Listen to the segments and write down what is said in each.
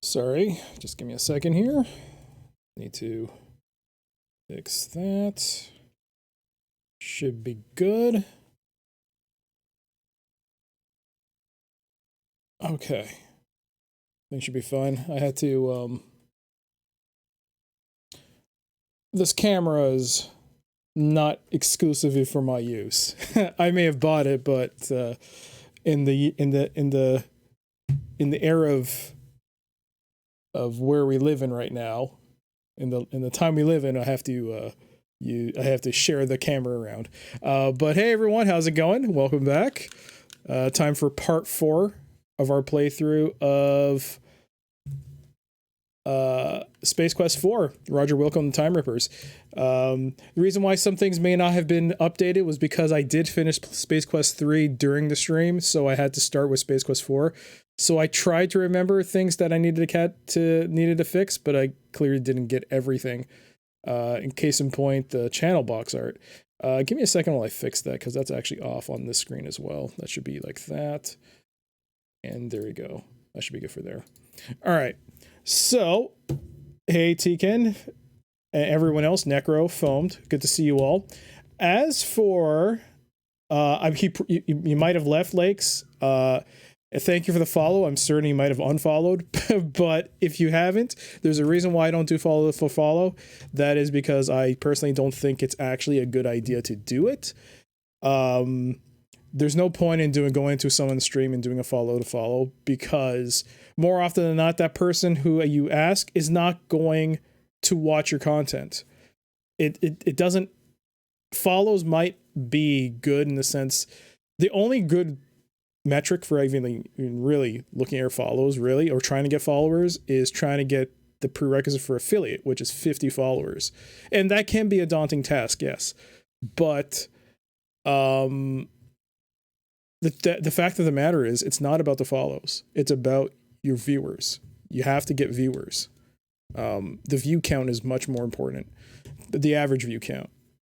Sorry, just give me a second here. Need to fix that. Should be good. Okay. Things should be fine. I had to, this camera is not exclusively for my use. I may have bought it, but in the era of where we live in right now, in the time we live in, I have to share the camera around. But hey everyone, how's it going? Welcome back. Time for part 4 of our playthrough of Space Quest 4, Roger Wilco and the Time Rippers. The reason why some things may not have been updated was because I did finish Space Quest 3 during the stream, so I had to start with Space Quest 4. So I tried to remember things that I needed to fix, but I clearly didn't get everything. In case in point, the channel box art. Give me a second while I fix that, because that's actually off on this screen as well. That should be like that. And there we go. That should be good for there. All right. So, hey Tekin, everyone else, Necro, Foamed, good to see you all. As for, you might have left, Lakes. Thank you for the follow. I'm certain you might have unfollowed, but if you haven't, there's a reason why I don't do follow for follow. That is because I personally don't think it's actually a good idea to do it. There's no point in going to someone's stream and doing a follow to follow, because more often than not, that person who you ask is not going to watch your content. It doesn't. Follows might be good in the sense, the only good metric for even really looking at your follows, really, or trying to get followers, is trying to get the prerequisite for affiliate, which is 50 followers. And that can be a daunting task, yes. But the fact of the matter is, it's not about the follows. It's about your viewers. You have to get viewers. The view count is much more important. The average view count.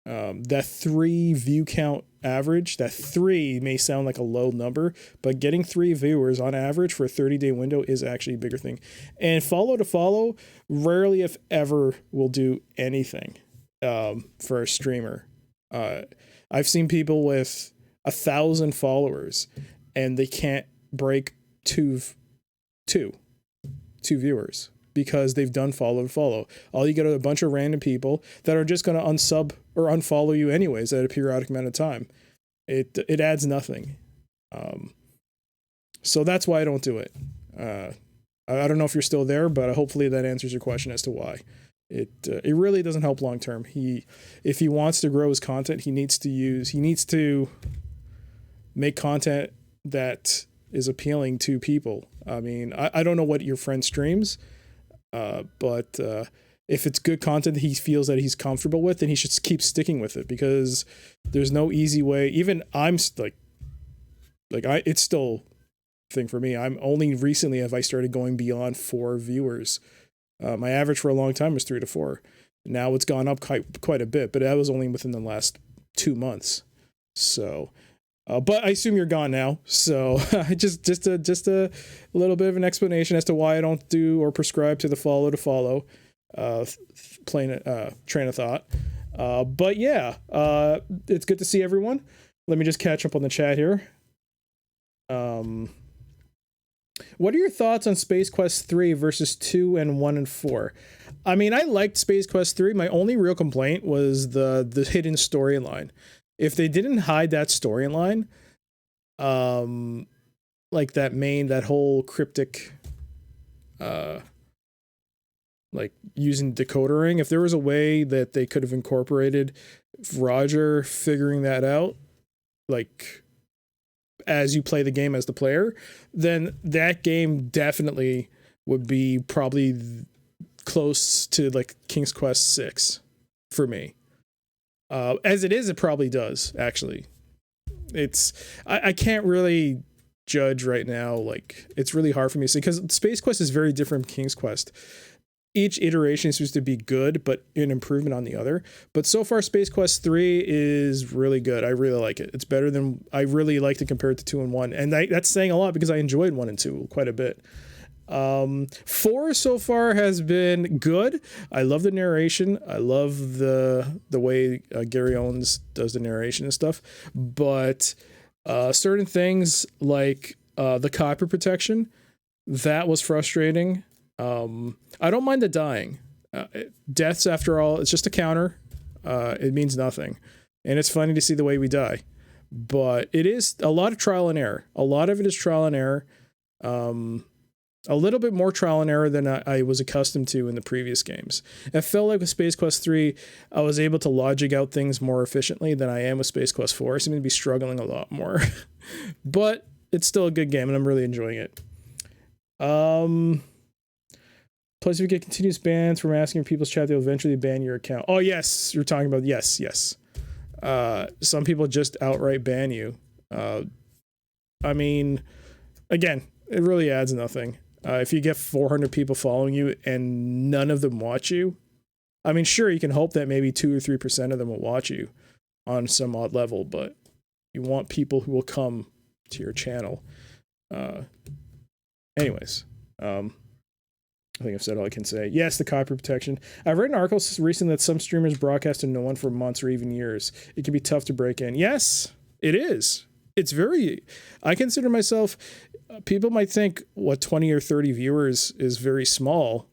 That 3 view count average, that 3 may sound like a low number, but getting 3 viewers on average for a 30-day window is actually a bigger thing. And follow to follow rarely, if ever, will do anything for a streamer. I've seen people with 1,000 followers and they can't break two viewers because they've done follow to follow. All you get are a bunch of random people that are just going to unsub or unfollow you anyways at a periodic amount of time. It adds nothing. So that's why I don't do it. I don't know if you're still there, but hopefully that answers your question as to why. It really doesn't help long term. If he wants to grow his content, he needs to make content that is appealing to people. I mean, I don't know what your friend streams, but if it's good content that he feels that he's comfortable with, then he should keep sticking with it, because there's no easy way. Even I'm it's still a thing for me. I'm only recently have I started going beyond 4 viewers. My average for a long time was 3 to 4. Now it's gone up quite a bit, but that was only within the last 2 months. So, but I assume you're gone now. So just a little bit of an explanation as to why I don't do or prescribe to the follow to follow train of thought. But yeah, it's good to see everyone. Let me just catch up on the chat here. What are your thoughts on Space Quest 3 versus 2 and 1 and 4? I mean, I liked Space Quest 3. My only real complaint was the hidden storyline. If they didn't hide that storyline, like that whole cryptic, like using decoder ring, if there was a way that they could have incorporated Roger figuring that out, like as you play the game as the player, then that game definitely would be probably close to like King's Quest 6 for me. As it is, it probably does, actually. I can't really judge right now. Like, it's really hard for me to say, because Space Quest is very different from King's Quest. Each iteration seems to be good, but an improvement on the other. But so far, Space Quest 3 is really good. I really like it. It's better than, I really like to compare it to 2 and 1. And that's saying a lot, because I enjoyed 1 and 2 quite a bit. 4 so far has been good. I love the narration. I love the way Gary Owens does the narration and stuff. But certain things like the copy protection, that was frustrating. I don't mind the dying. Deaths, after all, it's just a counter. It means nothing. And it's funny to see the way we die. But it is a lot of trial and error. A lot of it is trial and error. A little bit more trial and error than I was accustomed to in the previous games. It felt like with Space Quest 3, I was able to logic out things more efficiently than I am with Space Quest 4. I seem to be struggling a lot more. But it's still a good game, and I'm really enjoying it. Plus, if you get continuous bans from asking people's chat, they'll eventually ban your account. Oh, yes. You're talking about, yes. Some people just outright ban you. I mean, again, it really adds nothing. If you get 400 people following you and none of them watch you, I mean, sure, you can hope that maybe 2 or 3% of them will watch you on some odd level, but you want people who will come to your channel. Anyways, I think I've said all I can say. Yes, the copyright protection. I've read an article recently that some streamers broadcast to no one for months or even years. It can be tough to break in. Yes, it is. It's very, I consider myself, people might think 20 or 30 viewers is very small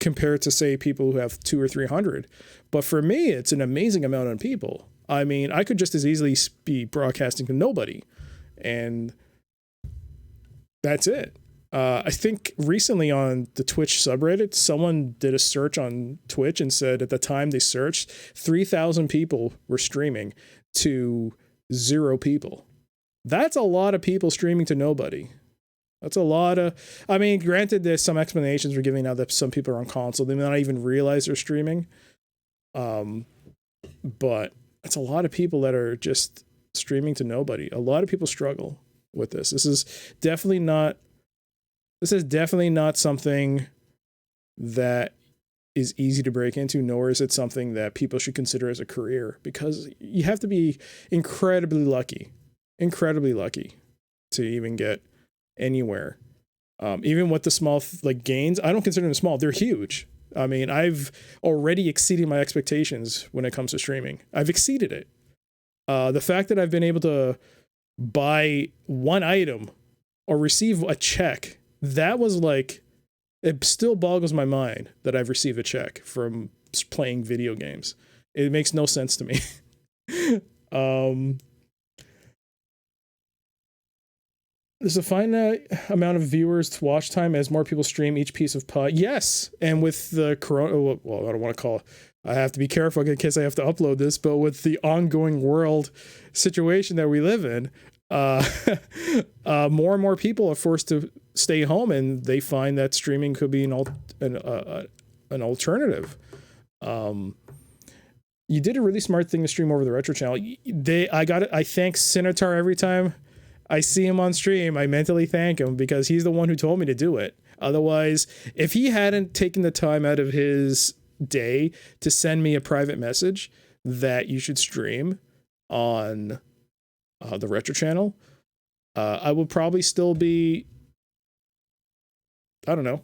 compared to, say, people who have 200 or 300. But for me, it's an amazing amount of people. I mean, I could just as easily be broadcasting to nobody. And that's it. I think recently on the Twitch subreddit, someone did a search on Twitch and said at the time they searched, 3,000 people were streaming to 0 people. That's a lot of people streaming to nobody. That's a lot of, I mean, granted, there's some explanations we're giving now that some people are on console. They may not even realize they're streaming. But it's a lot of people that are just streaming to nobody. A lot of people struggle with this. This is definitely not something that is easy to break into, nor is it something that people should consider as a career, because you have to be incredibly lucky to even get anywhere. Even with the small gains, I don't consider them small. They're huge. I mean, I've already exceeded my expectations when it comes to streaming. I've exceeded it. The fact that I've been able to buy one item or receive a check, that was it still boggles my mind that I've received a check from playing video games. It makes no sense to me. There's a finite amount of viewers to watch time as more people stream each piece of pod. Yes, and with the corona, well, I don't want to call it. I have to be careful in case I have to upload this, but with the ongoing world situation that we live in, more and more people are forced to stay home, and they find that streaming could be an alternative. You did a really smart thing to stream over the Retro channel. I thank Sinitar every time I see him on stream. I mentally thank him because he's the one who told me to do it. Otherwise, if he hadn't taken the time out of his day to send me a private message that you should stream on the Retro channel, I would probably still be, I don't know,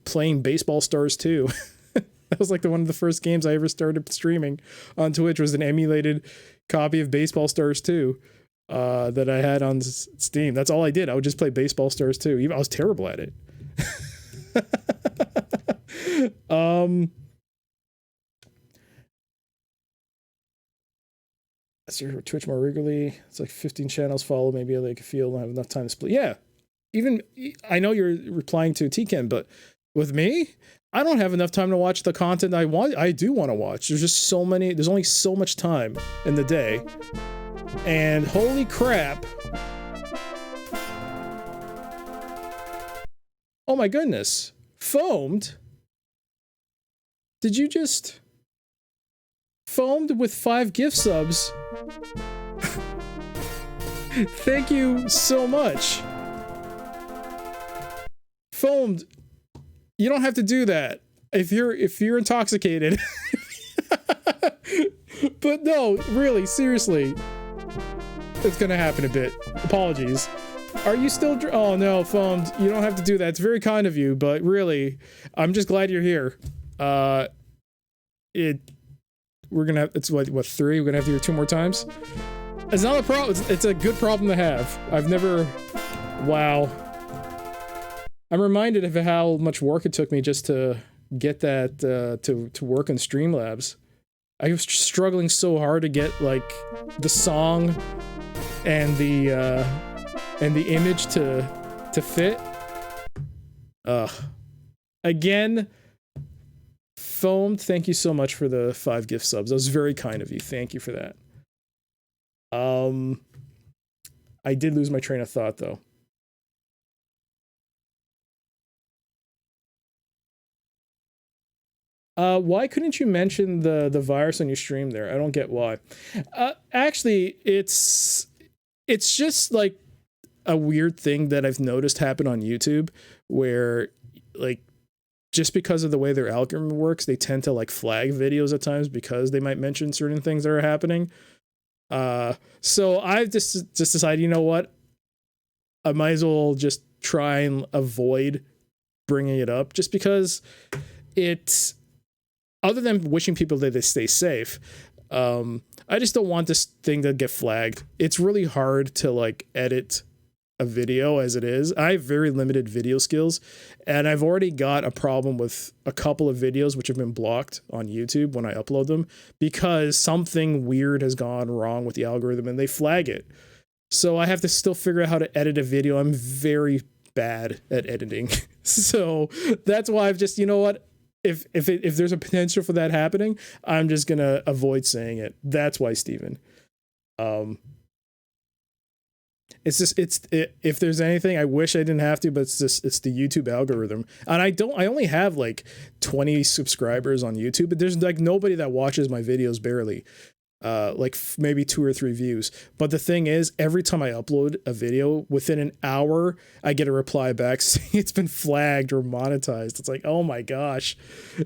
playing Baseball Stars 2. That was one of the first games I ever started streaming on Twitch, was an emulated copy of Baseball Stars 2 that I had on Steam. That's all I did. I would just play Baseball Stars 2. I was terrible at it. I start Twitch more regularly. It's 15 channels follow. Maybe I feel I have enough time to split. Yeah. Even, I know you're replying to T-Ken, but with me, I don't have enough time to watch the content I do want to watch. There's only so much time in the day. And holy crap. Oh my goodness. Foamed? Did you just... Foamed with 5 gift subs? Thank you so much. Foamed, you don't have to do that if you're intoxicated. But no, really, seriously, it's gonna happen a bit. Apologies. Are you still? Oh no, Foamed. You don't have to do that. It's very kind of you, but really, I'm just glad you're here. We're gonna have. It's what 3? We're gonna have to do it 2 more times. It's not a problem. It's a good problem to have. I've never. Wow. I'm reminded of how much work it took me just to get that to work on Streamlabs. I was struggling so hard to get like the song and the image to fit. Again, Foamed, thank you so much for the 5 gift subs. That was very kind of you. Thank you for that. I did lose my train of thought though. Why couldn't you mention the virus on your stream there? I don't get why. Actually, it's just like a weird thing that I've noticed happen on YouTube where like just because of the way their algorithm works, they tend to like flag videos at times because they might mention certain things that are happening. So I've just decided, you know what? I might as well just try and avoid bringing it up just because it's, other than wishing people that they stay safe, I just don't want this thing to get flagged. It's really hard to like edit a video as it is. I have very limited video skills, and I've already got a problem with a couple of videos which have been blocked on YouTube when I upload them because something weird has gone wrong with the algorithm and they flag it. So I have to still figure out how to edit a video. I'm very bad at editing. So that's why I've just, you know what? If there's a potential for that happening, I'm just gonna avoid saying it. That's why, Steven. It's just if there's anything, I wish I didn't have to, but it's the YouTube algorithm, and I only have like 20 subscribers on YouTube, but there's like nobody that watches my videos, barely. Like maybe 2 or 3 views. But the thing is, every time I upload a video, within an hour, I get a reply back saying it's been flagged or monetized. It's like, oh my gosh,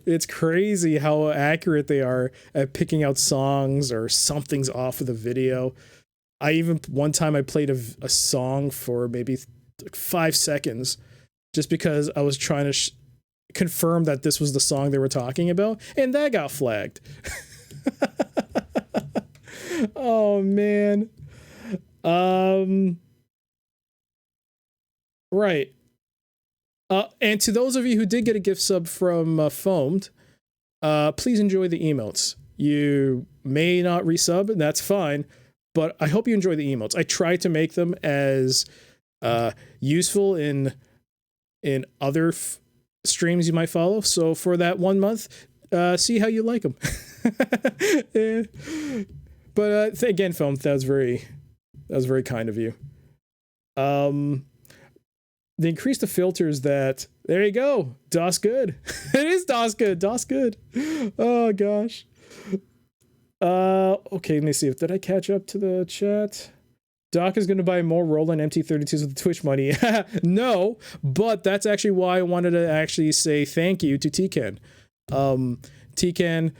it's crazy how accurate they are at picking out songs or something's off of the video. I even, one time I played a song for maybe like 5 seconds just because I was trying to confirm that this was the song they were talking about, and that got flagged. Oh man. Right. And to those of you who did get a gift sub from Foamed, please enjoy the emotes. You may not resub, and that's fine, but I hope you enjoy the emotes. I try to make them as useful in other streams you might follow. So for that 1 month, see how you like them. Yeah. But again, Foam, that was very kind of you. They increased the filters that, there you go, DOS good. It is DOS good, DOS good. Oh gosh. Okay, let me see, did I catch up to the chat? Doc is going to buy more Roland MT32s with the Twitch money. No, but that's actually why I wanted to actually say thank you to Tcan. Tcan,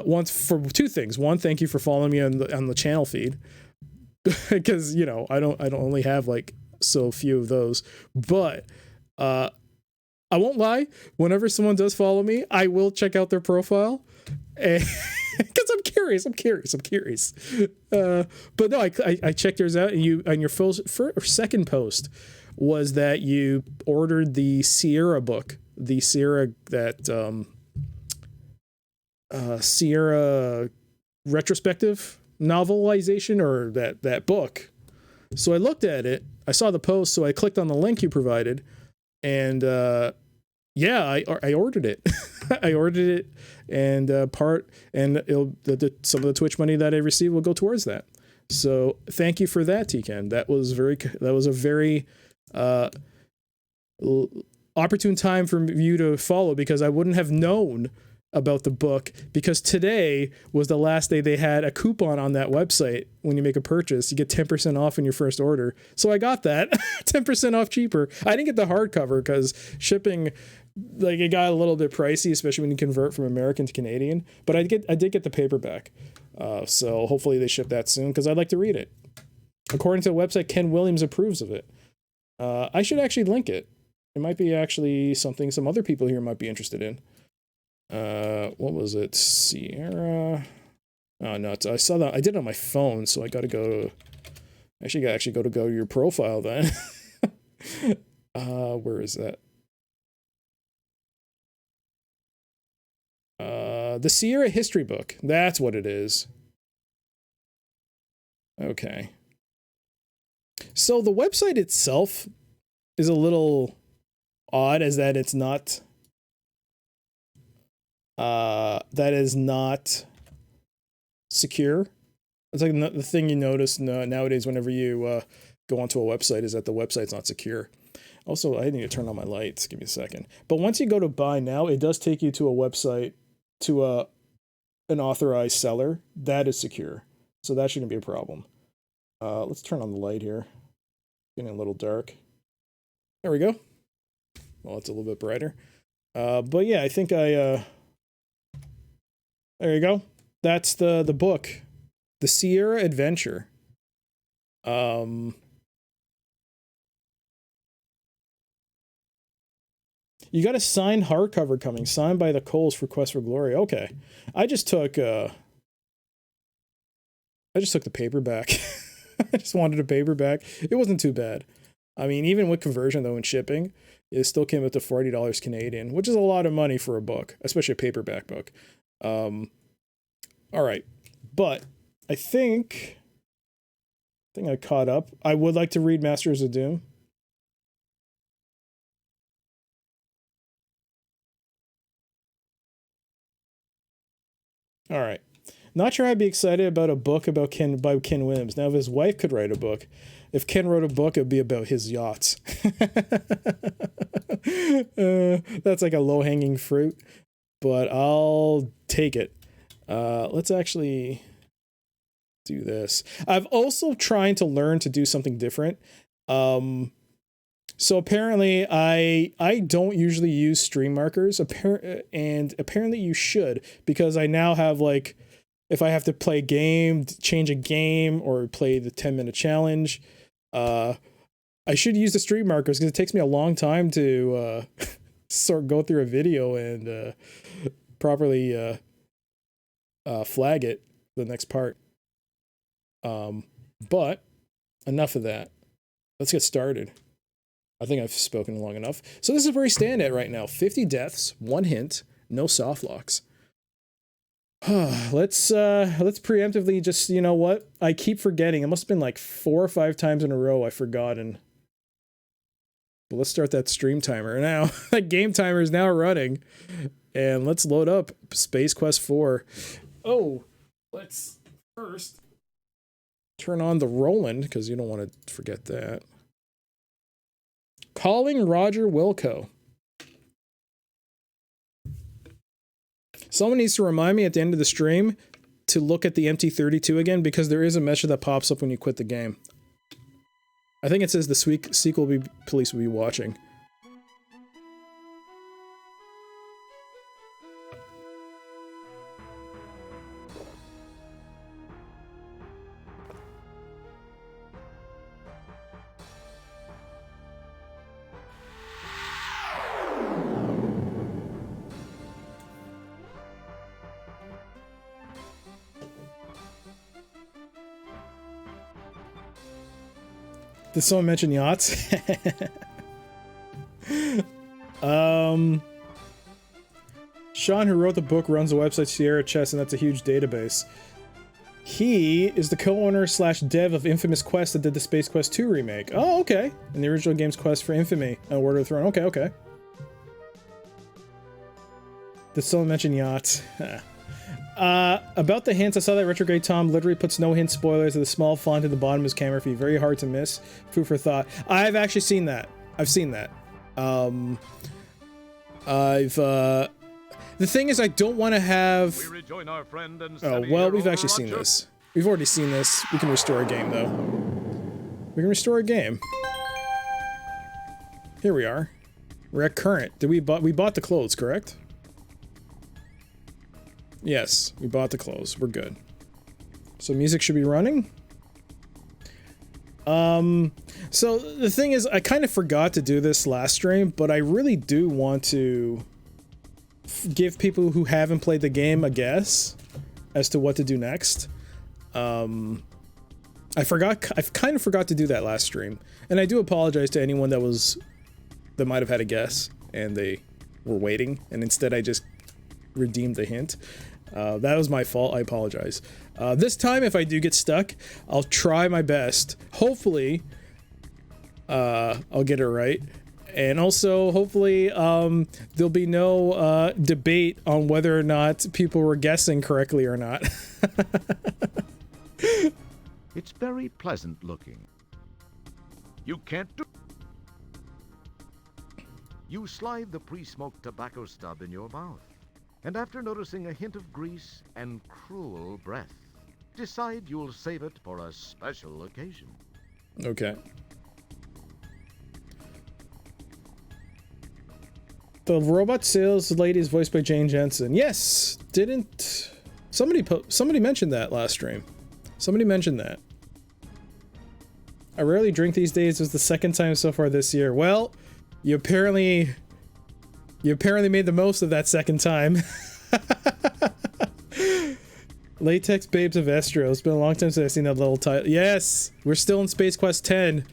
once for 2 things. One, thank you for following me on the channel feed, because you know I don't only have like so few of those. But I won't lie. Whenever someone does follow me, I will check out their profile, because I'm curious. But no, I checked yours out, and your second post was that you ordered the Sierra book, the Sierra that. Sierra retrospective novelization, or that book. So I looked at it, I saw the post, so I clicked on the link you provided, and yeah, I ordered it. I ordered it, and some of the Twitch money that I received will go towards that. So thank you for that, Tcan. That was a very opportune time for you to follow, because I wouldn't have known about the book, because today was the last day they had a coupon on that website. When you make a purchase, you get 10% off in your first order. So I got that 10% off cheaper. I didn't get the hardcover because shipping, like, it got a little bit pricey, especially when you convert from American to Canadian, but I did get the paperback. So hopefully they ship that soon, because I'd like to read it. According to the website, Ken Williams approves of it. I should actually link it. It might be actually something some other people here might be interested in. What was it? Sierra. Oh no, I saw that. I did it on my phone, so I got to go. Actually, got to go to your profile then. Where is that? The Sierra history book. That's what it is. Okay. So the website itself is a little odd, as that it's not. That is not secure. It's like the thing you notice nowadays whenever you go onto a website is that the website's not secure. Also, I need to turn on my lights. Give me a second. But once you go to buy now, it does take you to a website, to an authorized seller. That is secure. So that shouldn't be a problem. Let's turn on the light here. Getting a little dark. There we go. Well, it's a little bit brighter. But yeah, I think there you go. That's the book. The Sierra Adventure. You got a signed hardcover coming, signed by the Coles for Quest for Glory. Okay. I just took the paperback. I just wanted a paperback. It wasn't too bad. I mean, even with conversion though and shipping, it still came up to $40 Canadian, which is a lot of money for a book, especially a paperback book. All right. But I think I caught up. I would like to read Masters of Doom. All right. Not sure I'd be excited about a book about Ken Williams. Now, if his wife could write a book, if Ken wrote a book, it'd be about his yachts. That's like a low-hanging fruit, but I'll take it. Let's actually do this. I've also trying to learn to do something different. So apparently I don't usually use stream markers, and apparently you should, because I now have, like, if I have to play a game, change a game, or play the 10-minute challenge, I should use the stream markers, because it takes me a long time to go through a video and properly flag it for the next part. But enough of that. Let's get started. I think I've spoken long enough. So this is where we stand at right now. 50 deaths, 1 hint, no soft locks. Let's preemptively just, you know what? I keep forgetting. It must have been like 4 or 5 times in a row I've forgotten. But let's start that stream timer now. That game timer is now running. And let's load up Space Quest 4. Oh, let's first turn on the Roland, because you don't want to forget that. Calling Roger Wilco. Someone needs to remind me at the end of the stream to look at the MT32 again, because there is a message that pops up when you quit the game. I think it says the sequel police will be watching. Did someone mention yachts? Sean, who wrote the book, runs the website Sierra Chess, and that's a huge database. He is the co-owner / dev of Infamous Quest that did the Space Quest 2 remake. Oh, okay. And the original game's Quest for Infamy and Word of the Throne. Okay, okay. Did someone mention yachts? About the hints, I saw that Retrograde Tom literally puts no hint spoilers with a small font at the bottom of his camera feed. Very hard to miss. Food for thought. I've actually seen that. I've seen that. The thing is, I don't want to have... Oh, well, we've actually seen this. We've already seen this. We can restore a game, though. We can restore a game. Here we are. We're at current. We bought the clothes, correct? Yes, we bought the clothes. We're good. So music should be running. So the thing is, I kind of forgot to do this last stream, but I really do want to give people who haven't played the game a guess as to what to do next. I kind of forgot to do that last stream, and I do apologize to anyone that might have had a guess and they were waiting, and instead I just redeemed the hint. That was my fault. I apologize. This time, if I do get stuck, I'll try my best. Hopefully, I'll get it right. And also, hopefully, there'll be no debate on whether or not people were guessing correctly or not. It's very pleasant looking. You can't do... You slide the pre-smoked tobacco stub in your mouth, and after noticing a hint of grease and cruel breath, decide you'll save it for a special occasion. Okay. The robot sales lady is voiced by Jane Jensen. Yes! Didn't... Somebody mentioned that last stream. Somebody mentioned that. I rarely drink these days. It was the second time so far this year. Well, you apparently made the most of that second time. Latex Babes of Estro. It's been a long time since I've seen that little title. Yes! We're still in Space Quest 10.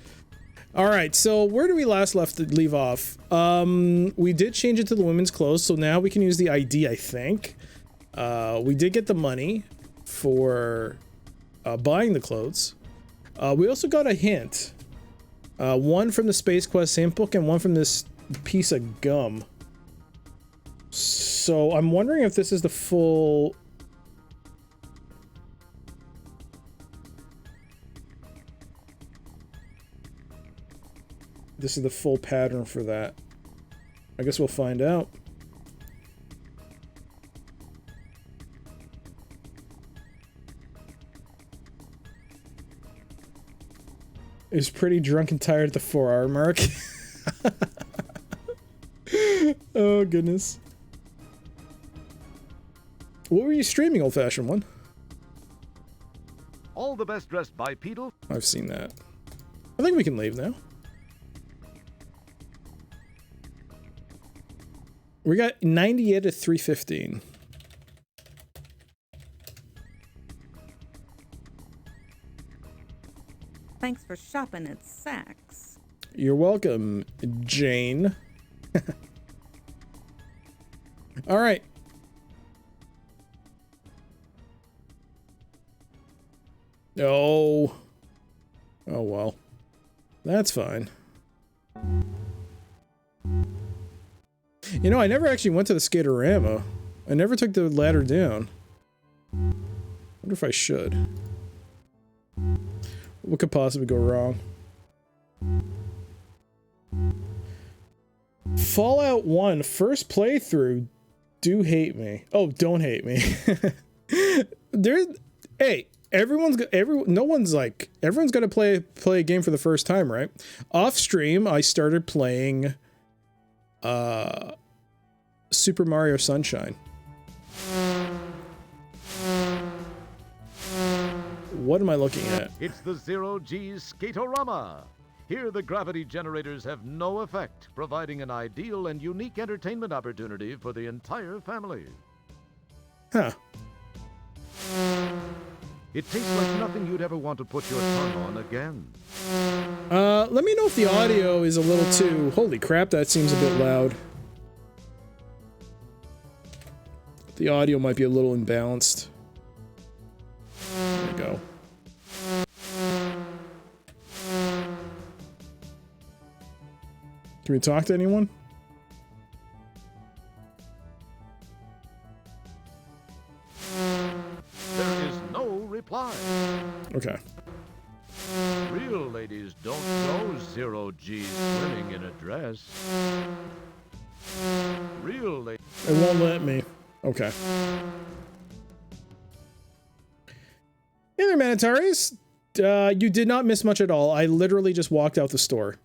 Alright, so where do we last leave off? We did change it to the women's clothes, so now we can use the ID, I think. We did get the money for buying the clothes. We also got a hint. One from the Space Quest handbook and one from this piece of gum. So I'm wondering if this is the full... This is the full pattern for that. I guess we'll find out. Is pretty drunk and tired at the 4-hour mark. Oh, goodness. What were you streaming, old-fashioned one? All the best dressed bipedal. I've seen that. I think we can leave now. We got 98 at 315. Thanks for shopping at Saks. You're welcome, Jane. All right. Oh. Oh, well. That's fine. You know, I never actually went to the Skaterama. I never took the ladder down. Wonder if I should. What could possibly go wrong? Fallout 1, first playthrough. Do hate me. Oh, don't hate me. Hey, everyone's got to play a game for the first time, right? Off stream, I started playing Super Mario Sunshine. What am I looking at? It's the Zero G's Skatorama. Here the gravity generators have no effect, providing an ideal and unique entertainment opportunity for the entire family. Huh. It tastes like nothing you'd ever want to put your tongue on again. Let me know if the audio is a little too... Holy crap, that seems a bit loud. The audio might be a little imbalanced. There we go. Can we talk to anyone? There is no reply. Okay. Real ladies don't go Zero G's swimming in a dress. Real ladies... It won't let me. Okay. Hey there, Manataris. You did not miss much at all. I literally just walked out the store.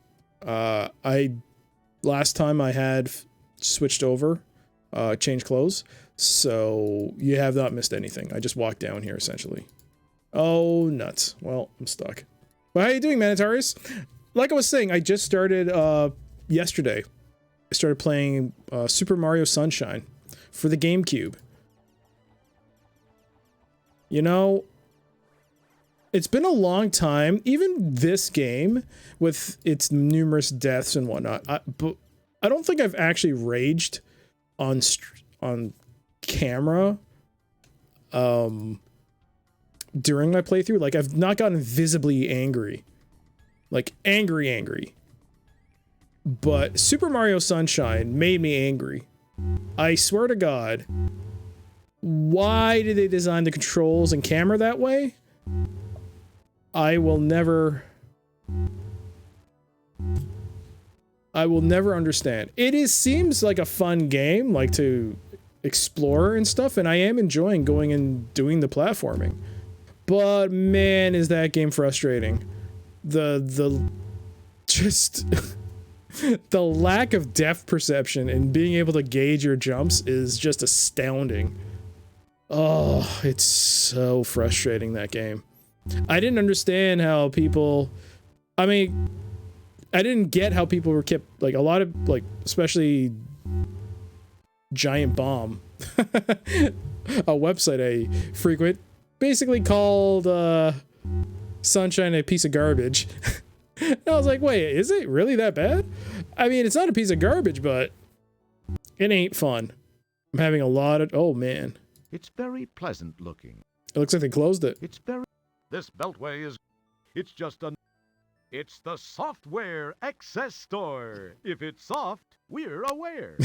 Last time I had switched over, changed clothes, so you have not missed anything. I just walked down here, essentially. Oh, nuts. Well, I'm stuck. Well, how you doing, Manitarius? Like I was saying, I just started yesterday. I started playing Super Mario Sunshine for the GameCube. You know, it's been a long time. Even this game, with its numerous deaths and whatnot, but I don't think I've actually raged on camera during my playthrough. Like, I've not gotten visibly angry. Like, angry. But Super Mario Sunshine made me angry. I swear to God. Why did they design the controls and camera that way? I will never understand. It seems like a fun game, like to explore and stuff, and I am enjoying going and doing the platforming. But man, is that game frustrating. The just the lack of depth perception and being able to gauge your jumps is just astounding. Oh, it's so frustrating, that game. I didn't understand how people, I mean, I didn't get how people were kept, like, a lot of, like, especially Giant Bomb, a website I frequent, basically called Sunshine a piece of garbage. And I was like, wait, is it really that bad? I mean, it's not a piece of garbage, but it ain't fun. I'm having a lot of, oh man. It's very pleasant looking. It looks like they closed it. This beltway is... It's the Software Excess Store. If it's soft, we're aware.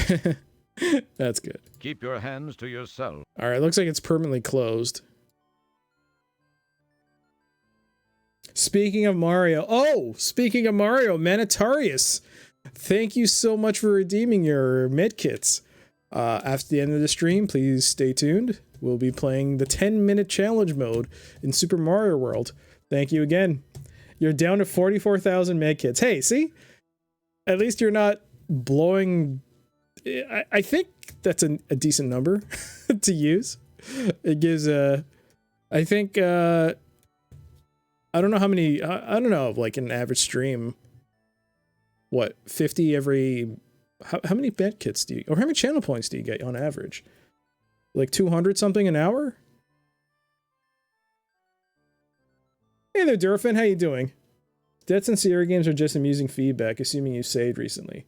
That's good. Keep your hands to yourself. Alright, looks like it's permanently closed. Speaking of Mario, Manitarius, thank you so much for redeeming your medkits. After the end of the stream, please stay tuned. We'll be playing the 10-minute challenge mode in Super Mario World. Thank you again. You're down to 44,000 medkits. Hey, see? At least you're not blowing... I think that's a decent number to use. It gives a... I think... I don't know how many... I don't know, like an average stream... What? 50 every... How many medkits do you... Or how many channel points do you get on average? Like 200 something an hour? Hey there, Durfin. How you doing? Dead Sincere games are just amusing feedback, assuming you saved recently.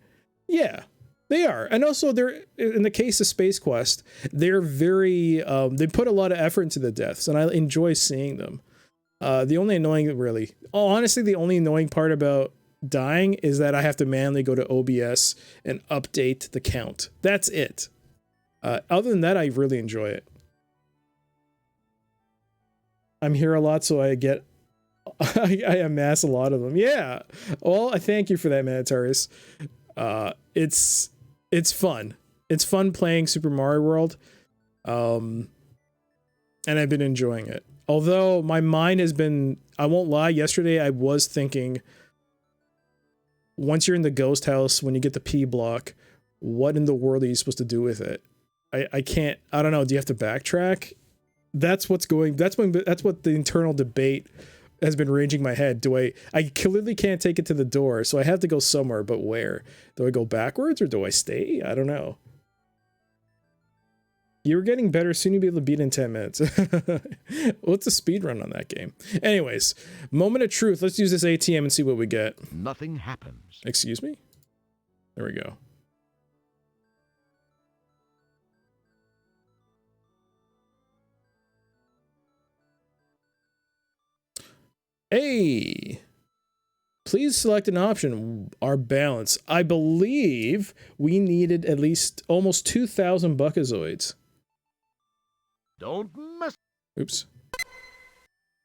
Yeah, they are. And also, they're, in the case of Space Quest, they're very... they put a lot of effort into the deaths, and I enjoy seeing them. The only annoying part about dying is that I have to manually go to OBS and update the count. That's it. Other than that, I really enjoy it. I'm here a lot, so I get... I amass a lot of them. Yeah. Well, I thank you for that, Manitarius. It's fun. It's fun playing Super Mario World. And I've been enjoying it. Although my mind has been... I won't lie, yesterday I was thinking... Once you're in the ghost house, when you get the P block, what in the world are you supposed to do with it? I can't... I don't know. Do you have to backtrack? That's what the internal debate has been raging my head. I clearly can't take it to the door, so I have to go somewhere, but where? Do I go backwards or do I stay? I don't know. You're getting better. Soon you'll be able to beat it in 10 minutes. What's the speed run on that game? Anyways, moment of truth. Let's use this ATM and see what we get. Nothing happens. Excuse me? There we go. Hey, please select an option. Our balance. I believe we needed at least almost 2,000 Buckazoids. Don't mess. Oops.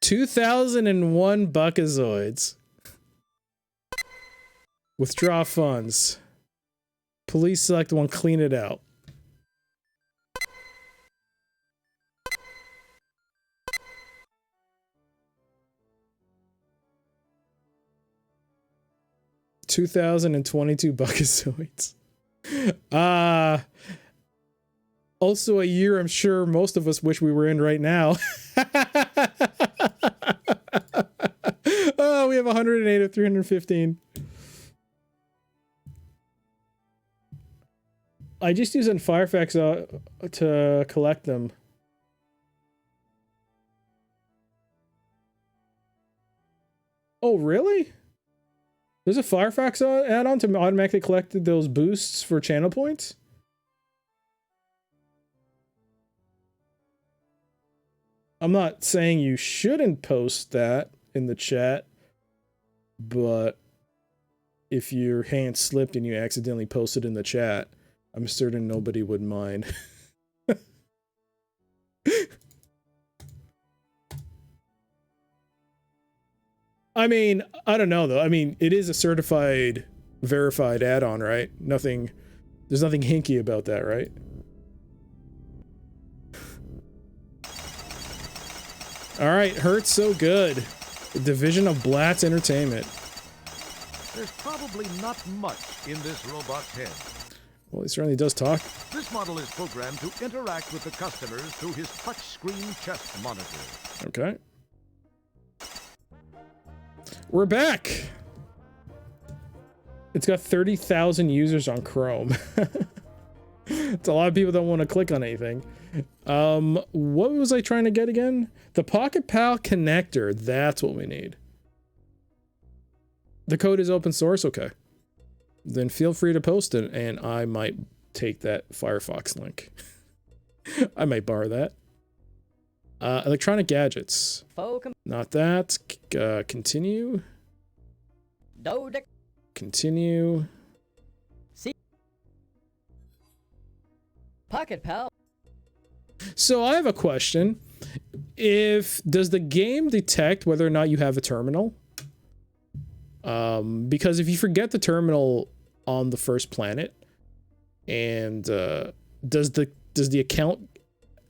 2,001 Buckazoids. Withdraw funds. Please select one. Clean it out. $2,022 Buckazoids. Also a year I'm sure most of us wish we were in right now. Oh, we have have 108 of 315. I just use it in Firefox to collect them. Oh, really? There's a Firefox add-on to automatically collect those boosts for channel points? I'm not saying you shouldn't post that in the chat, but if your hand slipped and you accidentally posted in the chat, I'm certain nobody would mind. I mean, I don't know though. I mean, it is a certified, verified add-on, right? Nothing, there's nothing hinky about that, right? All right, Hurts so good. The division of Blatz Entertainment. There's probably not much in this robot's head. Well, he certainly does talk. This model is programmed to interact with the customers through his touchscreen chest monitor. Okay. We're back. It's got 30,000 users on Chrome. It's a lot of people don't want to click on anything. What was I trying to get again? The Pocket Pal connector. That's what we need. The code is open source. Okay. Then feel free to post it, and I might take that Firefox link. I might borrow that. Electronic gadgets. Not that. Continue. Continue. Pocket Pal. So I have a question. Does the game detect whether or not you have a terminal? Because if you forget the terminal on the first planet, and does the account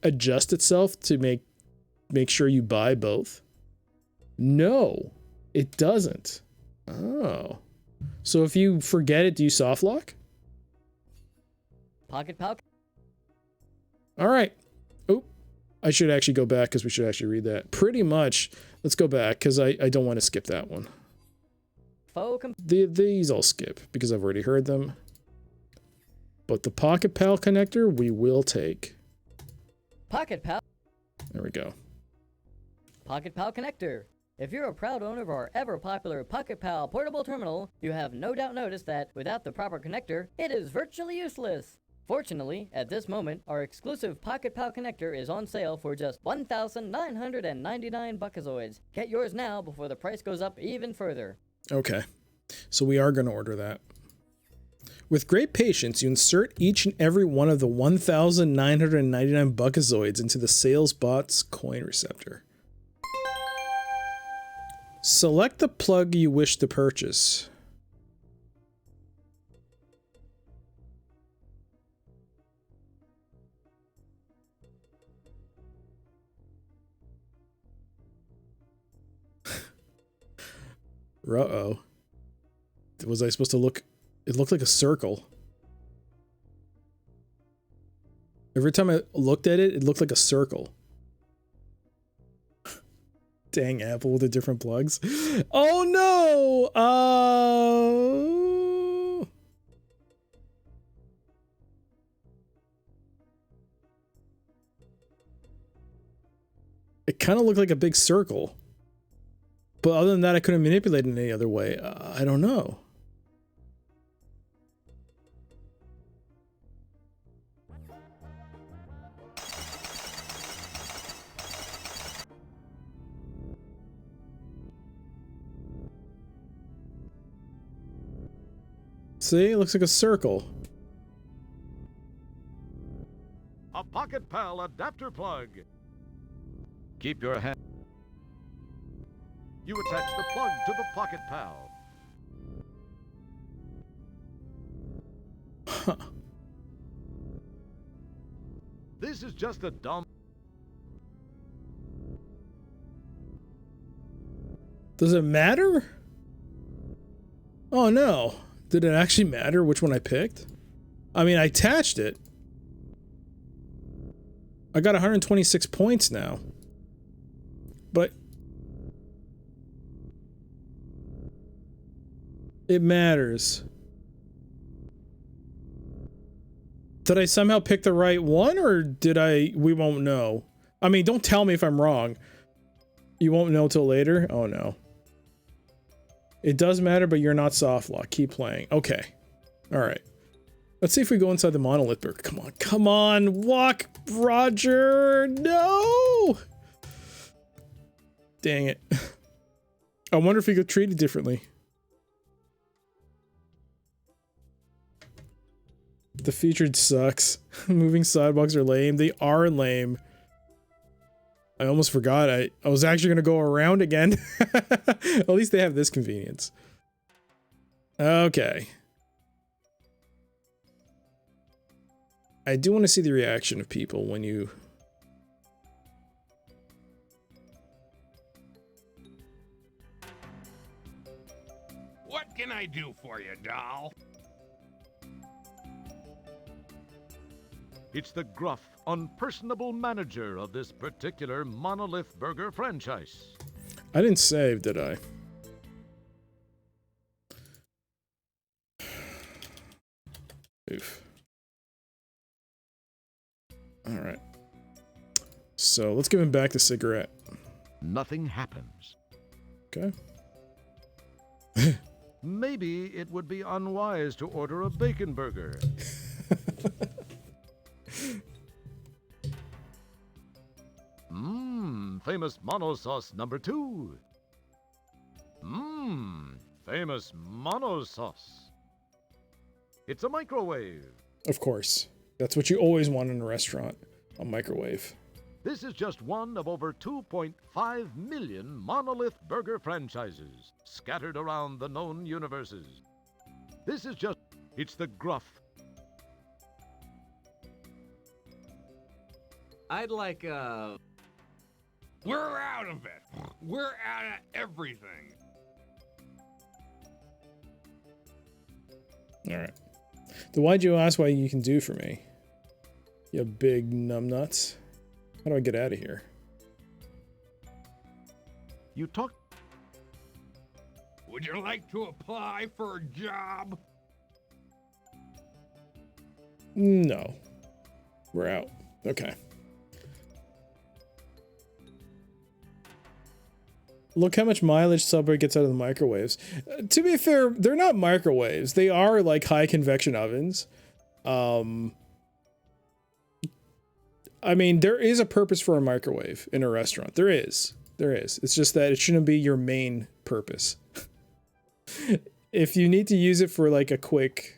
adjust itself to make sure you buy both? No, it doesn't. Oh. So if you forget it, do you soft lock? Pocket Pal. All right. Oh, I should actually go back because we should actually read that. Pretty much. Let's go back because I don't want to skip that one. These I'll skip because I've already heard them. But the Pocket Pal connector we will take. Pocket Pal. There we go. Pocket Pal connector. If you're a proud owner of our ever-popular Pocket Pal portable terminal, you have no doubt noticed that without the proper connector, it is virtually useless. Fortunately, at this moment, our exclusive Pocket Pal connector is on sale for just 1,999 buckazoids. Get yours now before the price goes up even further. Okay, so we are going to order that. With great patience, you insert each and every one of the 1,999 buckazoids into the SalesBot's coin receptor. Select the plug you wish to purchase. Uh-oh. Was I supposed to look? It looked like a circle. Every time I looked at it, it looked like a circle. Dang Apple with the different plugs. Oh no! It kind of looked like a big circle. But other than that, I couldn't manipulate it in any other way. I don't know. See, it looks like a circle. A Pocket Pal adapter plug. Keep your hand. You attach the plug to the Pocket Pal. Huh. This is just a dumb... Does it matter? Oh no. Did it actually matter which one I picked? I mean, I attached it. I got 126 points now. But It matters. Did I somehow pick the right one, or did I? We won't know. I mean, don't tell me if I'm wrong. You won't know till later? Oh no. It does matter, but you're not soft lock. Keep playing. Okay. Alright. Let's see if we go inside the monolith burger. Come on. Come on. Walk, Roger. No! Dang it. I wonder if he got treated differently. The featured sucks. Moving sidewalks are lame. They are lame. I almost forgot. I was actually going to go around again. At least they have this convenience. Okay. I do want to see the reaction of people when you... What can I do for you, doll? It's the gruff, unpersonable manager of this particular Monolith Burger franchise. I didn't save, did I? Oof. Alright. So, let's give him back the cigarette. Nothing happens. Okay. Maybe it would be unwise to order a bacon burger. Famous mono sauce number 2. Famous mono sauce. It's a microwave. Of course. That's what you always want in a restaurant. A microwave. This is just one of over 2.5 million Monolith Burger franchises scattered around the known universes. This is just... It's the gruff... I'd like, We're out of it. We're out of everything. Alright. Then why'd you ask what you can do for me? You big numbnuts. How do I get out of here? You talk... Would you like to apply for a job? No. We're out. Okay. Look how much mileage Subway gets out of the microwaves. To be fair, they're not microwaves. They are like high convection ovens. I mean, there is a purpose for a microwave in a restaurant. There is. There is. It's just that it shouldn't be your main purpose. If you need to use it for like a quick...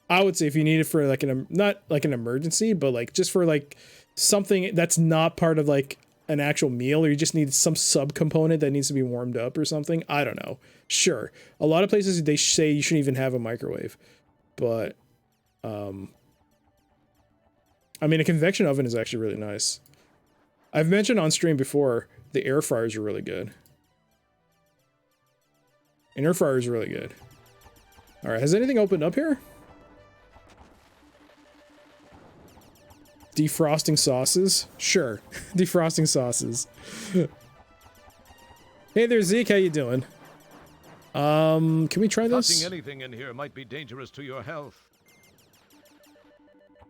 I would say if you need it for like not like an emergency, but like just for like something that's not part of like an actual meal, or you just need some subcomponent that needs to be warmed up or something. I don't know. Sure. A lot of places they say you shouldn't even have a microwave, but I mean, a convection oven is actually really nice. I've mentioned on stream before, the air fryers are really good. An air fryer is really good. All right, has anything opened up here? Defrosting sauces? Sure. Defrosting sauces. Hey there, Zeke. How you doing? Can we try this? Touching anything in here might be dangerous to your health.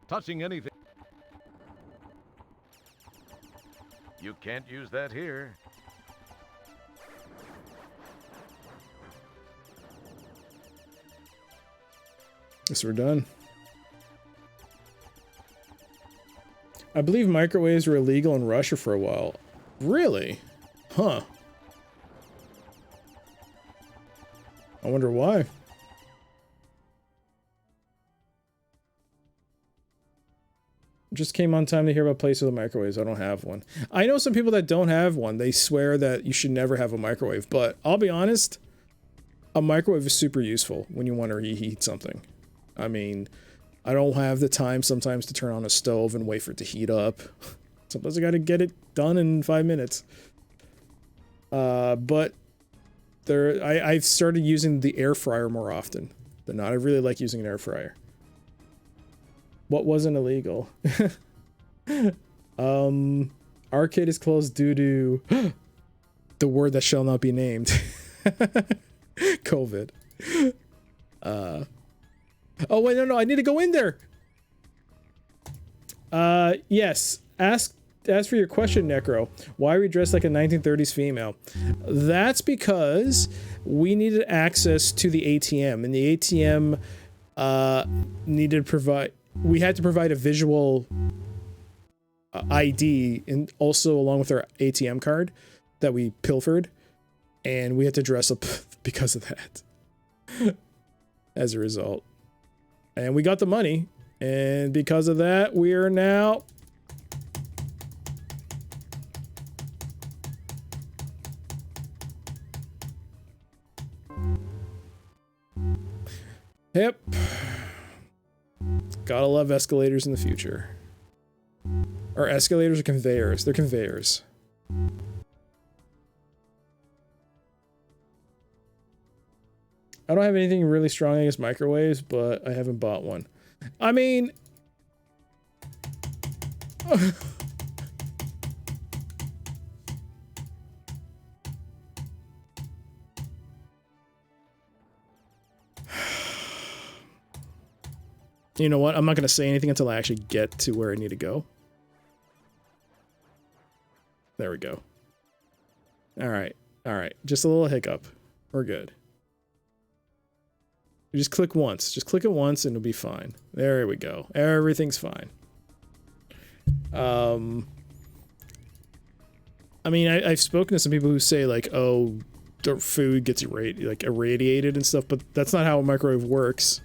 Touching anything... You can't use that here. Guess we're done. I believe microwaves were illegal in Russia for a while. Really? Huh. I wonder why. Just came on time to hear about places with microwaves. I don't have one. I know some people that don't have one. They swear that you should never have a microwave, but I'll be honest, a microwave is super useful when you want to reheat something. I mean, I don't have the time sometimes to turn on a stove and wait for it to heat up. Sometimes I gotta get it done in 5 minutes. But I've started using the air fryer more often than not. I really like using an air fryer. What wasn't illegal? Arcade is closed due to the word that shall not be named. COVID. Oh wait, no, I need to go in there. Yes. Ask for your question, Necro. Why are we dressed like a 1930s female? That's because we needed access to the ATM, and the ATM needed to provide. We had to provide a visual ID, and also along with our ATM card that we pilfered, and we had to dress up because of that. As a result, and we got the money, and because of that, we are now. Yep. Gotta love escalators in the future. Or escalators or conveyors? They're conveyors. I don't have anything really strong against microwaves, but I haven't bought one. I mean... You know what? I'm not going to say anything until I actually get to where I need to go. There we go. Alright. Alright. Just a little hiccup. We're good. You just click once. Just click it once and it'll be fine. There we go. Everything's fine. I mean, I've spoken to some people who say, like, oh, the food gets irradiated and stuff, but that's not how a microwave works.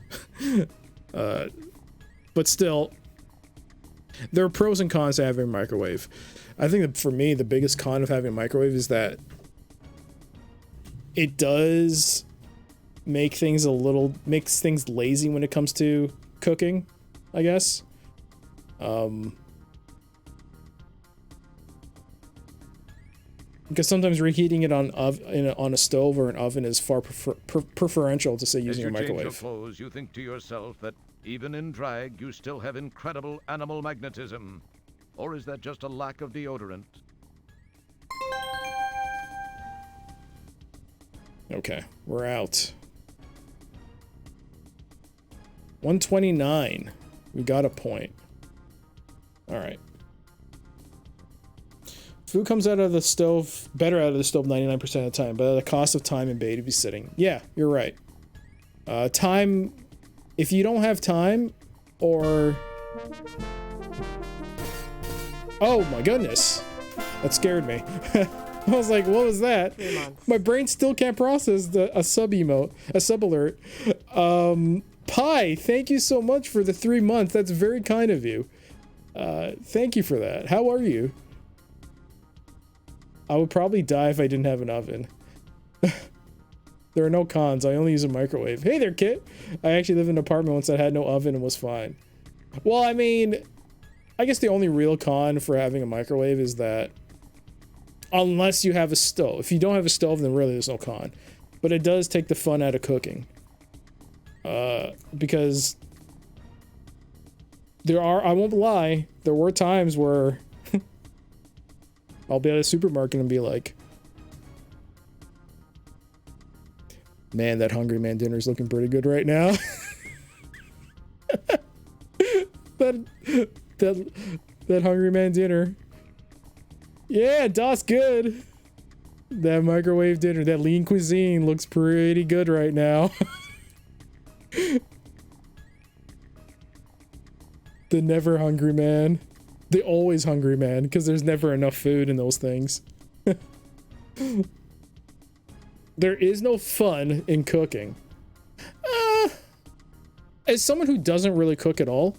But still, there are pros and cons to having a microwave. I think that for me, the biggest con of having a microwave is that it does makes things lazy when it comes to cooking, I guess. Because sometimes reheating it on a stove or an oven is far preferential to, say, using a microwave. As you change your clothes, you think to yourself that even in drag, you still have incredible animal magnetism. Or is that just a lack of deodorant? Okay, we're out. 129. We got a point. Alright. Food comes out of the stove, better out of the stove 99% of the time, but at the cost of time and babysitting. Yeah, you're right. Time, if you don't have time, or... Oh my goodness. That scared me. I was like, what was that? My brain still can't process a sub emote, a sub alert. Pi, thank you so much for the 3 months. That's very kind of you. Thank you for that. How are you? I would probably die if I didn't have an oven. There are no cons. I only use a microwave. Hey there, Kit. I actually lived in an apartment once that had no oven and was fine. Well, I mean, I guess the only real con for having a microwave is that unless you have a stove. If you don't have a stove, then really there's no con. But it does take the fun out of cooking. Because there are, I won't lie, there were times where I'll be at a supermarket and be like, man, that Hungry Man dinner's looking pretty good right now. that Hungry Man dinner. Yeah, that's good. That microwave dinner, that lean cuisine looks pretty good right now. The never hungry man. The always hungry man, because there's never enough food in those things. There is no fun in cooking. As someone who doesn't really cook at all,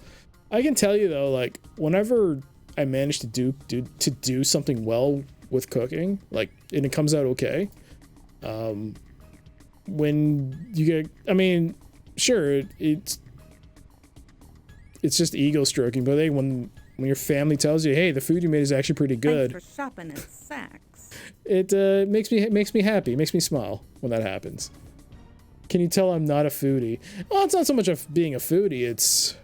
I can tell you though, like, whenever I manage to do something well with cooking, like, and it comes out okay, when you get, I mean, sure, it's just ego stroking, but hey, when your family tells you, hey, the food you made is actually pretty good. Thanks for shopping at Saks. It makes me happy, makes me smile when that happens. Can you tell I'm not a foodie? Well, it's not so much of being a foodie, it's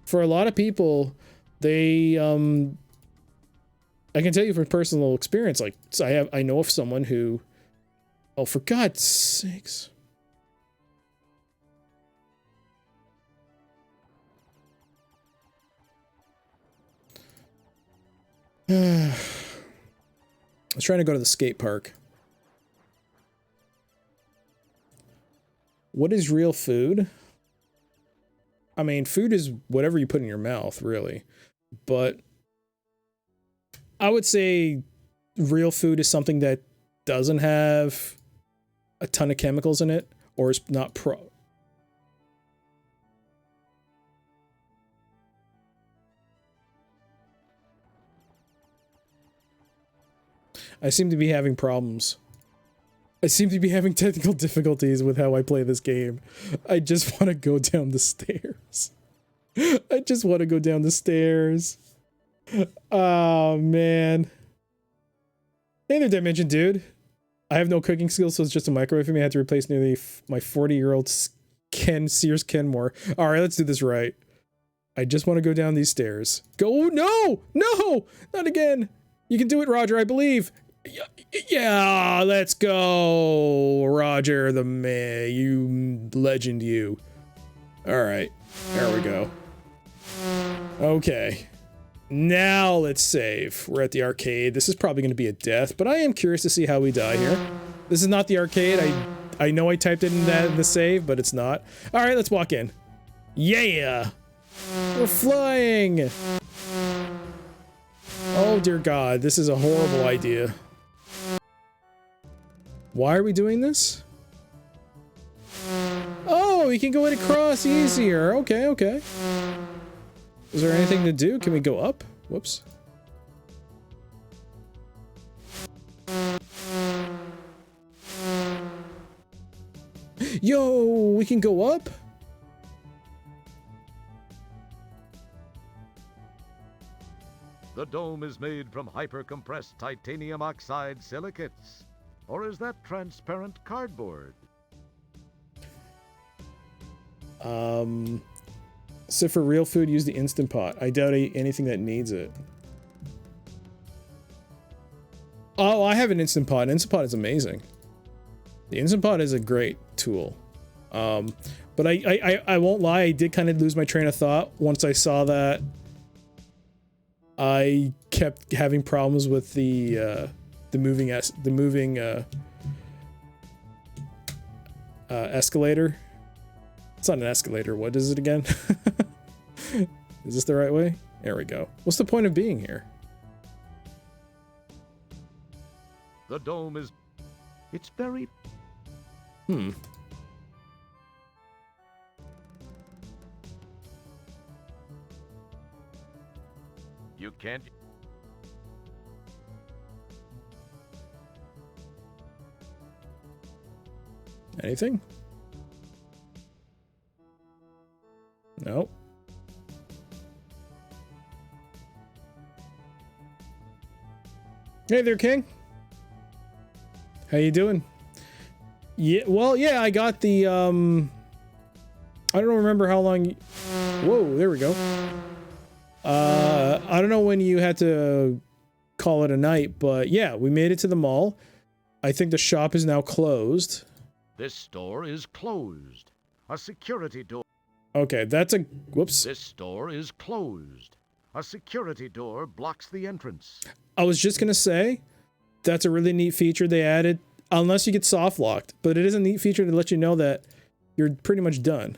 for a lot of people, they I can tell you from personal experience, like, I know of someone who, oh, for God's sakes. I was trying to go to the skate park. What is real food? I mean, food is whatever you put in your mouth, really. But I would say real food is something that doesn't have a ton of chemicals in it, or is not I seem to be having problems. I seem to be having technical difficulties with how I play this game. I just want to go down the stairs. I just want to go down the stairs. Oh, man. Hey there, Dimension Dude. I have no cooking skills, so it's just a microwave for me. I had to replace nearly my 40-year-old Sears Kenmore. All right, let's do this right. I just want to go down these stairs. Go! No! No! Not again! You can do it, Roger, I believe. Yeah, let's go, Roger the man, you legend, you. All right, there we go. Okay, now let's save. We're at the arcade. This is probably going to be a death, but I am curious to see how we die here. This is not the arcade. I know I typed it in the save, but it's not. All right, let's walk in. Yeah, we're flying. Oh dear God, this is a horrible idea. Why are we doing this? Oh, we can go across easier. Okay, okay. Is there anything to do? Can we go up? Whoops. Yo, we can go up? The dome is made from hyper-compressed titanium oxide silicates. Or is that transparent cardboard? So for real food, use the Instant Pot. I doubt I eat anything that needs it. Oh, I have an Instant Pot. An Instant Pot is amazing. The Instant Pot is a great tool. But I won't lie, I did kind of lose my train of thought once I saw that. I kept having problems with the moving escalator. It's not an escalator. What is it again? Is this the right way? There we go. What's the point of being here? The dome is... It's very... Hmm. You can't... Anything? Nope. Hey there, King. How you doing? Yeah, well, yeah, I got the, I don't remember how long... Whoa, there we go. I don't know when you had to call it a night, but yeah, we made it to the mall. I think the shop is now closed. This store is closed. A security door... Okay, that's a... Whoops. This store is closed. A security door blocks the entrance. I was just gonna say, that's a really neat feature they added, unless you get soft locked, but it is a neat feature to let you know that you're pretty much done.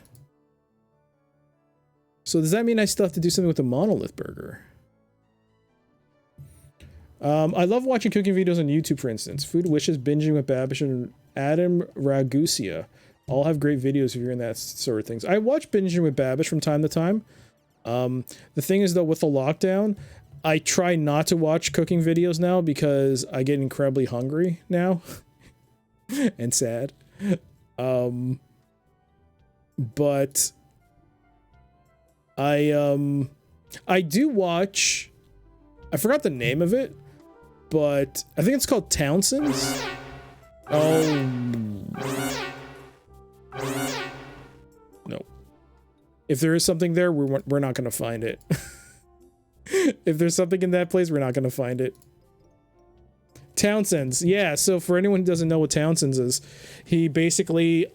So does that mean I still have to do something with the monolith burger? I love watching cooking videos on YouTube, for instance. Food Wishes, Binging with Babish, and Adam Ragusia all have great videos if you're in that sort of things. I watch Binging with Babish from time to time. The thing is, though, with the lockdown, I try not to watch cooking videos now because I get incredibly hungry now and sad. But I do watch, I forgot the name of it, but I think it's called Townsend's. Oh. No. If there is something there, we're not going to find it. If there's something in that place, we're not going to find it. Townsend's. Yeah, so for anyone who doesn't know what Townsend's is, he basically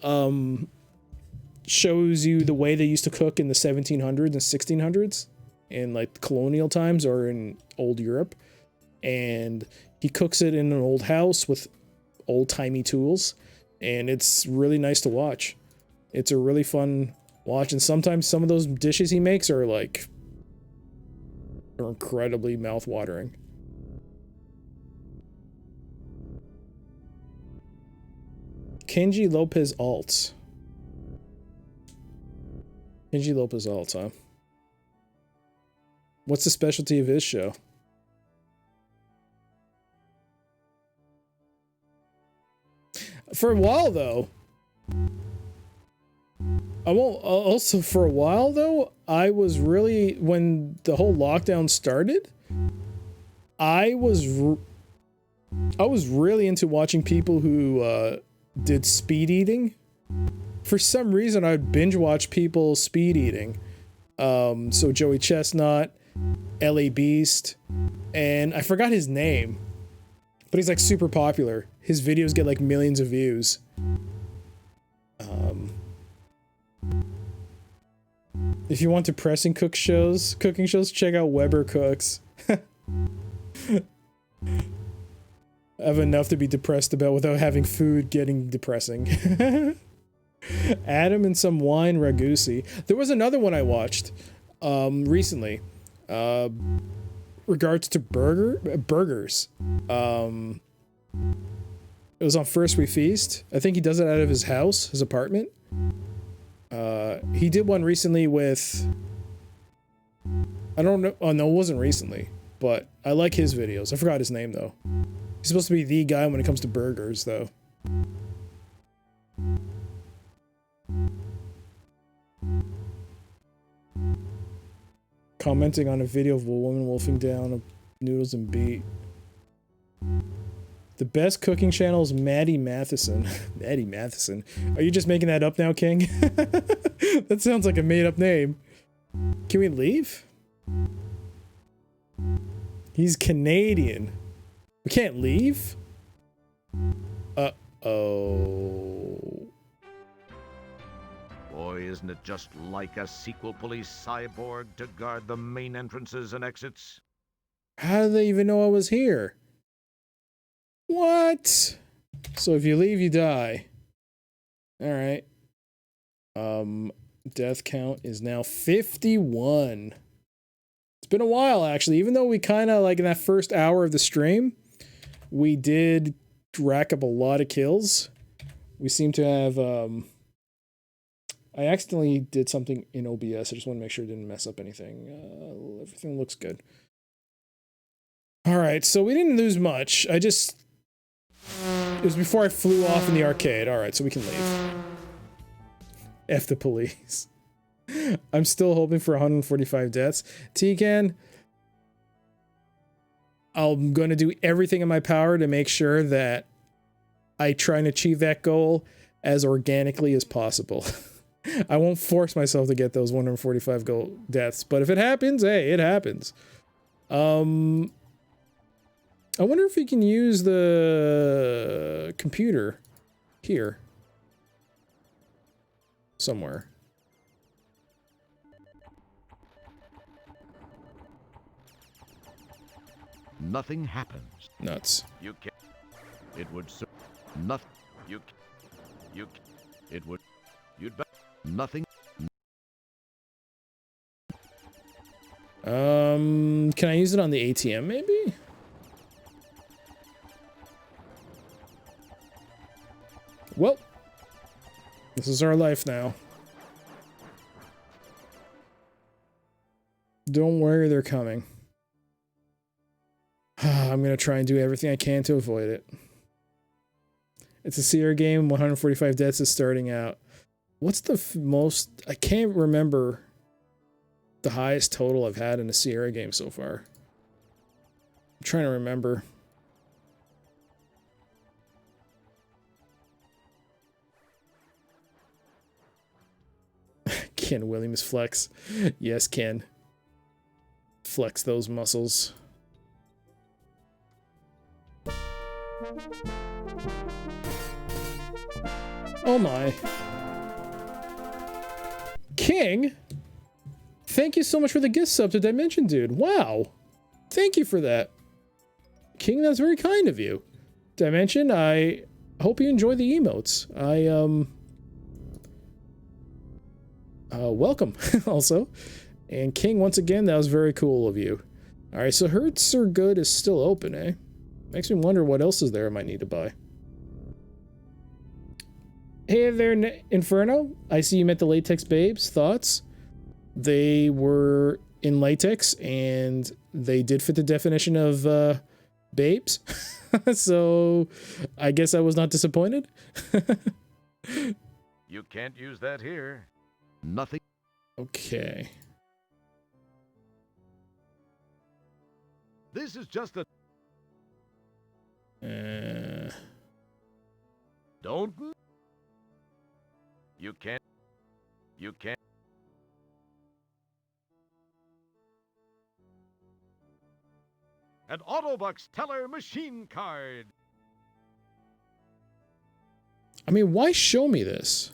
shows you the way they used to cook in the 1700s and 1600s in like colonial times or in old Europe. and he cooks it in an old house with old-timey tools, and it's really nice to watch. It's a really fun watch, and sometimes some of those dishes he makes are like are incredibly mouth-watering. Kenji Lopez Alts. Kenji Lopez Alts, huh? What's the specialty of his show? For a while, though, for a while, though, I was really, when the whole lockdown started, I was really into watching people who did speed eating. For some reason, I'd binge watch people speed eating. So Joey Chestnut, LA Beast, and I forgot his name, but he's like super popular. His videos get like millions of views. If you want depressing cooking shows, check out Weber Cooks. I have enough to be depressed about without having food getting depressing. Adam and some wine Ragusi. There was another one I watched recently. Regards to burgers. It was on First We Feast. I think he does it out of his house, his apartment. He did one recently with, I don't know. Oh no, it wasn't recently, but I like his videos. I forgot his name though. He's supposed to be the guy when it comes to burgers though. Commenting on a video of a woman wolfing down noodles and beet. The best cooking channel is Maddie Matheson. Maddie Matheson. Are you just making that up now, King? That sounds like a made-up name. Can we leave? He's Canadian. We can't leave? Uh-oh. Boy, isn't it just like a sequel police cyborg to guard the main entrances and exits? How do they even know I was here? What? So if you leave, you die. Alright. Death count is now 51. It's been a while, actually. Even though we kind of, like, in that first hour of the stream, we did rack up a lot of kills. We seem to have, I accidentally did something in OBS. I just want to make sure it didn't mess up anything. Everything looks good. Alright, so we didn't lose much. It was before I flew off in the arcade. Alright, so we can leave. F the police. I'm still hoping for 145 deaths. Tecan, I'm going to do everything in my power to make sure that I try and achieve that goal as organically as possible. I won't force myself to get those 145 deaths, but if it happens, hey, it happens. I wonder if we can use the computer here somewhere. Nothing happens. Nuts. You can. It would. Nothing. You. It would. You'd bet. Nothing. Can I use it on the ATM maybe? Well, this is our life now. Don't worry, they're coming. I'm gonna try and do everything I can to avoid it. It's a Sierra game, 145 deaths is starting out. What's the most... I can't remember the highest total I've had in a Sierra game so far. I'm trying to remember. Ken Williams flex. Yes, Ken. Flex those muscles. Oh my. King? Thank you so much for the gift sub to Dimension Dude. Wow. Thank you for that. King, that's very kind of you. Dimension, I hope you enjoy the emotes. Welcome, also. And King, once again, that was very cool of you. Alright, so Hertz or Good is still open, eh? Makes me wonder what else is there I might need to buy. Hey there, Inferno. I see you met the Latex Babes. Thoughts? They were in latex, and they did fit the definition of, babes. So, I guess I was not disappointed. You can't use that here. Nothing. Okay. This is just a... Don't... You can't... You can't... An Autobucks teller machine card. I mean, why show me this?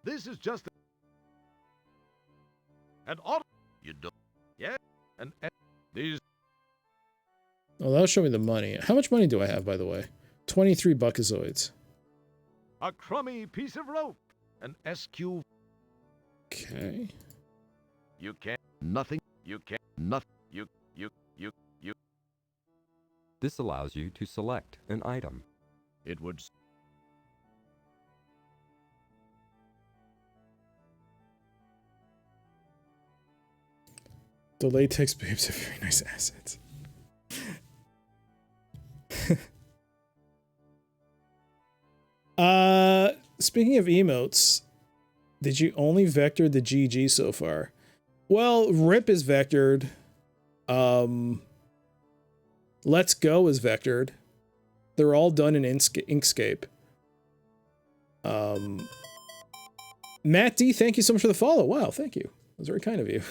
This is just an auto. You don't. Yeah. And these. Oh, that'll show me the money. How much money do I have, by the way? 23 buckazoids. A crummy piece of rope. An SQ. Okay. You can't. Nothing. You can't. Nothing. You. This allows you to select an item. It would. The Latex Babes have very nice assets. Speaking of emotes, did you only vector the GG so far? Well, RIP is vectored. Let's Go is vectored. They're all done in Inkscape. Matt D, thank you so much for the follow. Wow, thank you. That was very kind of you.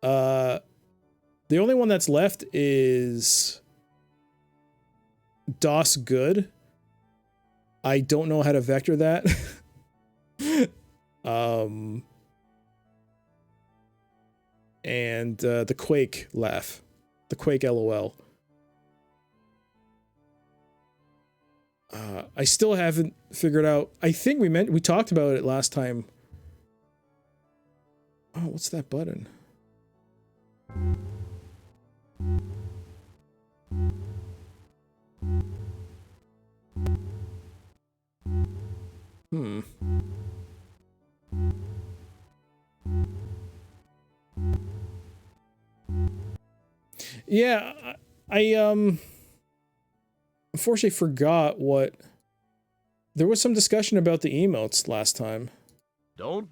The only one that's left is DOS Good. I don't know how to vector that. And the Quake laugh. The Quake LOL. I still haven't figured out. I think we talked about it last time. Oh, what's that button? Yeah, I unfortunately forgot what. There was some discussion about the emotes last time. Don't.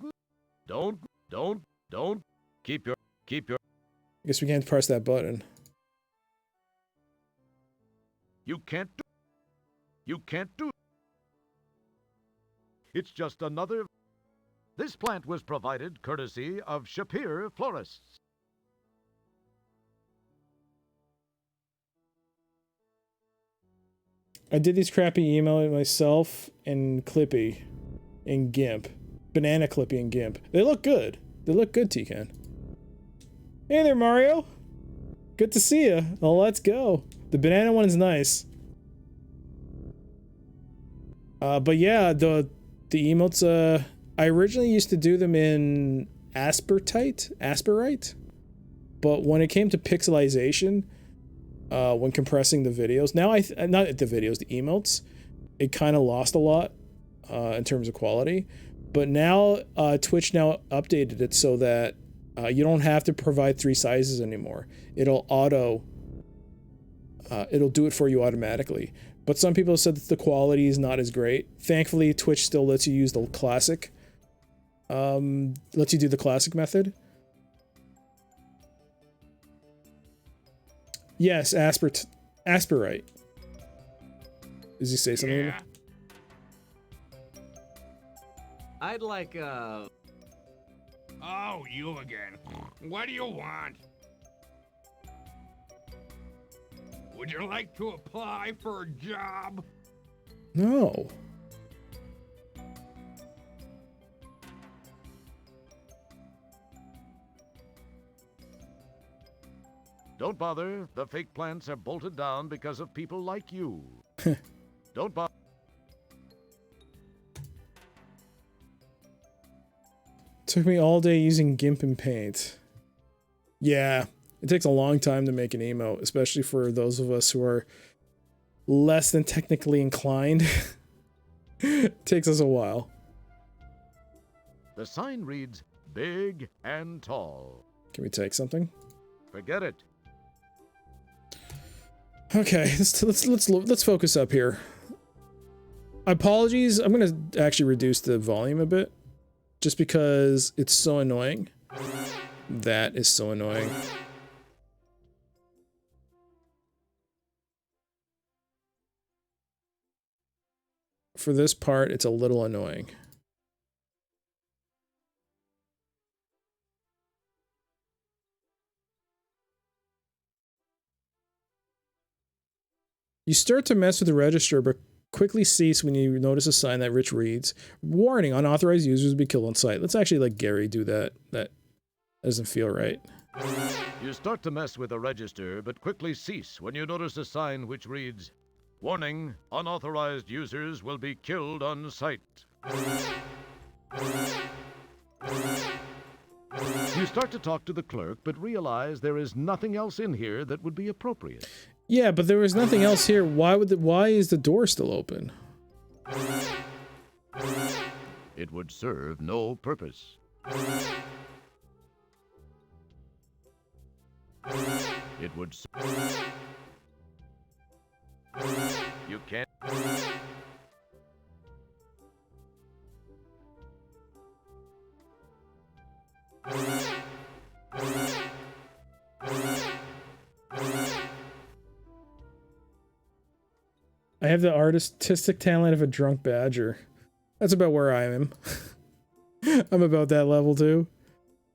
Keep your. I guess we can't press that button. You can't do. It's just another. This plant was provided courtesy of Shapir Florists. I did these crappy email myself and Clippy and GIMP. Banana Clippy and GIMP. They look good. They look good, T-Can. Hey there, Mario. Good to see you. Well, let's go. The banana one is nice. But yeah, the emotes, I originally used to do them in Asperite, but when it came to pixelization, when compressing the videos, now not the videos, the emotes, it kind of lost a lot in terms of quality. But now Twitch now updated it so that you don't have to provide 3 sizes anymore. It'll do it for you automatically. But some people said that the quality is not as great. Thankfully, Twitch still lets you use the classic. Lets you do the classic method. Yes, Asperite. Does he say something? Yeah. I'd like, Oh, you again. What do you want? Would you like to apply for a job? No. Don't bother. The fake plants are bolted down because of people like you. Don't bother. Took me all day using GIMP and Paint. Yeah, it takes a long time to make an emote, especially for those of us who are less than technically inclined. It takes us a while. The sign reads big and tall. Can we take something? Forget it. Okay, let's focus up here. Apologies, I'm gonna actually reduce the volume a bit, just because it's so annoying. That is so annoying. For this part, it's a little annoying. You start to mess with the register, but quickly cease when you notice a sign that Rich reads, "Warning, unauthorized users will be killed on site." Let's actually let Gary do that. That doesn't feel right. You start to mess with the register, but quickly cease when you notice a sign which reads, "Warning, unauthorized users will be killed on site." You start to talk to the clerk, but realize there is nothing else in here that would be appropriate. Yeah, but there was nothing else here. Why is the door still open? It would serve no purpose. It would. You can't. I have the artistic talent of a drunk badger. That's about where I am. I'm about that level too.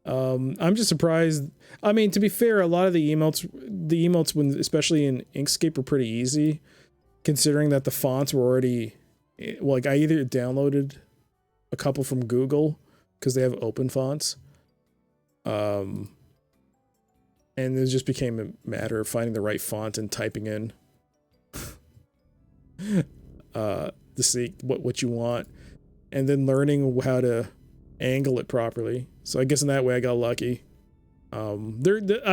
I'm just surprised. I mean, to be fair, a lot of the emotes, when especially in Inkscape, were pretty easy, considering that the fonts were already, like, I either downloaded a couple from Google because they have open fonts, and it just became a matter of finding the right font and typing in to see what you want, and then learning how to angle it properly. So I guess in that way I got lucky. I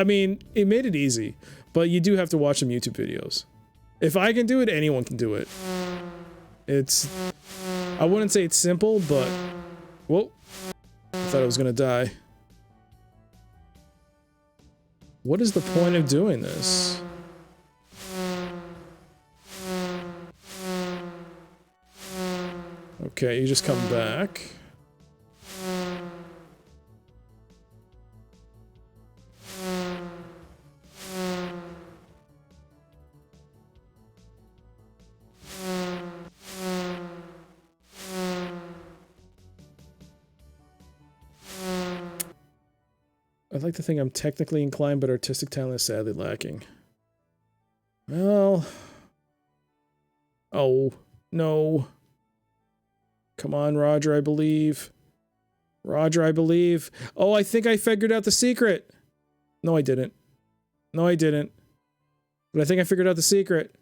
mean, it made it easy, but you do have to watch some YouTube videos. If I can do it, anyone can do it. I wouldn't say it's simple, but whoa, I thought I was gonna die. What is the point of doing this? Okay, you just come back. I'd like to think I'm technically inclined, but artistic talent is sadly lacking. Well... Oh, no. Come on, Roger, I believe. Roger, I believe. Oh, I think I figured out the secret. No, I didn't. No, I didn't. But I think I figured out the secret.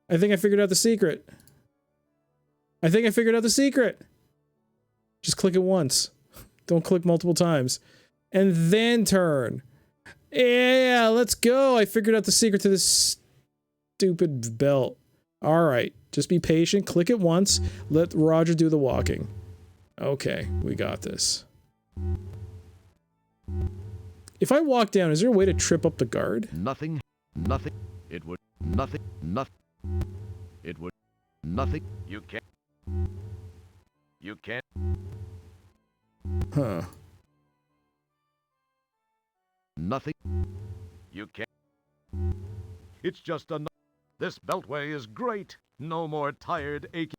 I think I figured out the secret. I think I figured out the secret. Just click it once. Don't click multiple times. And then turn. Yeah, let's go. I figured out the secret to this stupid belt. All right, just be patient. Click it once. Let Roger do the walking. Okay, we got this. If I walk down, is there a way to trip up the guard? Nothing. It would. Nothing. It would. Nothing. You can't. Huh. Nothing. You can't. It's just a. This beltway is great. No more tired, aching.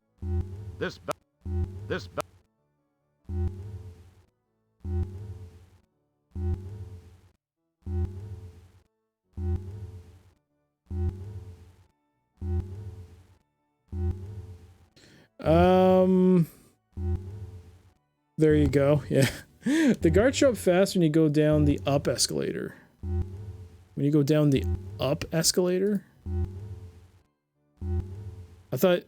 This belt. There you go. Yeah. The guards show up fast when you go down the up escalator. When you go down the up escalator? I thought...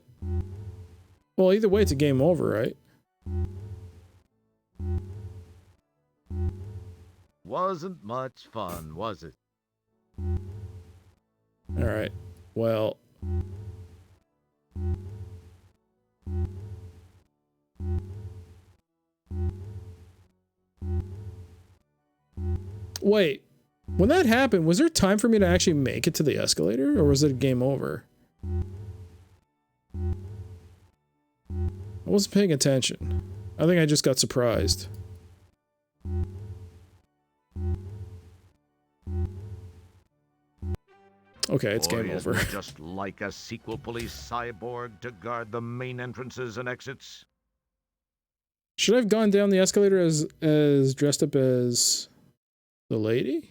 Well, either way, it's a game over, right? Wasn't much fun, was it? Alright. Well... Wait. When that happened, was there time for me to actually make it to the escalator? Or was it game over? I wasn't paying attention. I think I just got surprised. Okay, it's Boy, game isn't over. it just like a sequel police cyborg to guard the main entrances and exits. Should I have gone down the escalator as dressed up as the lady?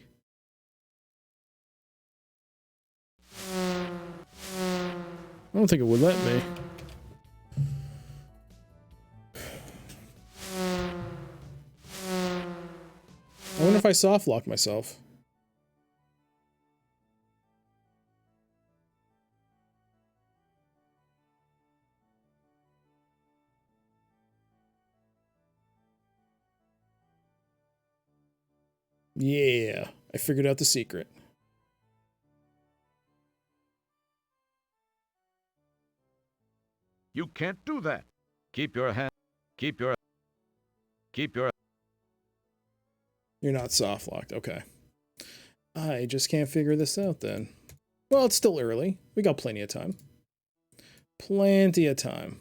I don't think it would let me. I wonder if I soft lock myself. Yeah, I figured out the secret. You can't do that. Keep your hand. Keep your. You're not soft locked. Okay. I just can't figure this out then. Well, it's still early. We got plenty of time. Plenty of time.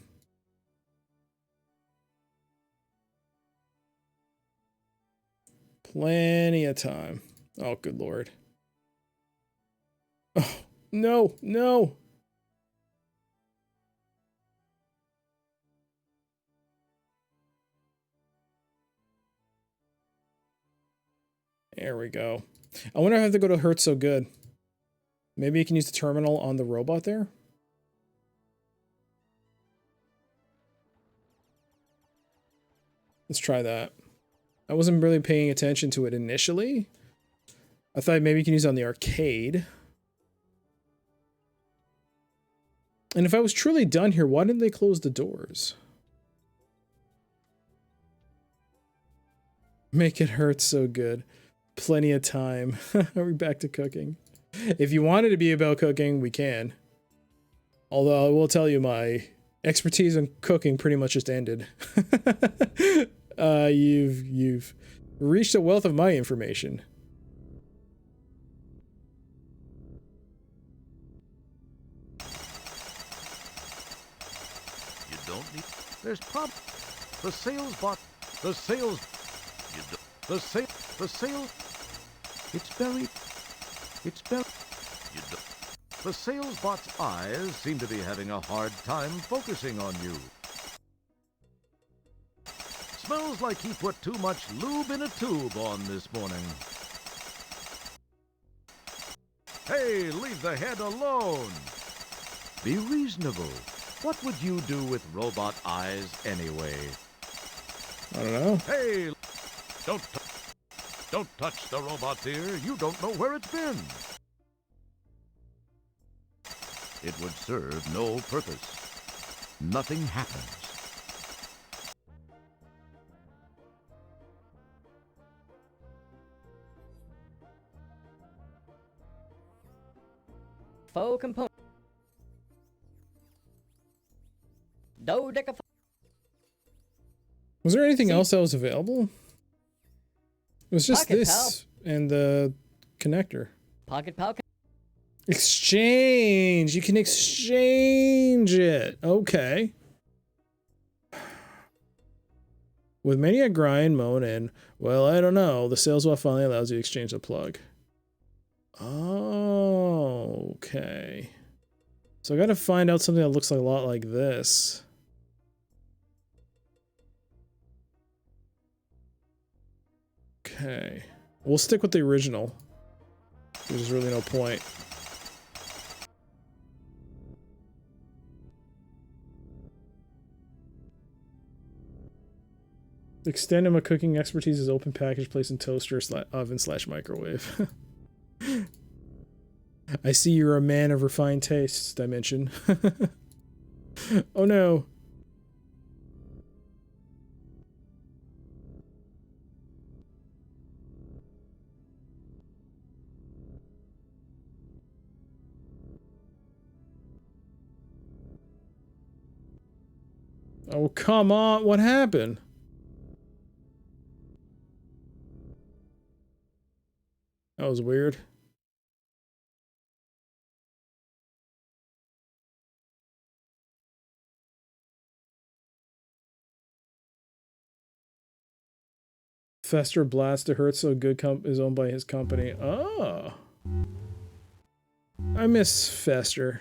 Plenty of time. Oh, good lord. Oh, no, no. There we go. I wonder if I have to go to Hurt So Good. Maybe you can use the terminal on the robot there? Let's try that. I wasn't really paying attention to it initially. I thought maybe you can use it on the arcade. And if I was truly done here, why didn't they close the doors? Make it hurt so good. Plenty of time. Are we back to cooking? If you want it to be about cooking, we can. Although I will tell you, my expertise in cooking pretty much just ended. You've reached a wealth of my information. You don't need. There's the sales bot. The sales. You don't. The sale. The sale. It's buried. It's buried. You don't. The sales bot's eyes seem to be having a hard time focusing on you. Smells like he put too much lube in a tube on this morning. Hey, leave the head alone. Be reasonable. What would you do with robot eyes anyway? I don't know. Hey, don't touch the robot's ear. You don't know where it's been. It would serve no purpose. Nothing happens. Faux component. Dodeca. Was there anything else that was available? It was just Pocket this and the connector. Pocket Pal. Exchange! You can exchange it! Okay. With many a grind, moan, and, well, I don't know, the sales bot finally allows you to exchange the plug. Oh, okay. So I gotta find out something that looks a lot like this. Okay. We'll stick with the original. There's really no point. Extend my cooking expertise is open package placed in toaster / oven / microwave. I see you're a man of refined tastes, Dimension. Oh no. Oh, come on. What happened? That was weird. Fester Blaster Hurt So Good is owned by his company. Oh. I miss Fester.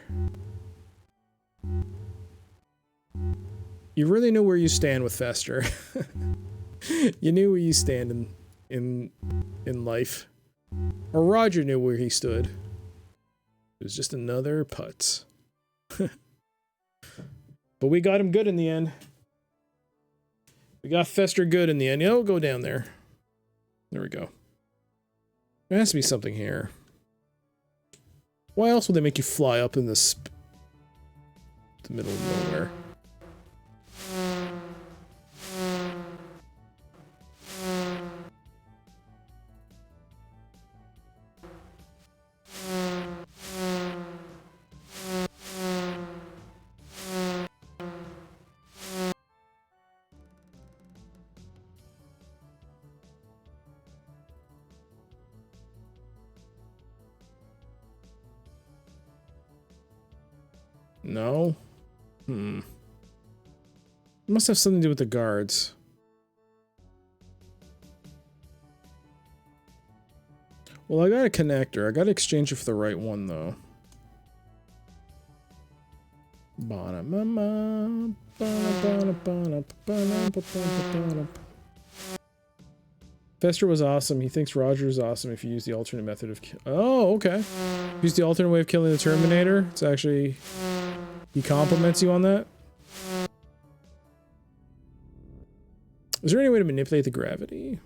You really knew where you stand with Fester. You knew where you stand in life. Or Roger knew where he stood. It was just another putz. But we got him good in the end. We got Fester good in the end. He'll go down there. There we go. There has to be something here. Why else would they make you fly up in the middle of nowhere? No? It must have something to do with the guards. Well, I got a connector. I got to exchange it for the right one, though. Fester was awesome. He thinks Roger is awesome if you use the alternate method of... Oh, okay. Use the alternate way of killing the Terminator. It's actually... He compliments you on that? Is there any way to manipulate the gravity?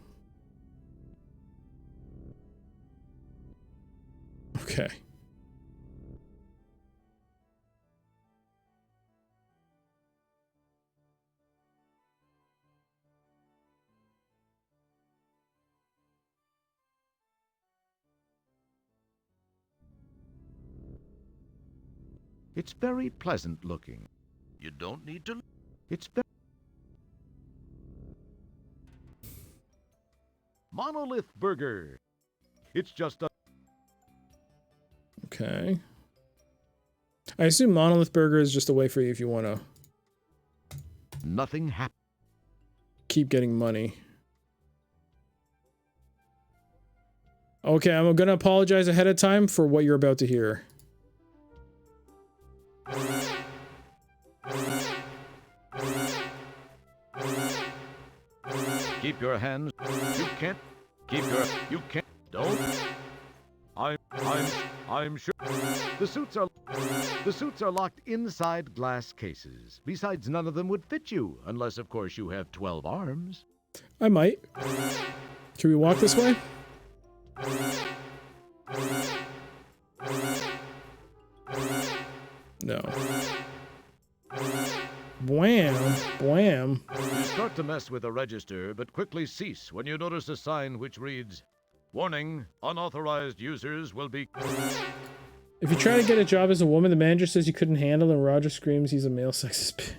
Okay. It's very pleasant looking. You don't need to... It's very... Monolith Burger. It's just a... Okay. I assume Monolith Burger is just a way for you if you want to... Nothing happened. Keep getting money. Okay, I'm gonna apologize ahead of time for what you're about to hear. Keep your hands. You can't. Keep your... You can't. Don't. I'm sure. The suits are locked inside glass cases. Besides, none of them would fit you, unless, of course, you have 12 arms. I might. Can we walk this way? No. Wham! Wham! You start to mess with the register, but quickly cease when you notice a sign which reads, "Warning, unauthorized users will be..." If you try to get a job as a woman, the manager says you couldn't handle, and Roger screams he's a male sexist.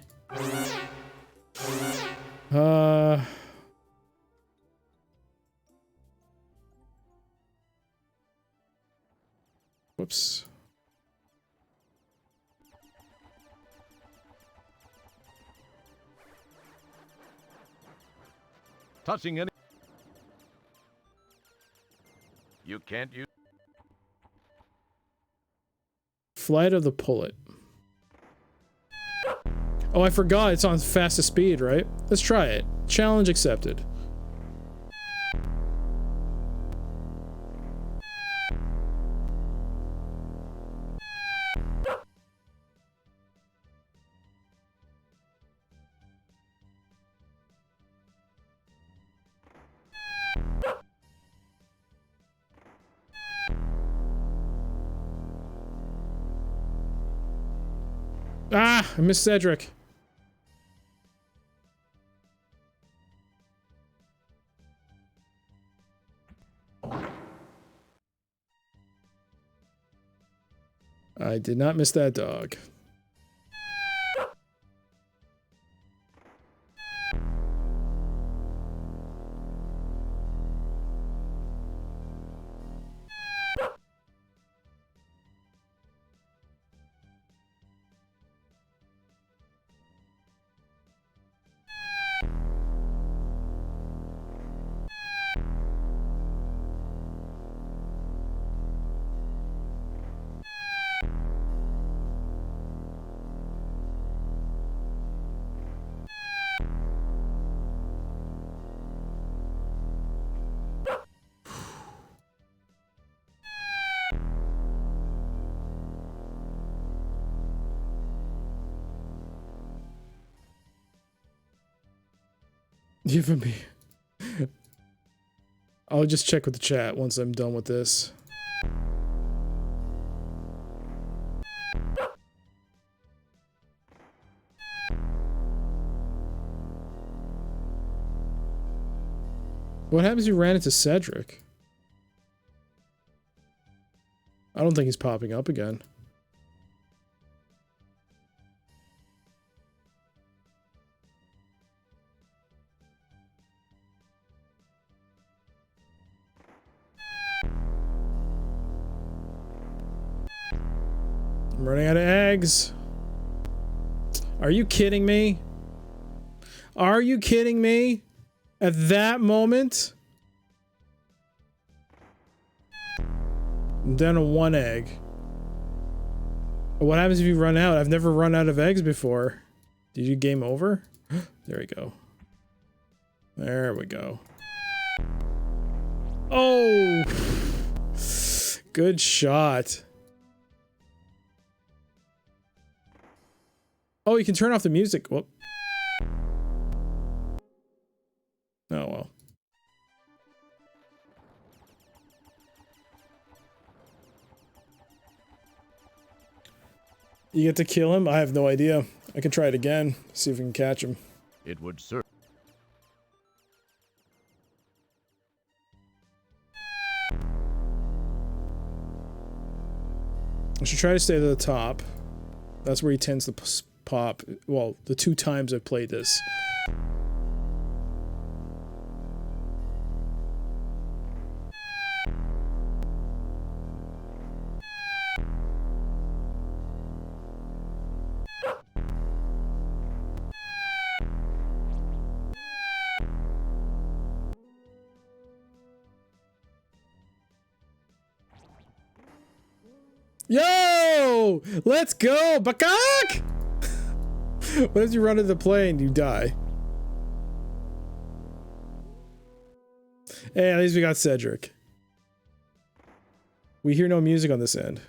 Whoops. Touching any... You can't use... Flight of the Pullet. Oh, I forgot it's on fastest speed, right? Let's try it. Challenge accepted. Ah, I missed Cedric. I did not miss that dog. Even me. I'll just check with the chat once I'm done with this. What happens if you ran into Cedric? I don't think he's popping up again. I'm running out of eggs. Are you kidding me? Are you kidding me? At that moment? I'm down to 1 egg. What happens if you run out? I've never run out of eggs before. Did you game over? There we go. There we go. Oh! Good shot. Oh, you can turn off the music. Whoop. Oh, well. You get to kill him? I have no idea. I can try it again. See if we can catch him. It would serve. I should try to stay to the top. That's where he tends to pop. Well, the 2 times I've played this. Yo! Let's go! Bakak! What if you run into the plane? You die. Hey, at least we got Cedric. We hear no music on this end.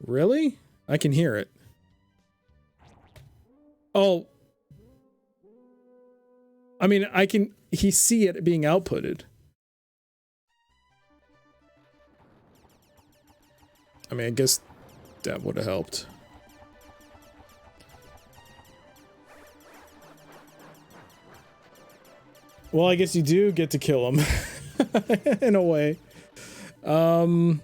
Really? I can hear it. Oh. I mean, he see it being outputted. I mean, I guess that would have helped. Well, I guess you do get to kill him. In a way. Alright,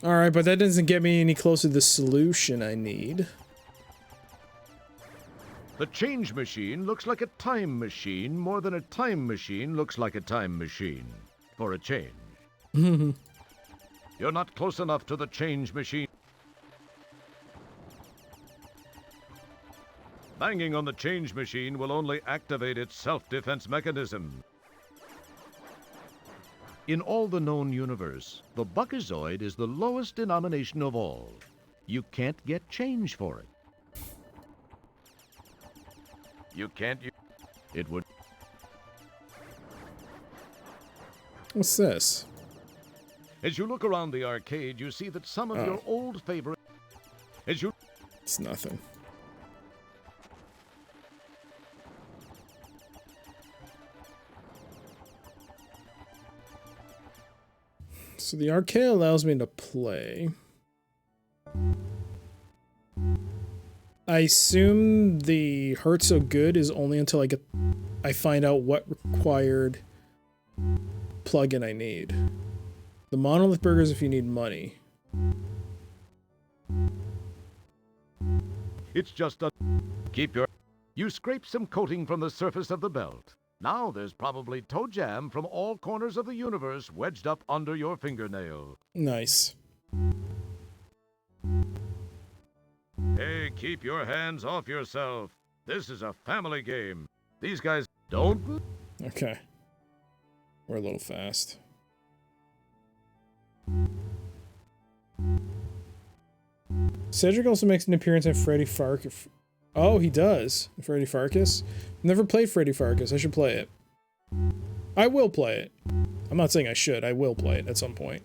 but that doesn't get me any closer to the solution I need. The change machine looks like a time machine more than a time machine looks like a time machine. For a change. You're not close enough to the change machine. Banging on the change machine will only activate its self-defense mechanism. In all the known universe, the Buckazoid is the lowest denomination of all. You can't get change for it. You can't. It would. What's this? As you look around the arcade, you see that some of your old favorites. It's nothing. So the arcade allows me to play. I assume the Hurt So Good is only until I find out what required plugin I need. The Monolith Burger is if you need money. It's just a... Keep your... You scrape some coating from the surface of the belt. Now there's probably toe jam from all corners of the universe wedged up under your fingernail. Nice. Hey, keep your hands off yourself. This is a family game. These guys don't... Okay. We're a little fast. Cedric also makes an appearance in Freddy Farkas. Oh, he does. Freddy Farkas? Never played Freddy Farkas. I should play it. I will play it. I'm not saying I should. I will play it at some point.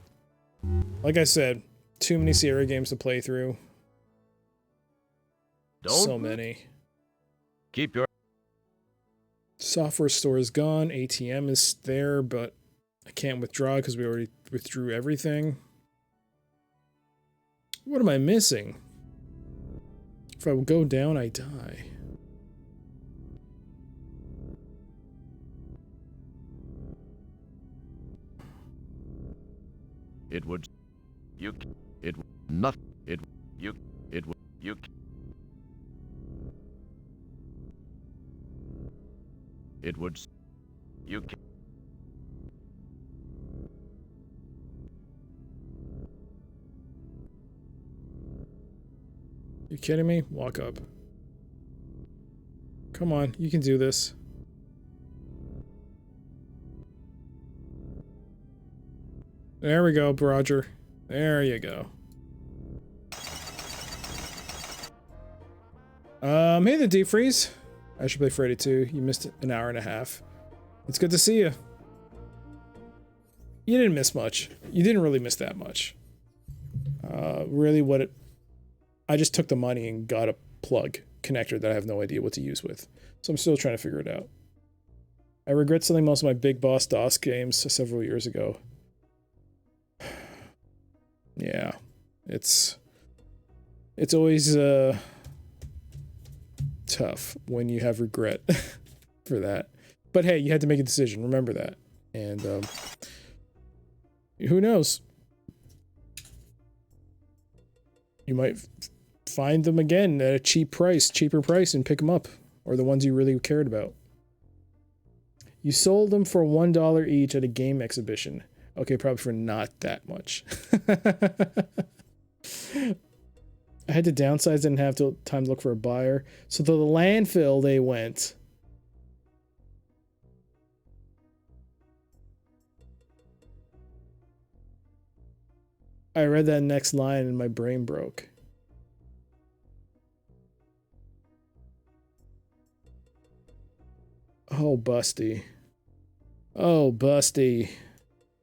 Like I said, too many Sierra games to play through. So many. Keep your... Software store is gone. ATM is there, but I can't withdraw because we already withdrew everything. What am I missing? If I go down, I die. It would... You... It... Not... It... You... It would... You... It would... You... You kidding me? Walk up. Come on, you can do this. There we go, Roger. There you go. Hey the Deep Freeze. I should play Freddy 2. You missed an hour and a half. It's good to see you. You didn't miss much. You didn't really miss that much. Really what it... I just took the money and got a plug connector that I have no idea what to use with. So I'm still trying to figure it out. I regret selling most of my Big Boss DOS games several years ago. Yeah. It's always tough when you have regret for that. But hey, you had to make a decision. Remember that. And who knows? You might find them again at a cheaper price and pick them up. Or the ones you really cared about. You sold them for $1 each at a game exhibition. Okay, probably for not that much. I had to downsize, didn't have time to look for a buyer. So to the landfill they went. I read that next line and my brain broke. Oh, Busty. Oh, Busty.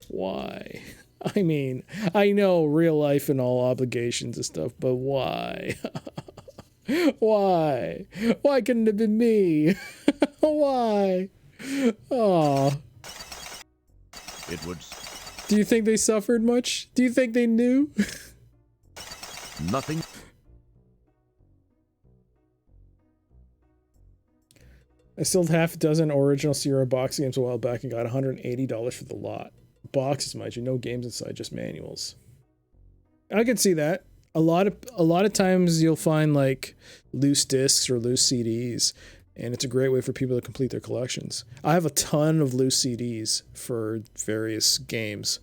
Why? I mean, I know real life and all obligations and stuff, but why? Why? Why couldn't it have been me? Why? Aw. It would... Do you think they suffered much? Do you think they knew? Nothing... I sold half a dozen original Sierra box games a while back and got $180 for the lot. Boxes, mind you, no games inside, just manuals. I can see that. A lot of times you'll find like loose discs or loose CDs, and it's a great way for people to complete their collections. I have a ton of loose CDs for various games.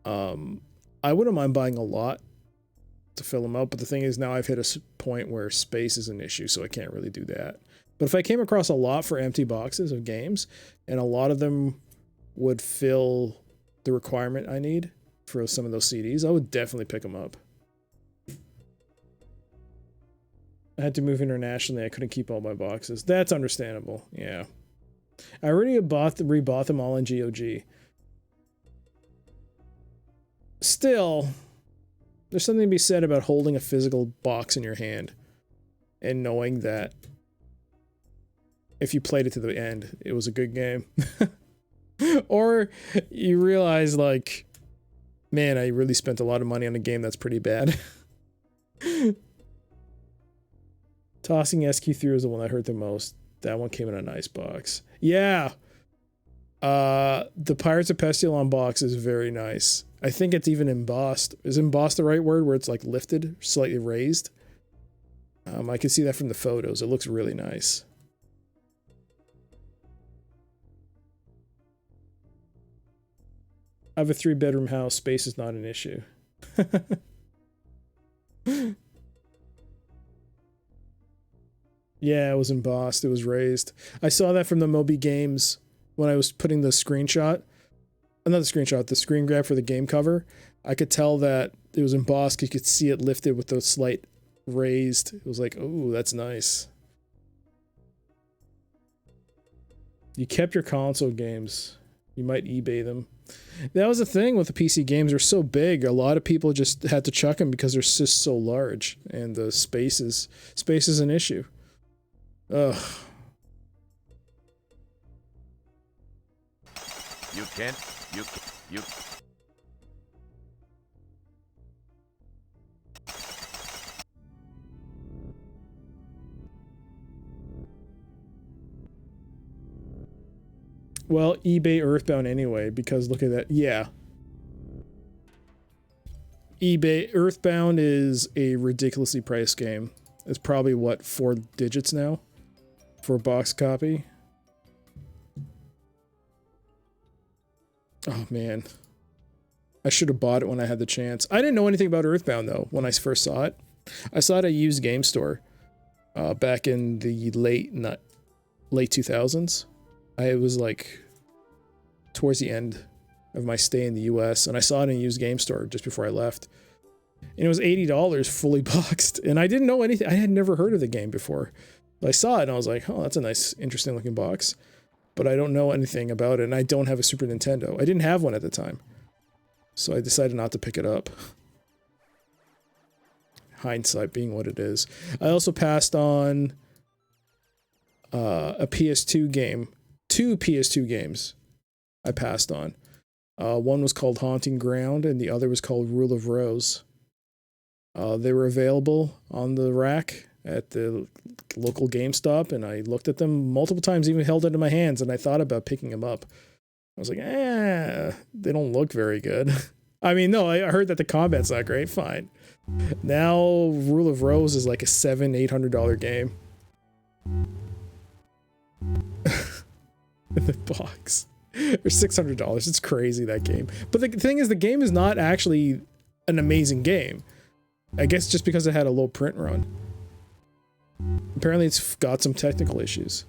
I wouldn't mind buying a lot to fill them out, but the thing is now I've hit a point where space is an issue, so I can't really do that. But if I came across a lot for empty boxes of games, and a lot of them would fill the requirement I need for some of those CDs, I would definitely pick them up. I had to move internationally. I couldn't keep all my boxes. That's understandable. Yeah. I already rebought them all in GOG. Still, there's something to be said about holding a physical box in your hand and knowing that if you played it to the end, it was a good game. Or you realize, like, man, I really spent a lot of money on a game that's pretty bad. Tossing SQ3 was the one I heard the most. That one came in a nice box. Yeah. The Pirates of Pestilon box is very nice. I think it's even embossed. Is embossed the right word, where it's like lifted, slightly raised? I can see that from the photos. It looks really nice. I have a 3-bedroom house. Space is not an issue. Yeah, it was embossed. It was raised. I saw that from the Moby Games when I was putting the screenshot. Another screenshot, the screen grab for the game cover. I could tell that it was embossed. You could see it lifted with the slight raised. It was like, oh, that's nice. You kept your console games. You might eBay them. That was the thing with the PC games. They're so big. A lot of people just had to chuck them because they're just so large, and the space is an issue. Ugh. You can't. You. Well, eBay Earthbound anyway, because look at that. Yeah. eBay Earthbound is a ridiculously priced game. It's probably, what, 4 digits now for a box copy? Oh, man. I should have bought it when I had the chance. I didn't know anything about Earthbound, though, when I first saw it. I saw it at a used game store back in the late 2000s. I was like towards the end of my stay in the US, and I saw it in a used game store just before I left. And it was $80 fully boxed, and I didn't know anything. I had never heard of the game before. I saw it and I was like, oh, that's a nice, interesting looking box. But I don't know anything about it, and I don't have a Super Nintendo. I didn't have one at the time. So I decided not to pick it up. Hindsight being what it is. I also passed on a PS2 game. 2 PS2 games I passed on. One was called Haunting Ground, and the other was called Rule of Rose. They were available on the rack at the local GameStop, and I looked at them multiple times, even held it in my hands, and I thought about picking them up. I was like, they don't look very good. I mean, no, I heard that the combat's not great. Fine. Now, Rule of Rose is like a $700-800 game. In the box. Or $600. It's crazy, that game. But the thing is, the game is not actually an amazing game. I guess just because it had a low print run. Apparently it's got some technical issues.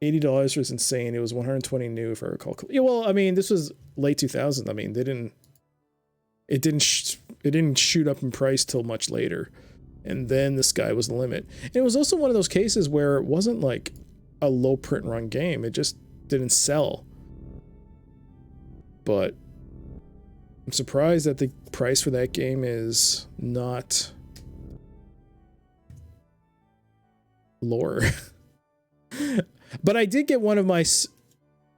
$80 was insane. It was 120 new, if I recall. Yeah, well, I mean, this was late 2000. I mean, it didn't shoot up in price till much later. And then the sky was the limit. And it was also one of those cases where it wasn't like a low print run game. It just didn't sell. But I'm surprised that the price for that game is not lower. But I did get one of my,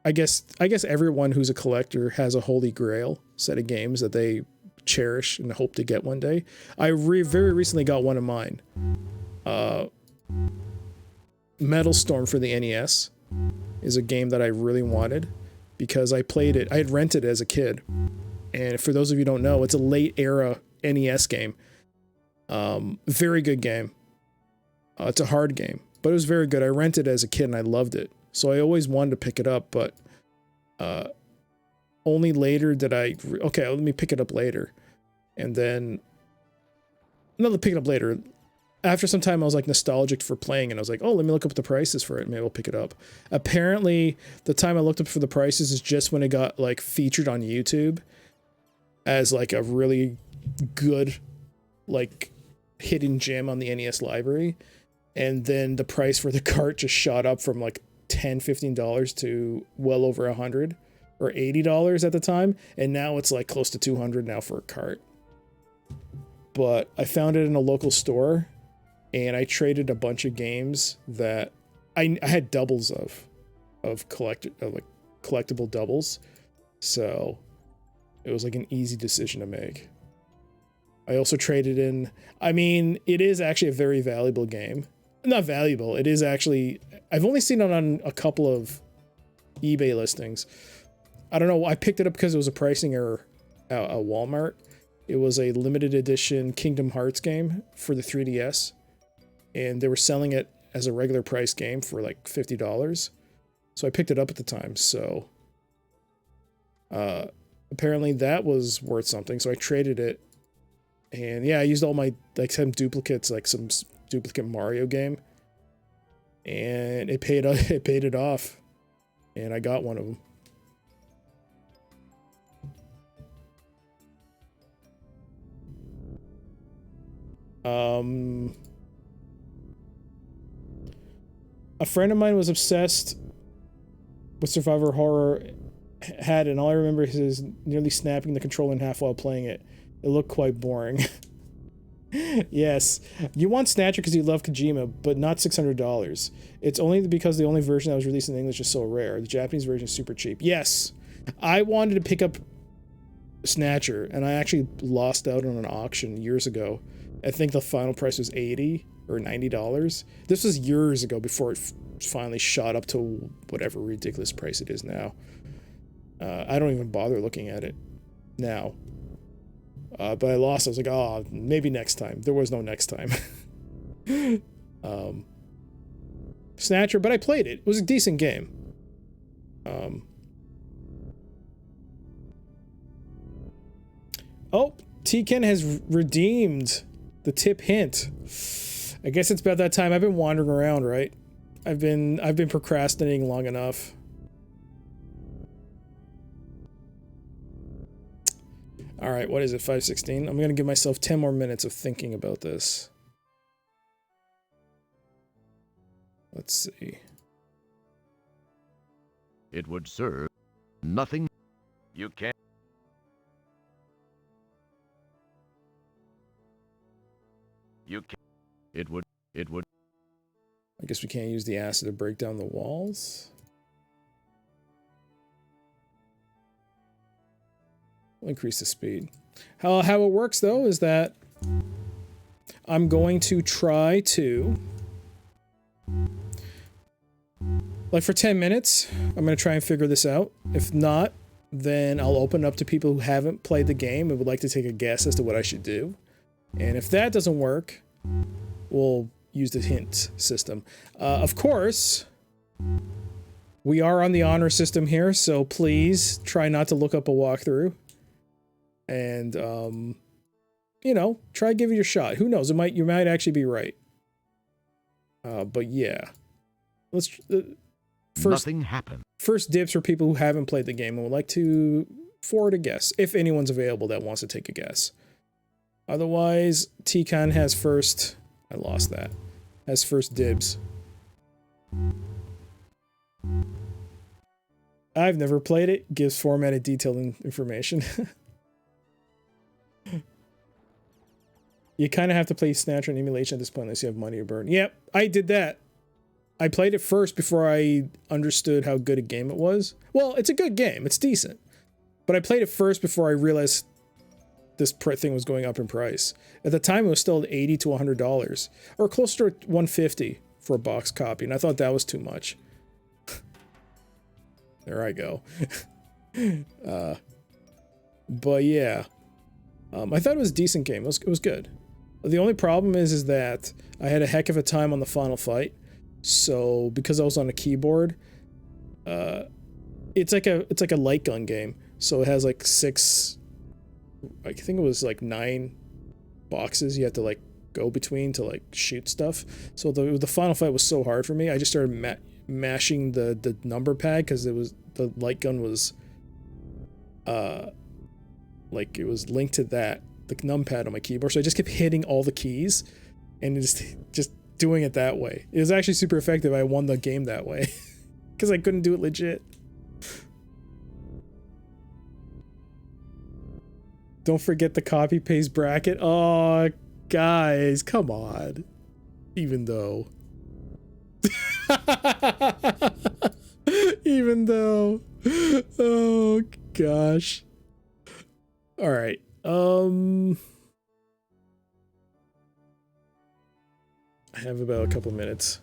I guess everyone who's a collector has a holy grail set of games that they cherish and hope to get one day. I very recently got one of mine. Metal Storm for the NES is a game that I really wanted because I played it. I had rented it as a kid. And for those of you who don't know, it's a late era NES game. Very good game. It's a hard game, but it was very good. I rented it as a kid and I loved it. So I always wanted to pick it up, but only later did okay, let me pick it up later. And then, no, pick it up later. After some time, I was like nostalgic for playing, and I was like, oh, let me look up the prices for it. Maybe I'll pick it up. Apparently, the time I looked up for the prices is just when it got like featured on YouTube as like a really good like hidden gem on the NES library. And then the price for the cart just shot up from like $10-15 to well over $100 or $80 at the time. And now it's like close to $200 now for a cart. But I found it in a local store, and I traded a bunch of games that I had doubles of collectible doubles. So it was like an easy decision to make. I also traded in. I mean, it is actually a very valuable game. Not valuable. It is actually. I've only seen it on a couple of eBay listings. I don't know. I picked it up because it was a pricing error at Walmart. It was a limited edition Kingdom Hearts game for the 3DS, and they were selling it as a regular price game for like $50. So I picked it up at the time. So apparently that was worth something. So I traded it. And yeah, I used all my, like, some duplicates, like some duplicate Mario game. And it paid it off. And I got one of them. A friend of mine was obsessed with Survivor Horror, and all I remember is nearly snapping the controller in half while playing it. It looked quite boring. Yes, you want Snatcher because you love Kojima, but not $600. It's only because the only version that was released in English is so rare. The Japanese version is super cheap. Yes, I wanted to pick up Snatcher, and I actually lost out on an auction years ago. I think the final price was $80 or $90. This was years ago before it finally shot up to whatever ridiculous price it is now. I don't even bother looking at it now. But I lost. I was like, oh, maybe next time. There was no next time. Snatcher, but I played it. It was a decent game. Oh, T-Ken has redeemed the tip hint. I guess it's about that time. I've been wandering around, right? I've been procrastinating long enough. All right, what is it, 5:16? I'm going to give myself 10 more minutes of thinking about this. Let's see. It would serve nothing. You can't. You can. It would. I guess we can't use the acid to break down the walls. We'll increase the speed. How it works, though, is that I'm going to try to, like, for 10 minutes, I'm going to try and figure this out. If not, then I'll open up to people who haven't played the game and would like to take a guess as to what I should do. And if that doesn't work, we'll use the hint system. Of course, we are on the honor system here, so please try not to look up a walkthrough. And, you know, try give it your shot. Who knows? You might actually be right. But yeah. Let's, Nothing happened. First dibs for people who haven't played the game and would like to forward a guess, if anyone's available that wants to take a guess. Otherwise, T-Con has first... I lost that. Has first dibs. I've never played it. Gives formatted detailed information. You kind of have to play Snatcher and emulation at this point unless you have money to burn. Yep, I did that. I played it first before I understood how good a game it was. Well, it's a good game. It's decent. But I played it first before I realized this thing was going up in price. At the time, it was still $80 to $100. Or closer to $150 for a box copy. And I thought that was too much. There I go. But yeah. I thought it was a decent game. It was good. The only problem is that I had a heck of a time on the final fight. So because I was on a keyboard, it's like a light gun game. So it has like 6, I think it was like 9 boxes you have to like go between to like shoot stuff. So the final fight was so hard for me. I just started mashing the number pad because the light gun was like it was linked to the numpad on my keyboard. So I just kept hitting all the keys and just doing it that way. It was actually super effective. I won the game that way because I couldn't do it legit. Don't forget the copy paste bracket. Oh, guys, come on. Even though. Even though. Oh, gosh. All right. I have about a couple minutes.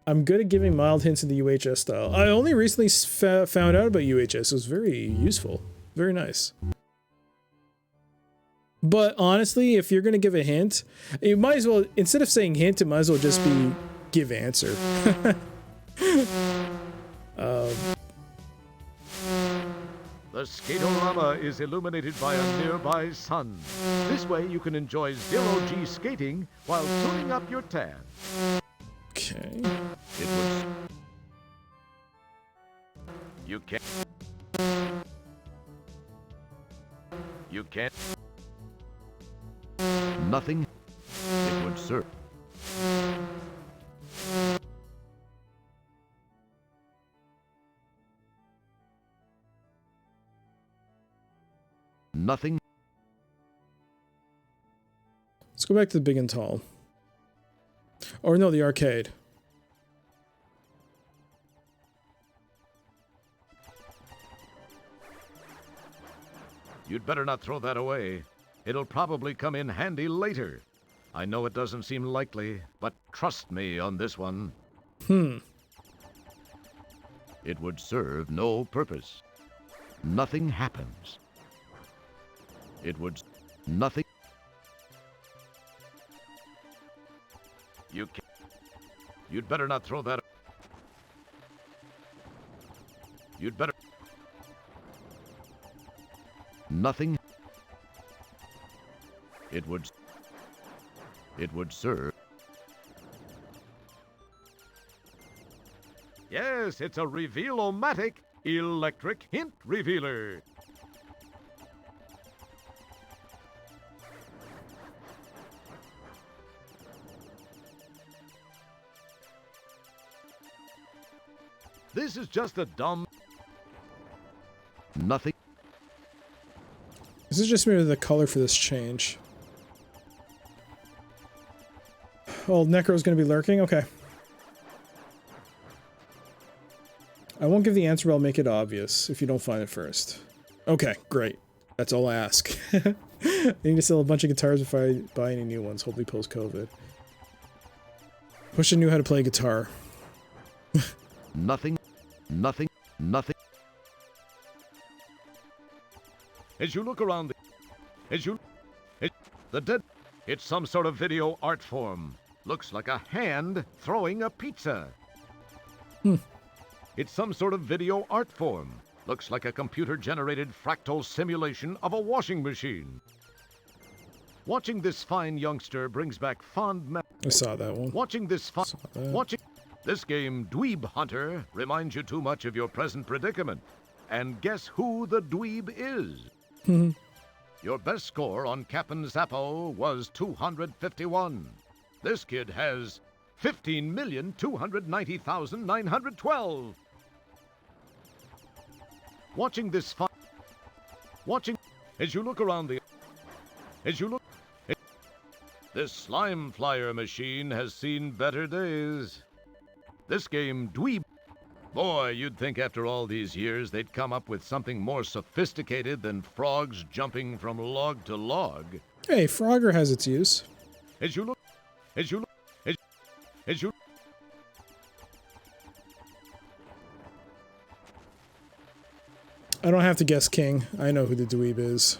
I'm good at giving mild hints in the UHS style. I only recently found out about UHS. It was very useful. Very nice. But honestly, if you're going to give a hint, you might as well, instead of saying hint, it might as well just be give answer. The Skatorama is illuminated by a nearby sun. This way you can enjoy zero-G skating while tuning up your tan. Okay. It was... You can't... You can't... Nothing. It would serve. Nothing. Let's go back to the big and tall. Or no, the arcade. You'd better not throw that away. It'll probably come in handy later. I know it doesn't seem likely, but trust me on this one. It would serve no purpose. Nothing happens. It would... Nothing... You can't... You'd better not throw that... You'd better... Nothing... It would serve. Yes, it's a Reveal-O-Matic electric hint revealer. This is just a dumb... Nothing. This is just maybe the color for this change. Oh, Necro's gonna be lurking? Okay. I won't give the answer, but I'll make it obvious if you don't find it first. Okay, great. That's all I ask. I need to sell a bunch of guitars before I buy any new ones, hopefully post-COVID. Wish I knew how to play guitar. Nothing. Nothing. Nothing. As you look around, the dead, it's some sort of video art form. Looks like a hand throwing a pizza. It's some sort of video art form. Looks like a computer-generated fractal simulation of a washing machine. Watching this fine youngster brings back fond memories. I saw that one. Watching this this game, Dweeb Hunter, reminds you too much of your present predicament. And guess who the dweeb is? Your best score on Cap'n Zappo was 251. This kid has 15,290,912. Watching this as you look around this slime flyer machine has seen better days. This game, Dweeb. Boy, you'd think after all these years they'd come up with something more sophisticated than frogs jumping from log to log. Hey, Frogger has its use. As you look, I don't have to guess King. I know who the dweeb is.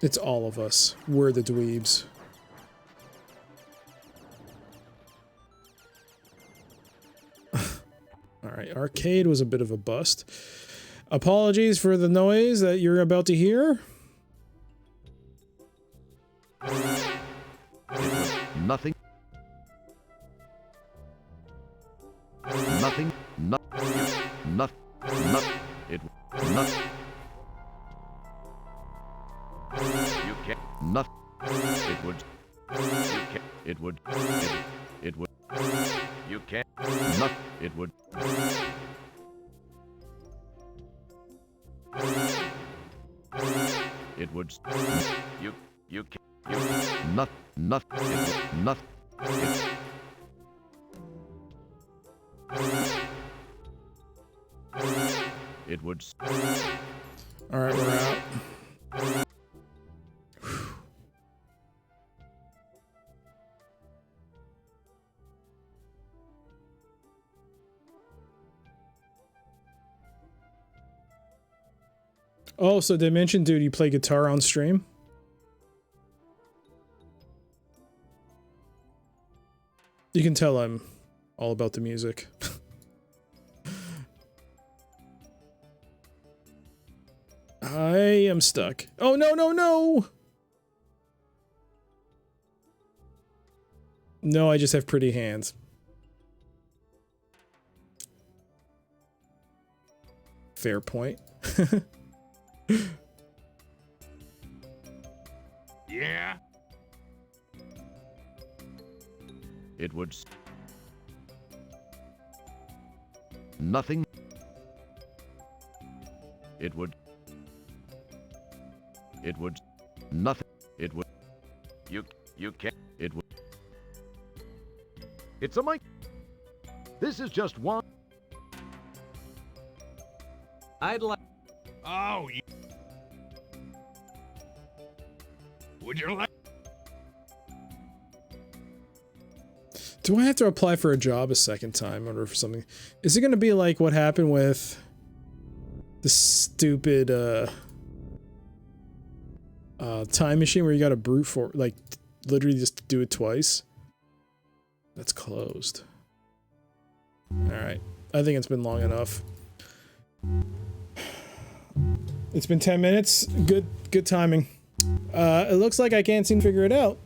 It's all of us. We're the dweebs. Alright, arcade was a bit of a bust. Apologies for the noise that you're about to hear. Nothing. Nothing. It. Nothing. You can't. Nothing. It would. You can't. It would. It would. You can't. Nothing. It would. It would. You can't. Nothing. It would. All right, we're out. Oh, so Dimension Dude, you play guitar on stream? You can tell I'm all about the music. I am stuck. Oh, no, no, no! No, I just have pretty hands. Fair point. Yeah? It would. Nothing. It would. It would. Nothing. It would. You can't. It would. It's a mic. This is just one. I'd like. Oh, you... Would you like... Do I have to apply for a job a second time or for something? Is it going to be like what happened with the stupid time machine where you got to brute for like literally just do it twice? That's closed. All right. I think it's been long enough. It's been 10 minutes. Good timing. It looks like I can't seem to figure it out.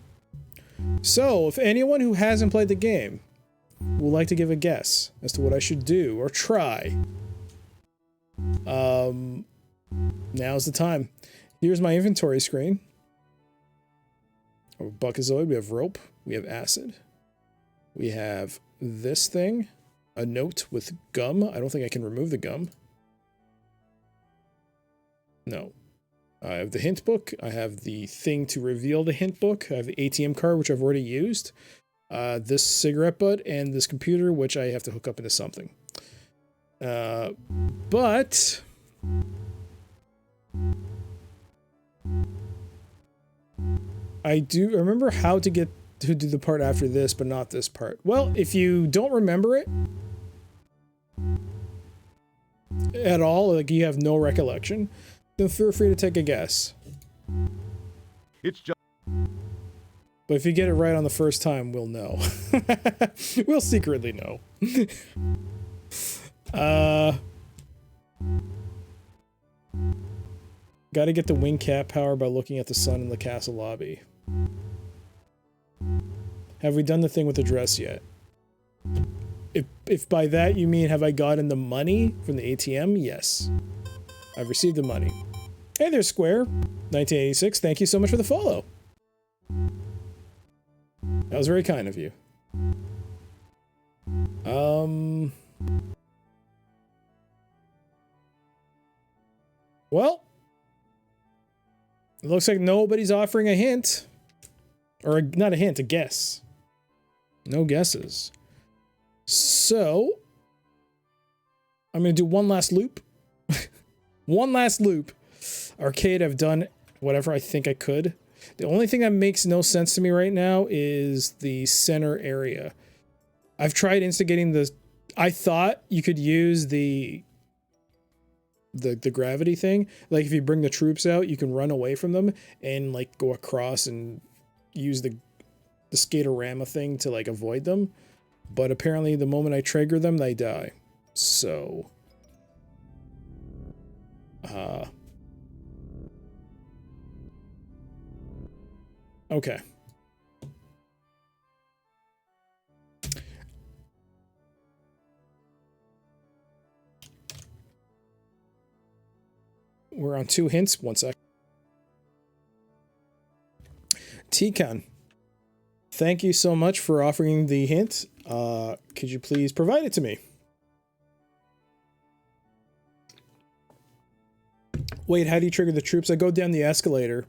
So, if anyone who hasn't played the game would like to give a guess as to what I should do or try, now's the time. Here's my inventory screen. We have Buckazoid, we have rope, we have acid, we have this thing, a note with gum. I don't think I can remove the gum. No. I have the hint book. I have the thing to reveal the hint book. I have the ATM card, which I've already used. This cigarette butt and this computer, which I have to hook up into something. But I do remember how to get to do the part after this, but not this part. Well, if you don't remember it at all, like you have no recollection, then feel free to take a guess. It's just. But if you get it right on the first time, we'll know. We'll secretly know. Gotta get the wing cap power by looking at the sun in the castle lobby. Have we done the thing with the dress yet? If by that you mean have I gotten the money from the ATM? Yes. I've received the money. Hey there, Square. 1986, thank you so much for the follow. That was very kind of you. Well, it looks like nobody's offering a hint. Or not a hint, a guess. No guesses. So, I'm going to do one last loop. One last loop. Arcade, I've done whatever I think I could. The only thing that makes no sense to me right now is the center area. I've tried instigating the... I thought you could use the gravity thing. Like if you bring the troops out, you can run away from them and like go across and use the skaterama thing to like avoid them. But apparently the moment I trigger them, they die. So... okay. We're on 2 hints. 1 sec. Tikan, thank you so much for offering the hint. Could you please provide it to me? Wait, how do you trigger the troops? I go down the escalator,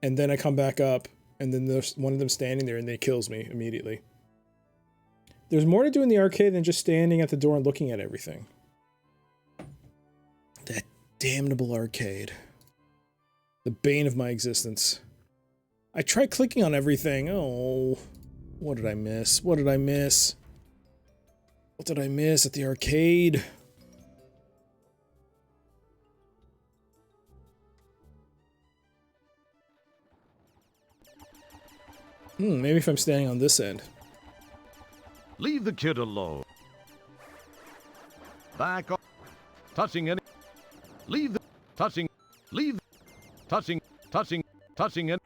and then I come back up, and then there's one of them standing there, and they kills me immediately. There's more to do in the arcade than just standing at the door and looking at everything. The Damnable arcade. The bane of my existence. I tried clicking on everything. Oh, what did I miss? What did I miss? What did I miss at the arcade? Maybe if I'm standing on this end. Leave the kid alone. Back off. Touching any. Leave the. Touching. Leave. Touching. Touching. Touching it.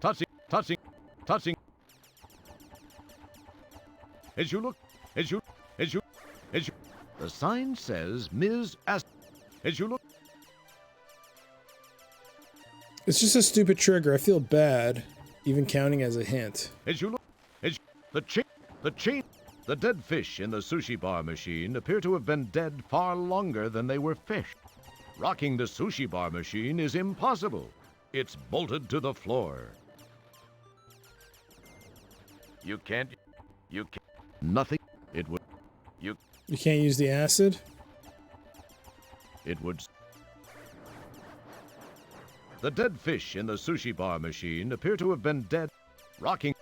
Touching. Touching. Touching. As you look. As you. The sign says Ms. As you look. It's just a stupid trigger. I feel bad, even counting as a hint. As you look. The dead fish in the sushi bar machine appear to have been dead far longer than they were fish. Rocking the sushi bar machine is impossible. It's bolted to the floor. You can't. Nothing. It would. You can't use the acid? It would. The dead fish in the sushi bar machine appear to have been dead. Rocking.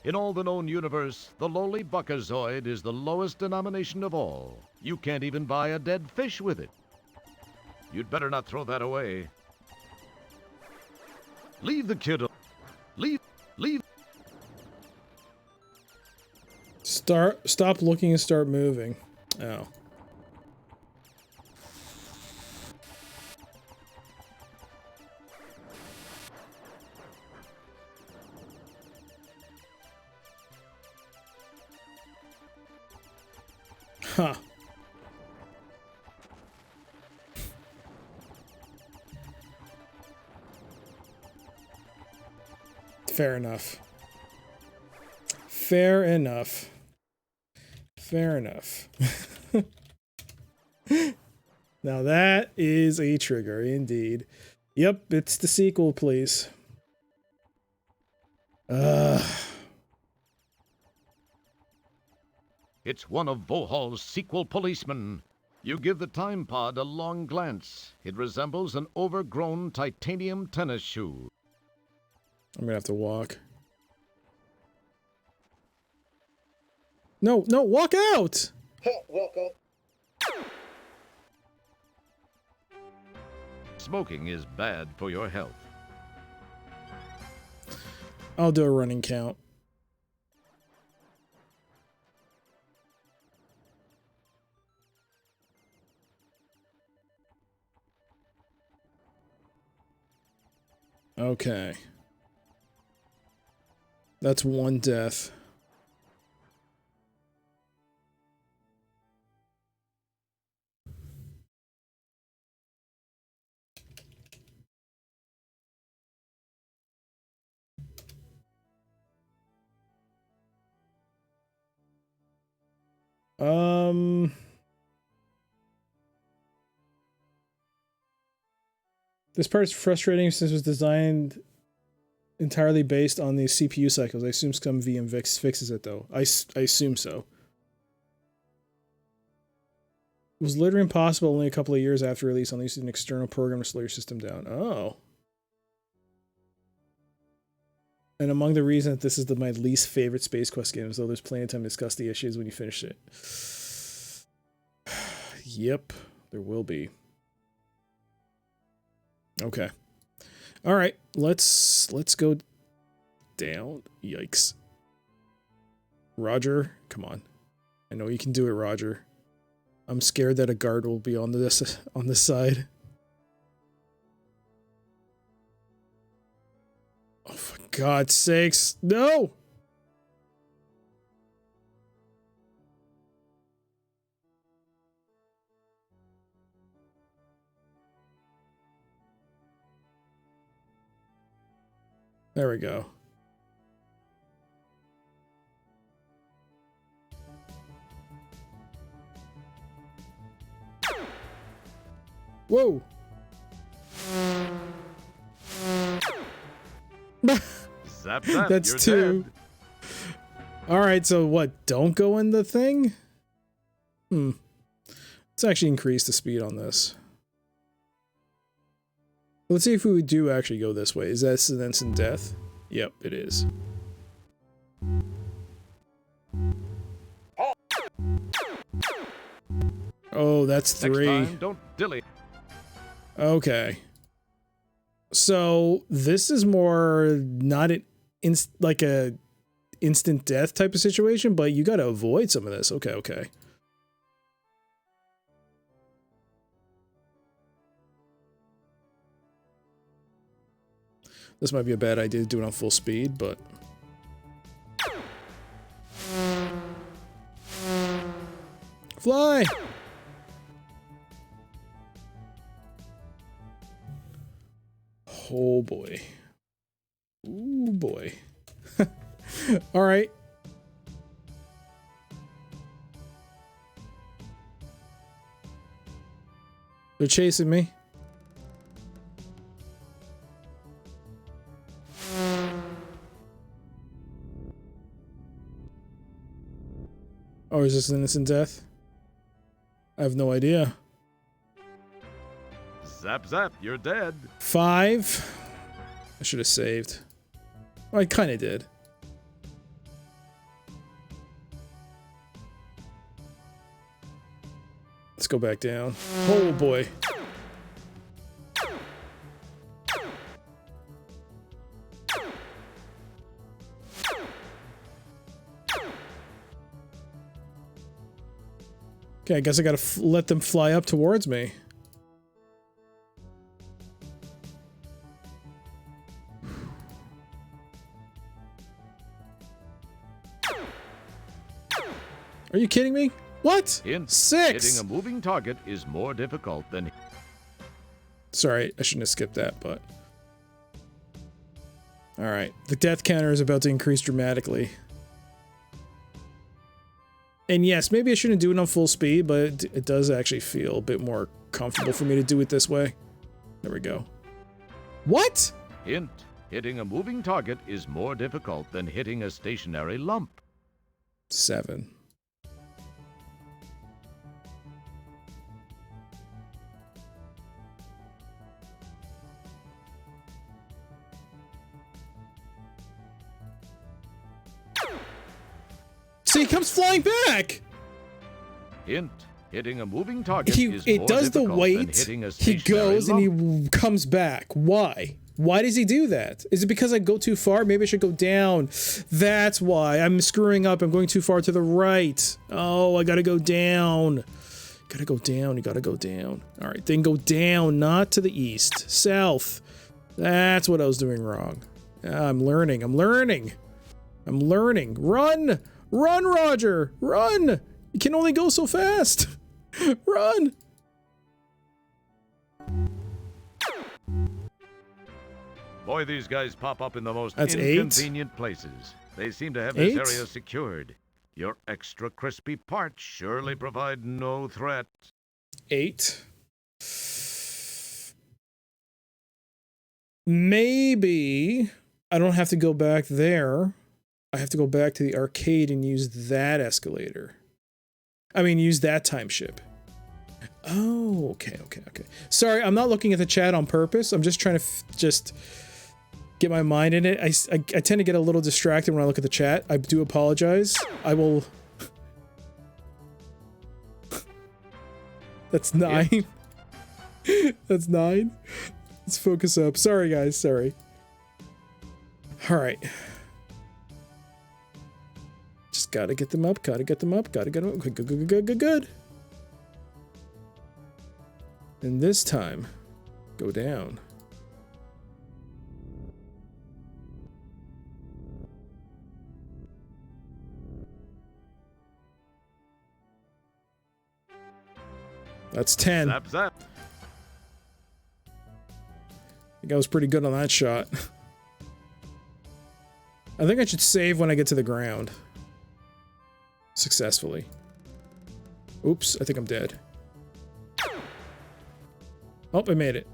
In all the known universe, the lowly buckazoid is the lowest denomination of all. You can't even buy a dead fish with it. You'd better not throw that away. Leave the kid alone. Leave. Stop looking and start moving. Oh. Huh. Fair enough. Fair enough. Fair enough. Now that is a trigger, indeed. Yep, it's the sequel, please. It's one of Vohal's sequel policemen. You give the time pod a long glance. It resembles an overgrown titanium tennis shoe. I'm gonna have to walk. No, walk out! Wilco. Smoking is bad for your health. I'll do a running count. Okay. That's one death. This part's frustrating since it was designed entirely based on the CPU cycles. I assume some VM fixes it, though. I assume so. It was literally impossible only a couple of years after release unless you used an external program to slow your system down. Oh. And among the reasons that this is my least favorite Space Quest game, though there's plenty of time to discuss the issues when you finish it. Yep, there will be. Okay. All right, let's go down. Yikes. Roger, come on. I know you can do it, Roger. I'm scared that a guard will be on this side. Oh, for God's sakes, no! There we go. Whoa! Zap that, That's you're two. dead. Alright, so what? Don't go in the thing? Let's actually increase the speed on this. Let's see if we do actually go this way. Is that an instant death? Yep, it is. Oh, that's 3. Next time, don't dilly. Okay. So this is more not an like a instant death type of situation, but you got to avoid some of this. Okay, okay. This might be a bad idea to do it on full speed, but fly. Oh boy. Ooh boy. All right. They're chasing me. Oh, is this an instant death? I have no idea. Zap, zap, you're dead. 5. I should have saved. I kind of did. Let's go back down. Oh boy. Okay, I guess I gotta let them fly up towards me. Are you kidding me? What? Hint, 6! hitting a moving target is more difficult than... Sorry, I shouldn't have skipped that, but... Alright, the death counter is about to increase dramatically. And yes, maybe I shouldn't do it on full speed, but it does actually feel a bit more comfortable for me to do it this way. There we go. What? Hint, hitting a moving target is more difficult than hitting a stationary lump. 7. See, he comes flying back! Hint, hitting a moving target is It more does the difficult than weight, hitting a he stationary goes lump. and he comes back. Why? Why does he do that? Is it because I go too far? Maybe I should go down. That's why. I'm screwing up. I'm going too far to the right. Oh, I gotta go down. Gotta go down. You gotta go down. Alright, then go down, not to the east. South. That's what I was doing wrong. I'm learning. I'm learning. I'm learning. Run! Run, Roger! Run! You can only go so fast! Run! Boy, these guys pop up in the most That's 8. inconvenient places. They seem to have 8? this area secured. Your extra crispy parts surely provide no threat. 8. Maybe I don't have to go back there. I have to go back to the arcade and use that escalator. I mean, use that time ship. Oh, okay. Sorry, I'm not looking at the chat on purpose. I'm just trying to just get my mind in it. I tend to get a little distracted when I look at the chat. I do apologize. I will... That's 9. That's 9. Let's focus up. Sorry, guys. Sorry. All right. Just gotta get them up. Gotta get them up. Gotta get them up. Good. And this time, go down. That's 10. Zap, zap. I think I was pretty good on that shot. I think I should save when I get to the ground. Successfully. Oops, I think I'm dead. Oh, I made it.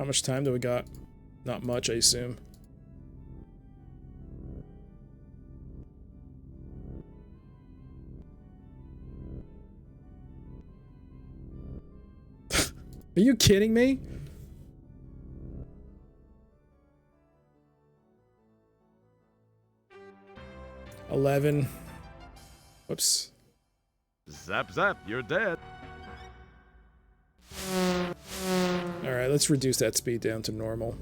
How much time do we got? Not much, I assume. Are you kidding me? $11. Whoops. Zap, zap, you're dead. Alright, let's reduce that speed down to normal.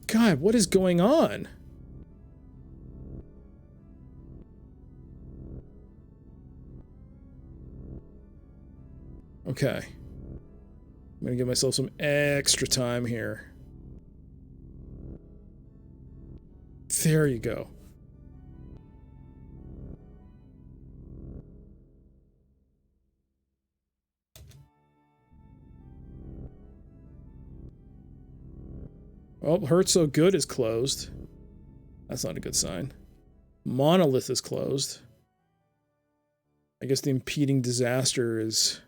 God, what is going on? Okay. I'm gonna give myself some extra time here. There you go. Well, Hurt So Good is closed. That's not a good sign. Monolith is closed. I guess the impeding disaster is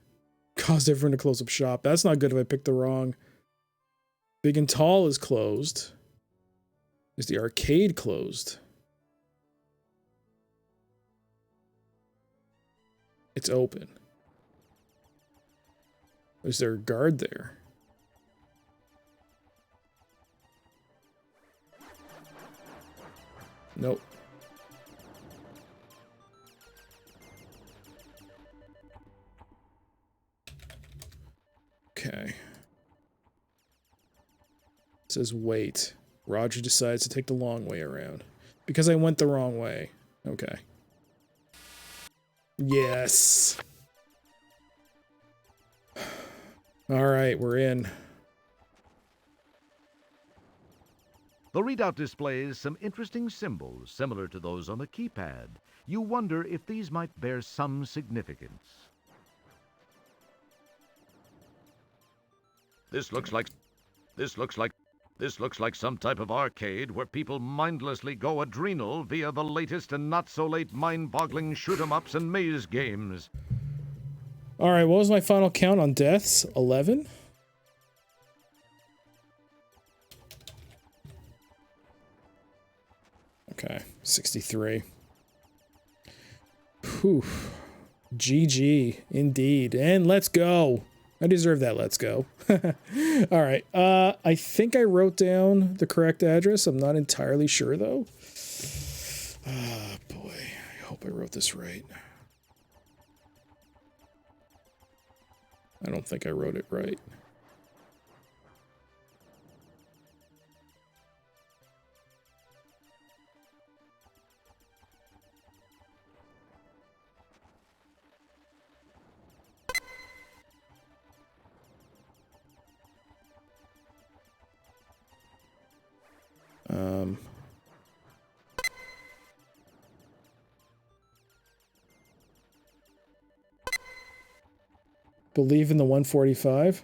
caused everyone to close up shop. That's not good if I picked the wrong. Big and Tall is closed. Is the arcade closed? It's open. Is there a guard there? Nope. Okay. It says wait. Roger decides to take the long way around. Because I went the wrong way. Okay. Yes. Alright, we're in. The readout displays some interesting symbols similar to those on the keypad. You wonder if these might bear some significance. This looks like some type of arcade where people mindlessly go adrenal via the latest and not so late mind-boggling shoot-'em-ups and maze games. Alright, what was my final count on deaths? 11? Okay, 63. Whew. GG, indeed. And let's go. I deserve that let's go. Alright, I think I wrote down the correct address. I'm not entirely sure, though. Ah, boy. I hope I wrote this right. I don't think I wrote it right. Believe in the 145.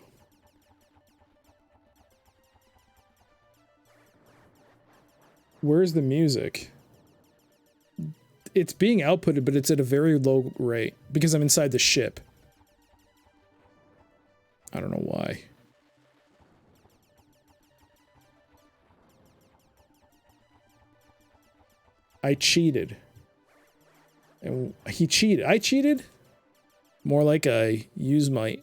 Where's the music? It's being outputted, but it's at a very low rate because I'm inside the ship. I don't know why. I cheated. And he cheated. I cheated? More like I used my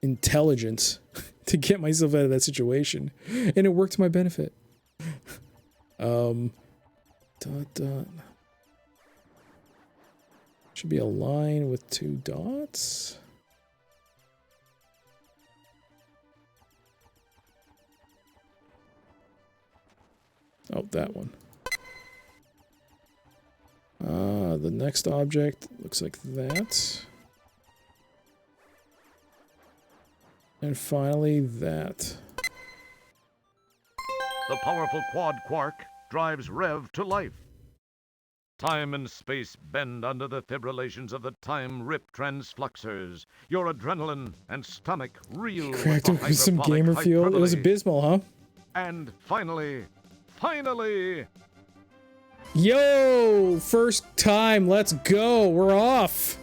intelligence to get myself out of that situation. And it worked to my benefit. Should be a line with 2 dots. Oh, that one. The next object looks like that. And finally, that. The powerful quad quark drives Rev to life. Time and space bend under the fibrillations of the time-rip transfluxers. Your adrenaline and stomach reel with Cracked the him with some hyperbolic gamer fuel. It was hyperbole. abysmal, huh? And finally, Yo! First time. Let's go. We're off.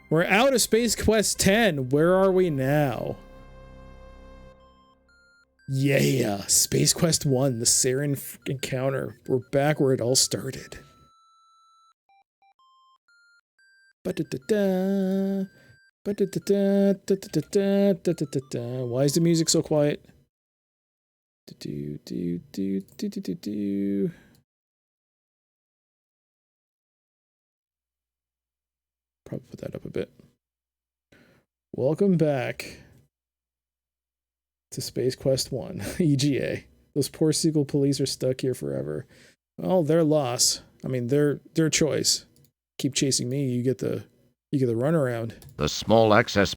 We're out of Space Quest 10. Where are we now? Yeah, Space Quest 1, the Saren encounter. We're back where it all started. Ba-da-da-da. Ba-da-da-da. Why is the music so quiet? Do-do-do-do-do-do-do. Probably put that up a bit. Welcome back to Space Quest 1, EGA. Those poor sequel police are stuck here forever. Well, their loss. I mean, their choice. Keep chasing me, you get the runaround. the small access,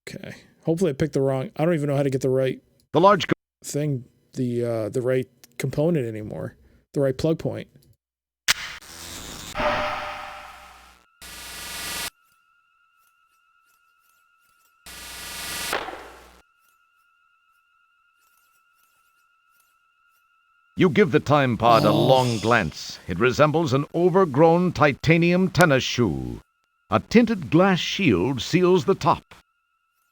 Okay. Hopefully I picked the wrong. I don't even know how to get the right the large thing, the right component anymore. The right plug point. You give the time pod a long glance. It resembles an overgrown titanium tennis shoe. A tinted glass shield seals the top.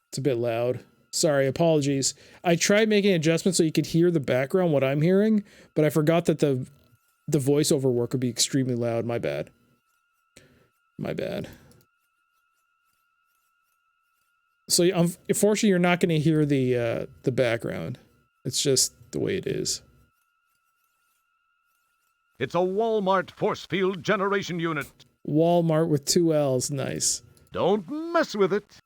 It's a bit loud. Sorry, apologies. I tried making adjustments so you could hear the background, what I'm hearing, but I forgot that the voiceover work would be extremely loud. My bad. My bad. So unfortunately, you're not going to hear the background. It's just the way it is. It's a Walmart force field generation unit. Walmart with 2 L's. Nice. Don't mess with it.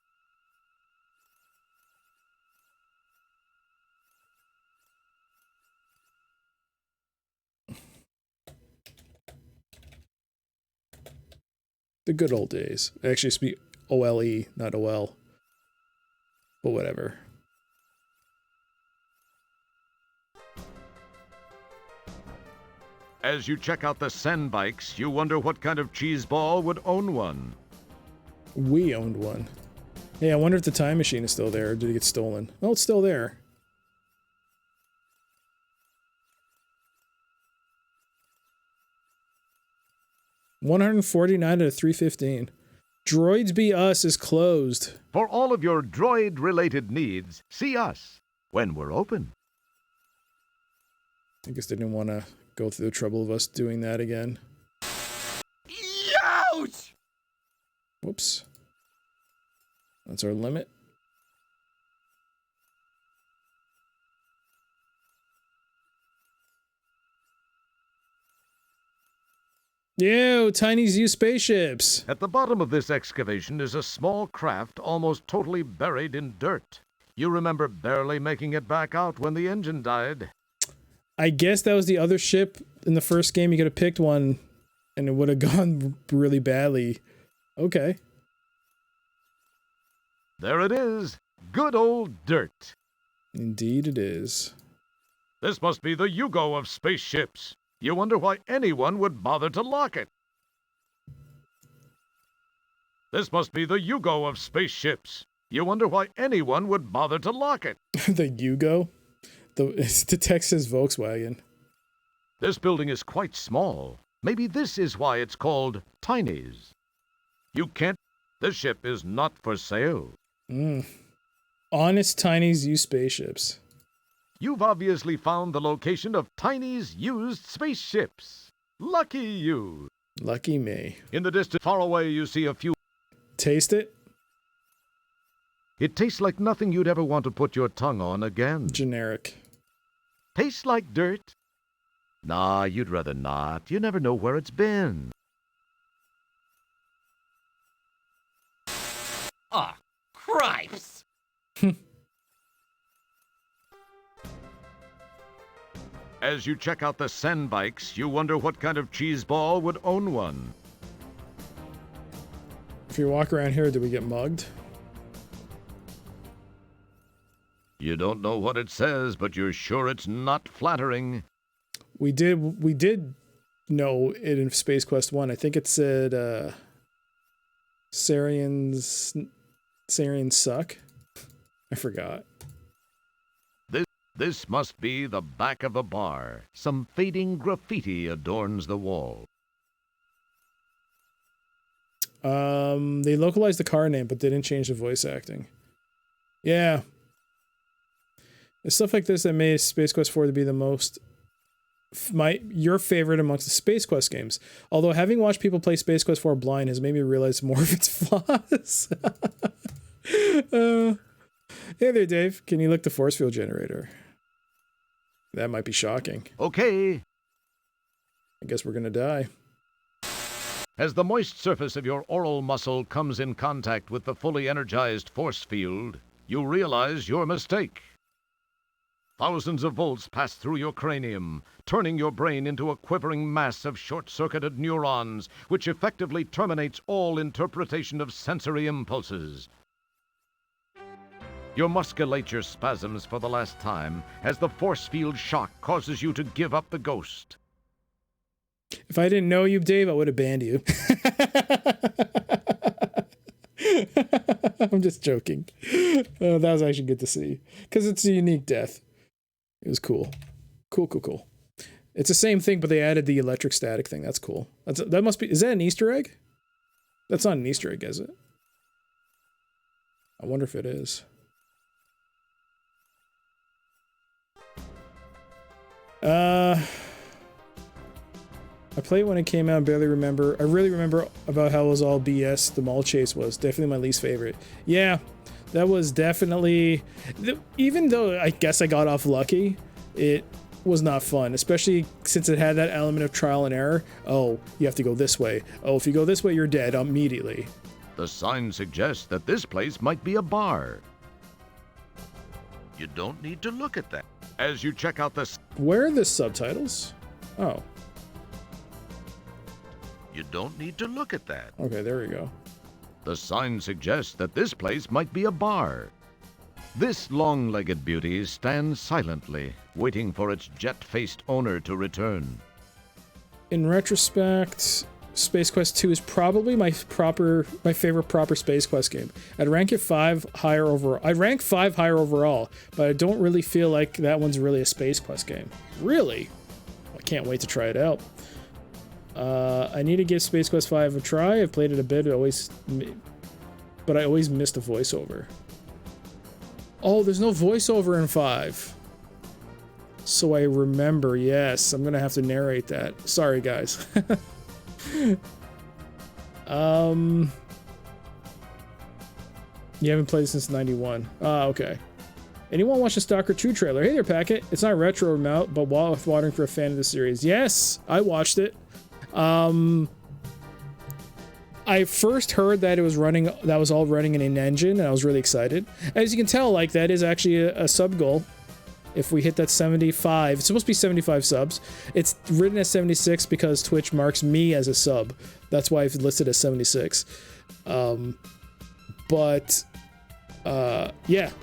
The good old days. It actually used to be OLE, not OL. But whatever. As you check out the Sen bikes, you wonder what kind of cheeseball would own one. We owned one. Hey, I wonder if the time machine is still there, or did it get stolen? Oh, it's still there. $149 out of $315. Droids Be Us is closed. For all of your droid-related needs, see us when we're open. I guess they didn't want to go through the trouble of us doing that again. Ouch! Whoops. That's our limit. Yo, Tiny's used spaceships. At the bottom of this excavation is a small craft almost totally buried in dirt. You remember barely making it back out when the engine died. I guess that was the other ship in the first game. You could have picked one and it would have gone really badly. Okay. There it is. Good old dirt. Indeed it is. This must be the Yugo of spaceships. You wonder why anyone would bother to lock it. This must be the Yugo of spaceships. You wonder why anyone would bother to lock it. The Yugo? It's the Texas Volkswagen. This building is quite small. Maybe this is why it's called Tiny's. You can't... This ship is not for sale. Honest Tiny's used spaceships. You've obviously found the location of Tiny's used spaceships. Lucky you. Lucky me. In the distance far away, you see a few... Taste it? It tastes like nothing you'd ever want to put your tongue on again. Generic. Tastes like dirt? Nah, you'd rather not. You never know where it's been. Ah, cripes! As you check out the Sen bikes, you wonder what kind of cheeseball would own one. If you walk around here, do we get mugged? You don't know what it says, but you're sure it's not flattering. We did know it in Space Quest 1. I think it said Saurians suck. I forgot. This must be the back of a bar. Some fading graffiti adorns the wall. They localized the car name, but they didn't change the voice acting. Yeah. It's stuff like this that made Space Quest 4 to be the most your favorite amongst the Space Quest games. Although having watched people play Space Quest 4 blind has made me realize more of its flaws. Hey there, Dave. Can you lick the force field generator? That might be shocking. Okay. I guess we're gonna die. As the moist surface of your oral muscle comes in contact with the fully energized force field, you realize your mistake. Thousands of volts pass through your cranium, turning your brain into a quivering mass of short-circuited neurons, which effectively terminates all interpretation of sensory impulses. Your musculature spasms for the last time as the force field shock causes you to give up the ghost. If I didn't know you, Dave, I would have banned you. I'm just joking. That was actually good to see. Because it's a unique death. It was cool. Cool. It's the same thing, but they added the electric static thing. That's cool. That must be... Is that an Easter egg? That's not an Easter egg, is it? I wonder if it is. I played it when it came out and barely remember. I really remember about how it was all BS the mall chase was. Definitely my least favorite. Yeah, that was definitely... Even though I guess I got off lucky, it was not fun. Especially since it had that element of trial and error. Oh, you have to go this way. Oh, if you go this way, you're dead immediately. The sign suggests that this place might be a bar. You don't need to look at that. As you check out this... Where are the subtitles? Oh. You don't need to look at that. Okay, there we go. The sign suggests that this place might be a bar. This long-legged beauty stands silently, waiting for its jet-faced owner to return. In retrospect, Space Quest 2 is probably my favorite proper Space Quest game. I'd rank it 5 higher overall. I rank 5 higher overall, but I don't really feel like that one's really a Space Quest game. Really? I can't wait to try it out. I need to give Space Quest 5 a try. I've played it a bit, but I always miss the voiceover. Oh, there's no voiceover in 5. So I remember, yes. I'm gonna have to narrate that. Sorry, guys. You haven't played since 91. Ah, okay. Anyone watch the Stalker 2 trailer? Hey there, Packet. It's not retro amount, but watering for a fan of the series. Yes, I watched it. I first heard that it was running, that was all running in an engine, and I was really excited. As you can tell, like, that is actually a sub goal. If we hit that 75, it's supposed to be 75 subs. It's written as 76 because Twitch marks me as a sub. That's why I've listed as 76. Yeah,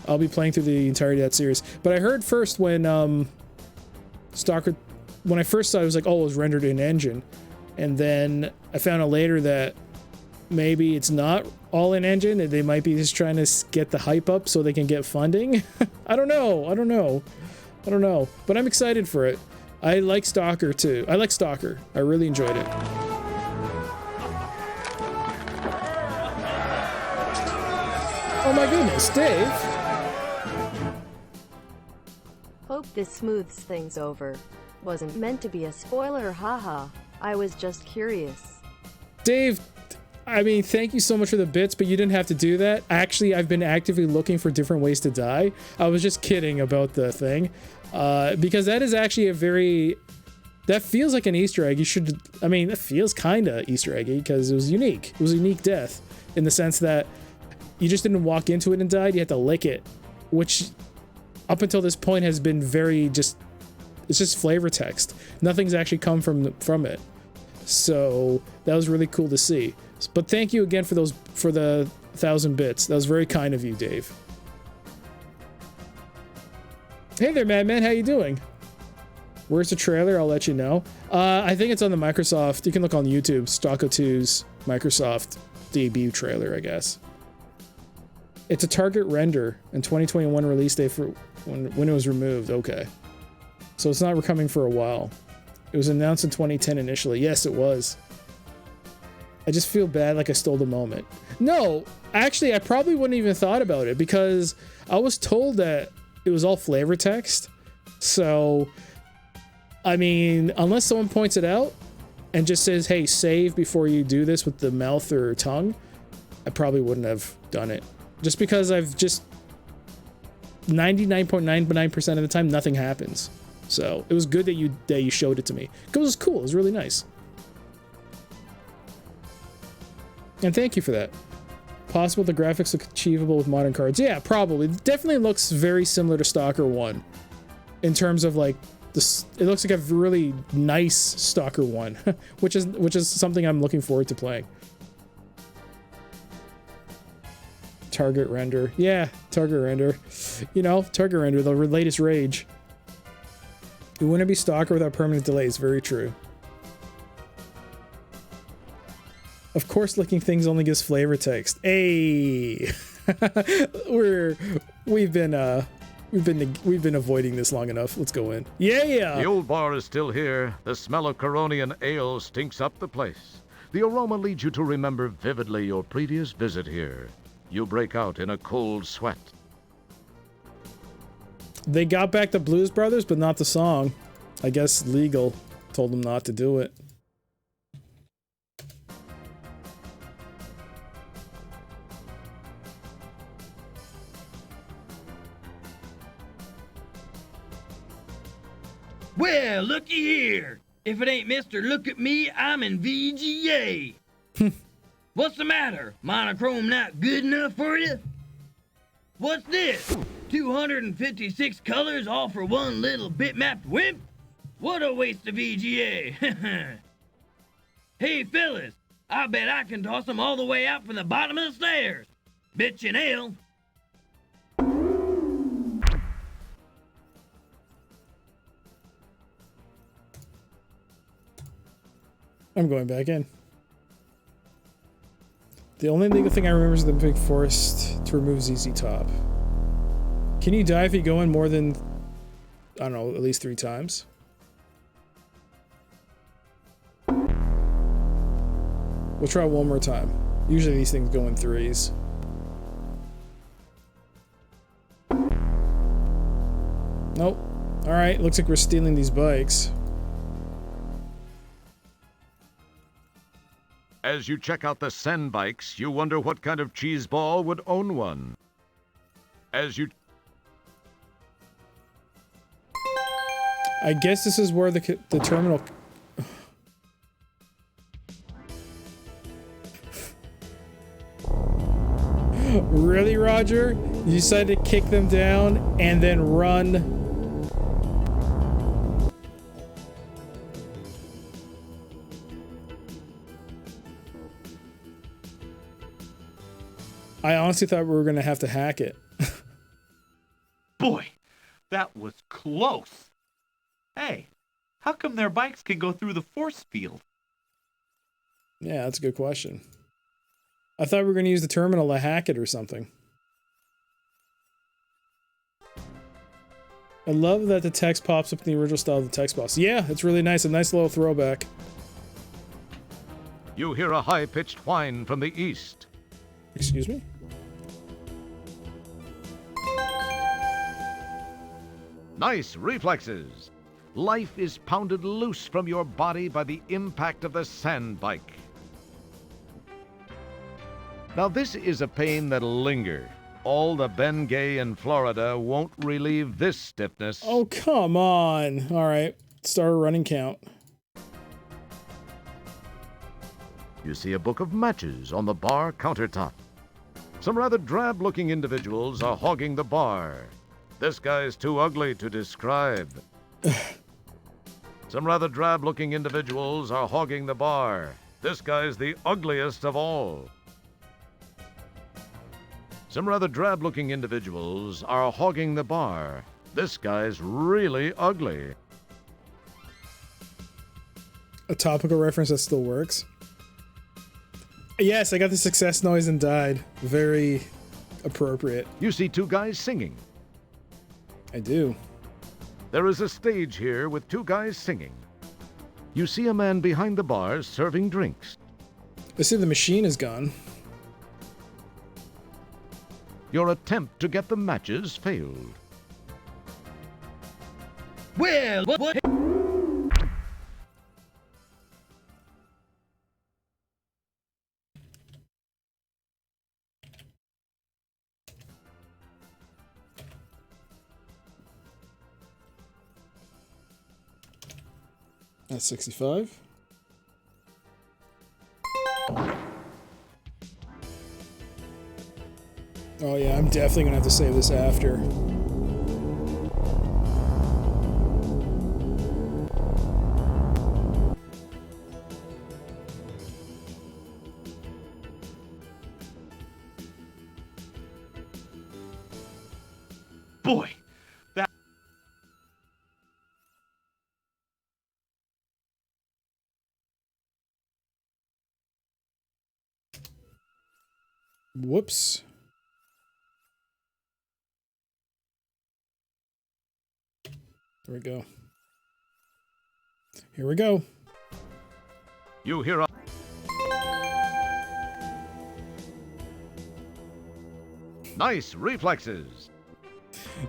I'll be playing through the entirety of that series. But I heard first when Stalker, when I first saw it, I was like, oh, it was rendered in engine. And then I found out later that maybe it's not all in engine, and they might be just trying to get the hype up so they can get funding. I don't know. But I'm excited for it. I like Stalker too. I like Stalker. I really enjoyed it. Oh my goodness, Dave. Hope this smooths things over. Wasn't meant to be a spoiler, haha. I was just curious. Dave, I mean, thank you so much for the bits, but you didn't have to do that. Actually, I've been actively looking for different ways to die. I was just kidding about the thing. Because that is actually that feels like an Easter egg. That feels kinda Easter eggy because it was unique. It was a unique death in the sense that you just didn't walk into it and died. You had to lick it, which up until this point has been it's just flavor text. Nothing's actually come from it. So that was really cool to see. But thank you again for the 1,000 bits. That was very kind of you, Dave. Hey there, Madman. How you doing? Where's the trailer? I'll let you know. I think it's on the Microsoft. You can look on YouTube. Stalker 2's Microsoft debut trailer, I guess. It's a target render and 2021 release date for when it was removed. Okay. So it's not coming for a while. It was announced in 2010 initially. Yes, it was. I just feel bad like I stole the moment. No, actually, I probably wouldn't even thought about it because I was told that it was all flavor text. So, I mean, unless someone points it out and just says, hey, save before you do this with the mouth or tongue, I probably wouldn't have done it. Just because I've just 99.99% of the time, nothing happens. So it was good that you showed it to me. It was cool. It was really nice. And thank you for that. Possible the graphics look achievable with modern cards. Yeah, probably. It definitely looks very similar to Stalker 1. In terms of like this, it looks like a really nice Stalker 1, which is something I'm looking forward to playing. Target render. Yeah, target render. You know, target render, the latest rage. It wouldn't be Stalker without permanent delays. Very true. Of course, licking things only gives flavor text. Hey, we've been avoiding this long enough. Let's go in. Yeah. The old bar is still here. The smell of Coronian ale stinks up the place. The aroma leads you to remember vividly your previous visit here. You break out in a cold sweat. They got back the Blues Brothers, but not the song. I guess legal told them not to do it. Well, looky here. If it ain't Mr. Look at Me, I'm in VGA. What's the matter? Monochrome not good enough for you? What's this? 256 colors all for one little bitmapped wimp? What a waste of VGA. Hey, fellas, I bet I can toss them all the way out from the bottom of the stairs. Bitch and ale. I'm going back in. The only legal thing I remember is the big forest to remove ZZ Top. Can you die if you go in more than, I don't know, at least 3 times? We'll try one more time. Usually these things go in 3s. Nope. Alright, looks like we're stealing these bikes. As you check out the Sen bikes, you wonder what kind of cheeseball would own one. As you... I guess this is where the terminal... Really, Roger? You decided to kick them down and then run... I honestly thought we were going to have to hack it. Boy, that was close. Hey, how come their bikes can go through the force field? Yeah, that's a good question. I thought we were going to use the terminal to hack it or something. I love that the text pops up in the original style of the text box. Yeah, it's really nice. A nice little throwback. You hear a high-pitched whine from the east. Excuse me? Nice reflexes. Life is pounded loose from your body by the impact of the sand bike. Now this is a pain that'll linger. All the Bengay in Florida won't relieve this stiffness. Oh, come on. All right, start a running count. You see a book of matches on the bar countertop. Some rather drab-looking individuals are hogging the bar. This guy's too ugly to describe. Some rather drab-looking individuals are hogging the bar. This guy's the ugliest of all. Some rather drab-looking individuals are hogging the bar. This guy's really ugly. A topical reference that still works. Yes, I got the success noise and died. Very appropriate. You see two guys singing. I do. There is a stage here with two guys singing. You see a man behind the bars serving drinks. I see the machine is gone. Your attempt to get the matches failed. Well, what? That's 65. Oh yeah, I'm definitely gonna have to save this after. Boy, that... Whoops. There we go. Here we go. You hear a... Nice reflexes.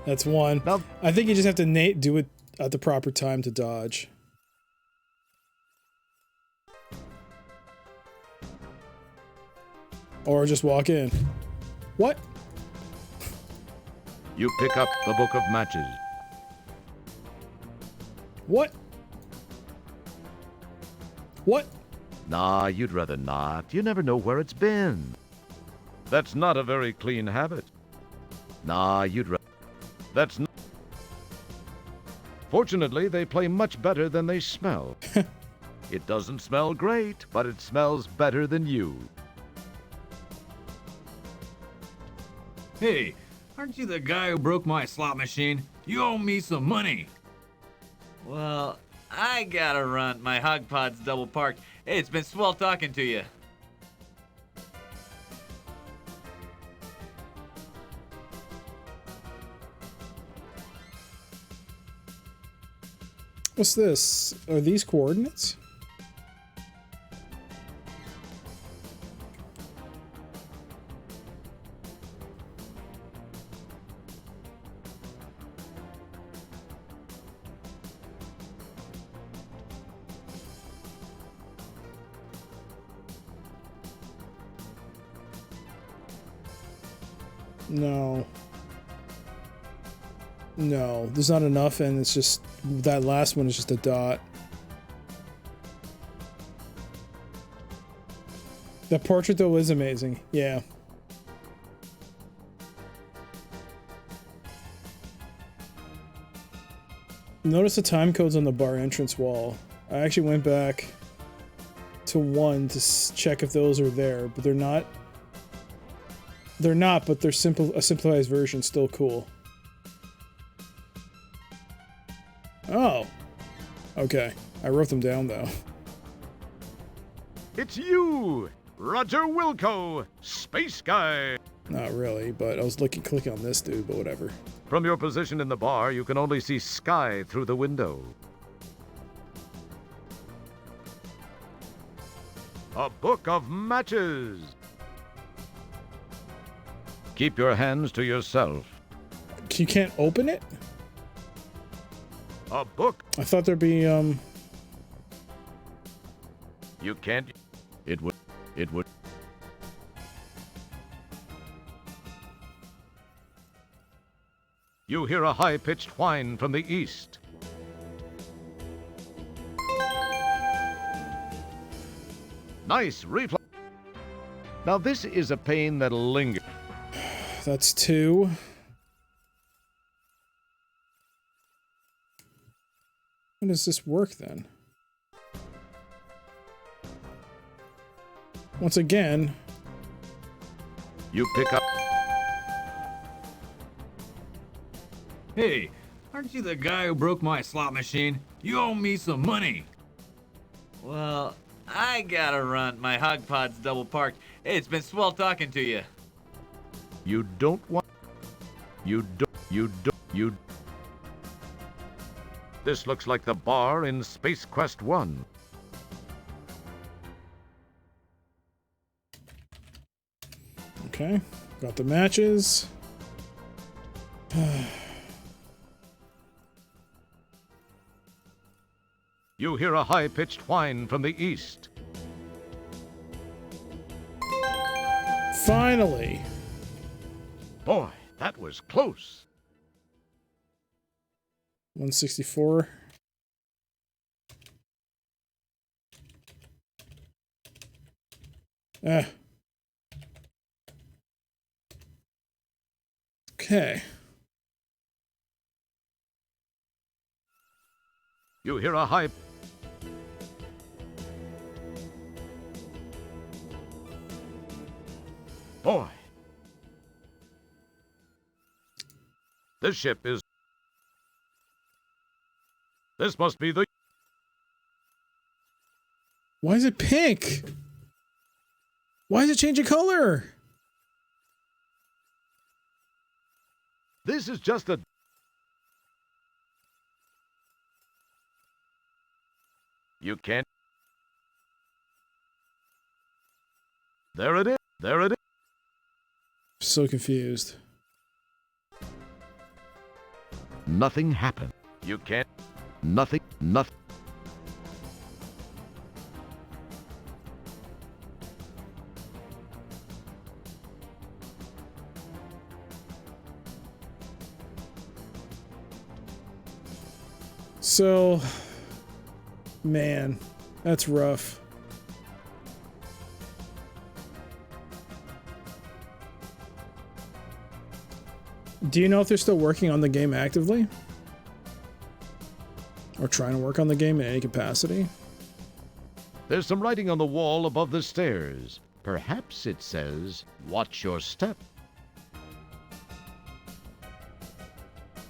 That's one. Now, I think you just have to do it at the proper time to dodge. Or just walk in. What? you pick up the book of matches. What? What? Nah, you'd rather not. You never know where it's been. That's not a very clean habit. Nah, you'd rather... That's not... Fortunately, they play much better than they smell. It doesn't smell great, but it smells better than you. Hey, aren't you the guy who broke my slot machine? You owe me some money. Well, I gotta run. My hog pod's double parked. Hey, it's been swell talking to you. What's this? Are these coordinates? No. No, there's not enough, and it's just that last one is just a dot. The portrait though is amazing. Yeah. Notice the time codes on the bar entrance wall. I actually went back to 1 to check if those are there, but they're not. They're not, but they're a simplified version, still cool. Oh. Okay. I wrote them down, though. It's you, Roger Wilco, Space Guy. Not really, but I was clicking on this dude, but whatever. From your position in the bar, you can only see sky through the window. A book of matches. Keep your hands to yourself. You can't open it? A book. I thought there'd be, You can't. It would. You hear a high-pitched whine from the east. Nice reflex. Now this is a pain that'll linger. That's 2. How does this work then? Once again, You pick up. Hey, Aren't you the guy who broke my slot machine? You owe me some money. Well, I gotta run. My hog pod's double parked. Hey, it's been swell talking to you. You don't want. You don't. This looks like the bar in Space Quest 1. Okay, got the matches. You hear a high-pitched whine from the east. Finally. Boy, that was close. 164. Okay. You hear a high... Boy. This ship is... This must be the... Why is it pink? Why is it changing color? This is just a... You can't... There it is. There it is. So confused. Nothing happened. You can't... Nothing. So, man, that's rough. Do you know if they're still working on the game actively? Or trying to work on the game in any capacity? There's some writing on the wall above the stairs. Perhaps it says, "Watch your step."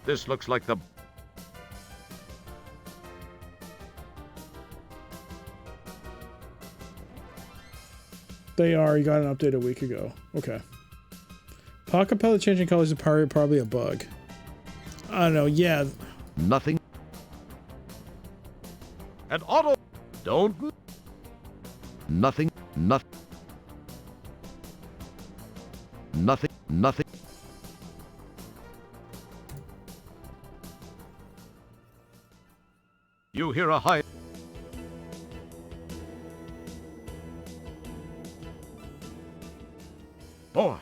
This looks like the... They are. You got an update a week ago. Okay. Pocket pellet changing colors is probably a bug. I don't know. Yeah. Nothing. And auto... Don't... Nothing. You hear a high... Boy.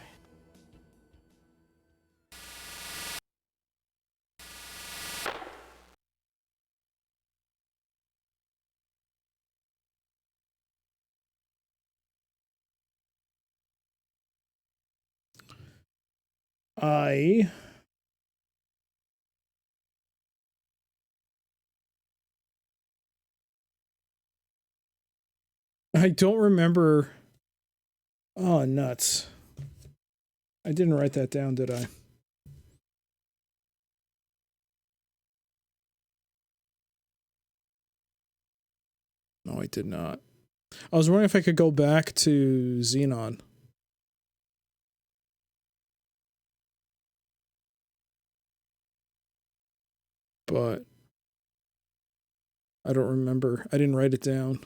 I don't remember. Oh, nuts. I didn't write that down, did I? No, I did not. I was wondering if I could go back to Xenon. But I don't remember. I didn't write it down.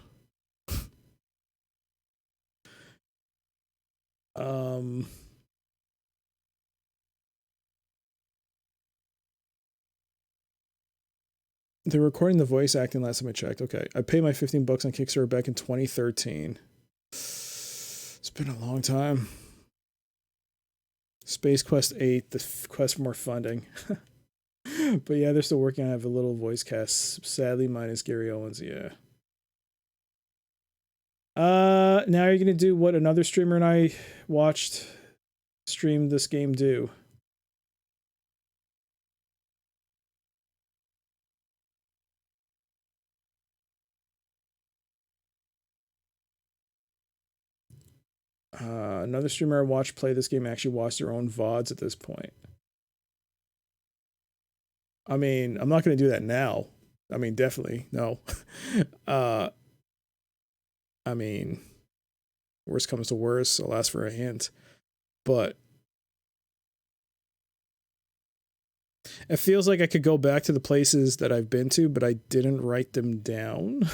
They're recording the voice acting last time I checked. Okay. I paid my $15 on Kickstarter back in 2013. It's been a long time. Space Quest 8, the quest for more funding. But yeah, they're still working on have a little voice cast. Sadly, minus Gary Owens. Yeah. Now you're gonna do what another streamer and I watched stream this game do. Another streamer I watched play this game actually watched their own VODs at this point. I mean, I'm not going to do that now. I mean, definitely, no. I mean, worst comes to worst, I'll ask for a hint. But it feels like I could go back to the places that I've been to, but I didn't write them down.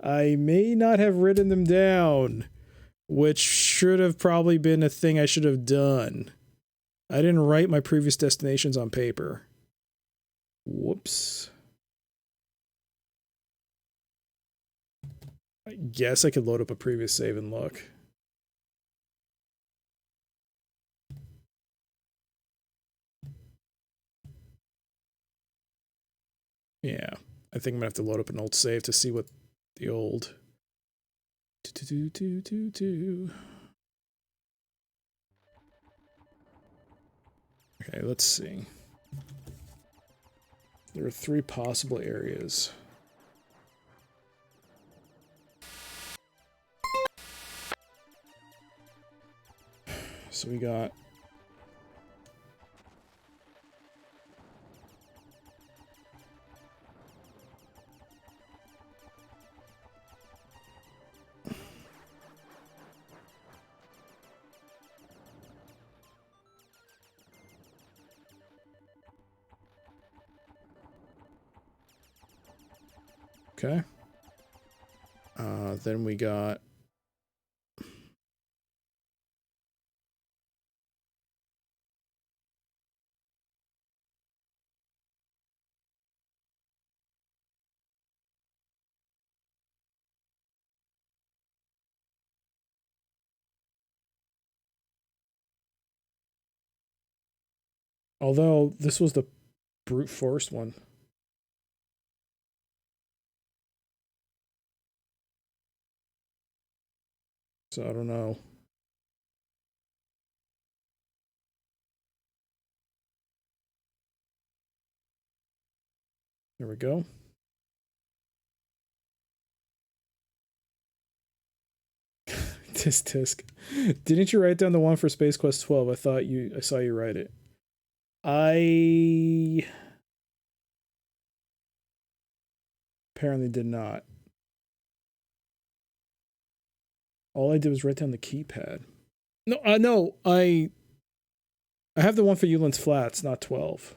I may not have written them down, which should have probably been a thing I should have done. I didn't write my previous destinations on paper. Whoops. I guess I could load up a previous save and look. Yeah, I think I'm gonna have to load up an old save to see what the old. Okay, let's see. There are 3 possible areas. So we got okay. Then we got although this was the brute force one. So I don't know. There we go. Tisk. Didn't you write down the one for Space Quest 12? I saw you write it. I apparently did not. All I did was write down the keypad. No, I have the one for Yulin's Flats, not 12.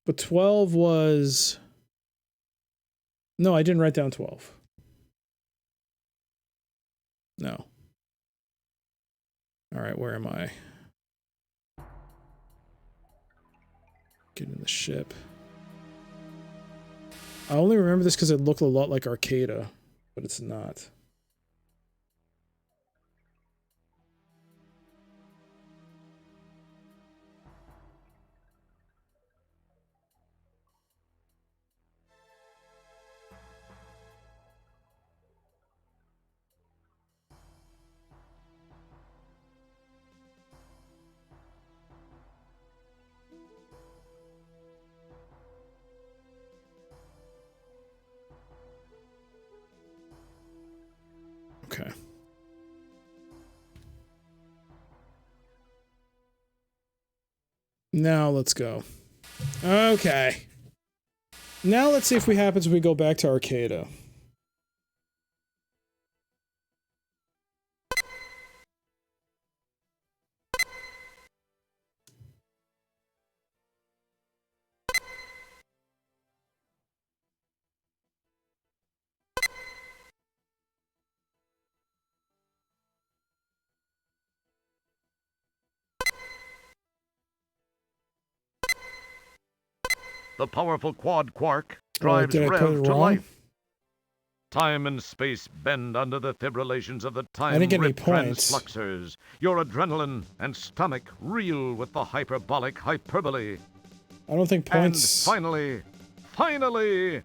But 12 was... No, I didn't write down 12. No. Alright, where am I? Get in the ship. I only remember this because it looked a lot like Arcada, but it's not. Okay. Now let's go. Okay. Now let's see if what happens when we go back to Arcada. The powerful quad quark drives did I put Rev it to wrong? life. Time and space bend under the fibrillations of the I didn't get any time-rip points. transfluxers. Your adrenaline and stomach reel with the hyperbolic hyperbole. I don't think points... And finally...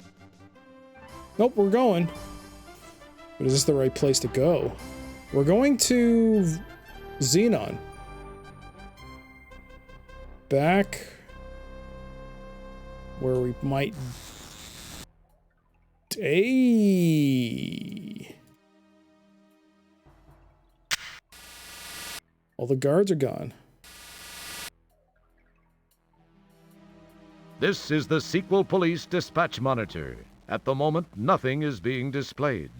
Nope, we're going. But is this the right place to go? We're going to... Xenon. Back... where we might... Hey. All the guards are gone. This is the Sequel Police Dispatch Monitor. At the moment, nothing is being displayed.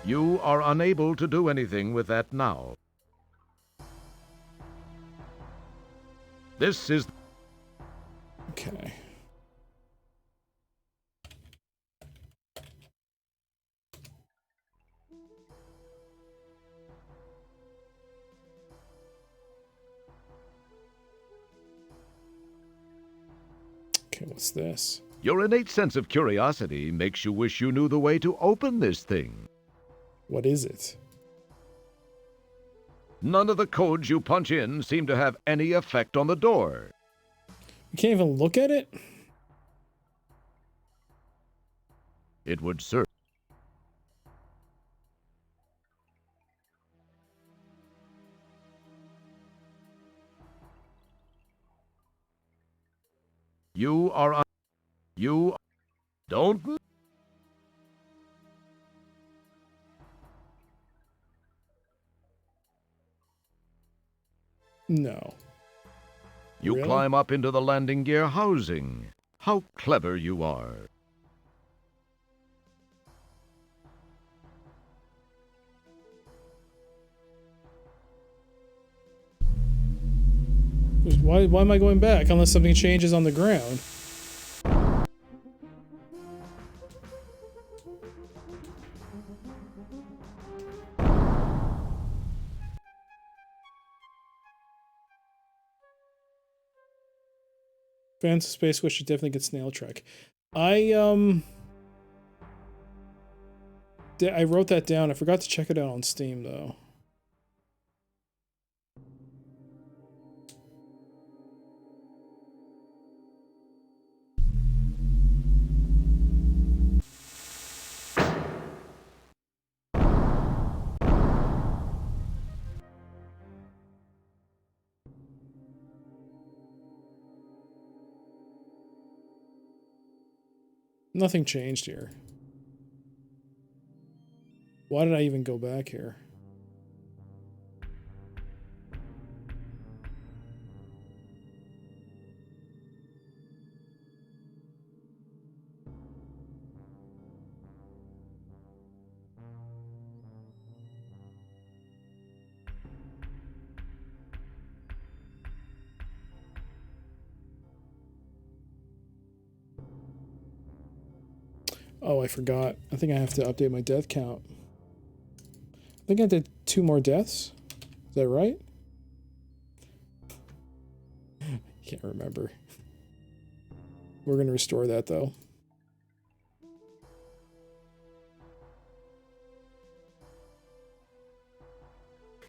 You are unable to do anything with that now. This is... Okay. Okay, what's this? Your innate sense of curiosity makes you wish you knew the way to open this thing. What is it? None of the codes you punch in seem to have any effect on the door. You can't even look at it? It would serve. You are you don't. No. You Really? climb up into the landing gear housing. How clever you are. Why am I going back unless something changes on the ground? Fans of Space Wish should definitely get Snail Trek. I wrote that down. I forgot to check it out on Steam though. Nothing changed here. Why did I even go back here? Oh, I forgot. I think I have to update my death count. I think I did 2 more deaths. Is that right? Can't remember. We're going to restore that though.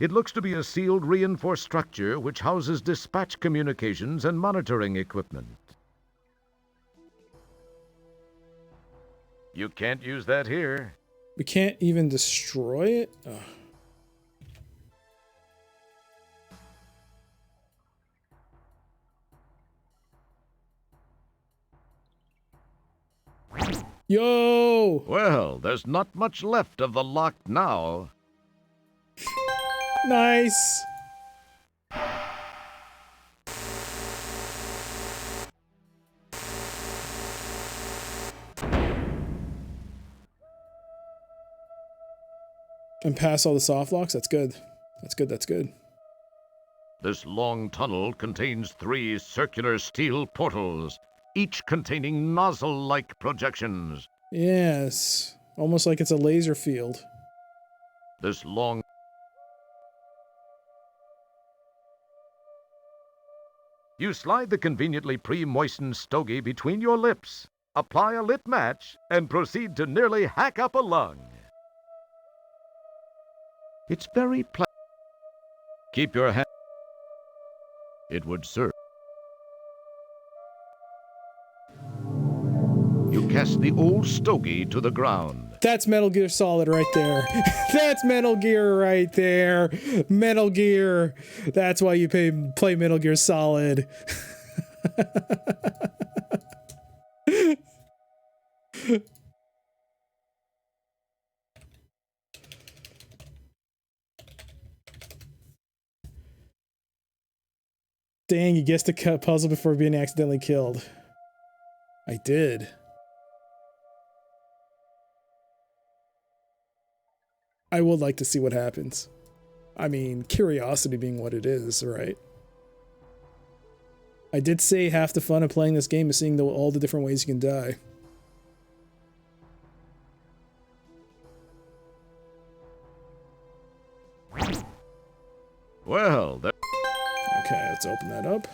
It looks to be a sealed, reinforced structure which houses dispatch communications and monitoring equipment. You can't use that here. We can't even destroy it? Ugh. Yo! Well, there's not much left of the lock now. Nice! And pass all the soft locks? That's good. That's good, that's good. This long tunnel contains 3 circular steel portals, each containing nozzle-like projections. Yes. Almost like it's a laser field. This long... You slide the conveniently pre-moistened stogie between your lips, apply a lit match, and proceed to nearly hack up a lung. It's very pleasant. Keep your hand... It would serve. You cast the old stogie to the ground. That's Metal Gear Solid right there. That's Metal Gear right there. Metal Gear. That's why you play Metal Gear Solid. Dang, you guessed the puzzle before being accidentally killed. I did. I would like to see what happens. I mean, curiosity being what it is, right? I did say half the fun of playing this game is seeing all the different ways you can die. Well, that. Okay, let's open that up.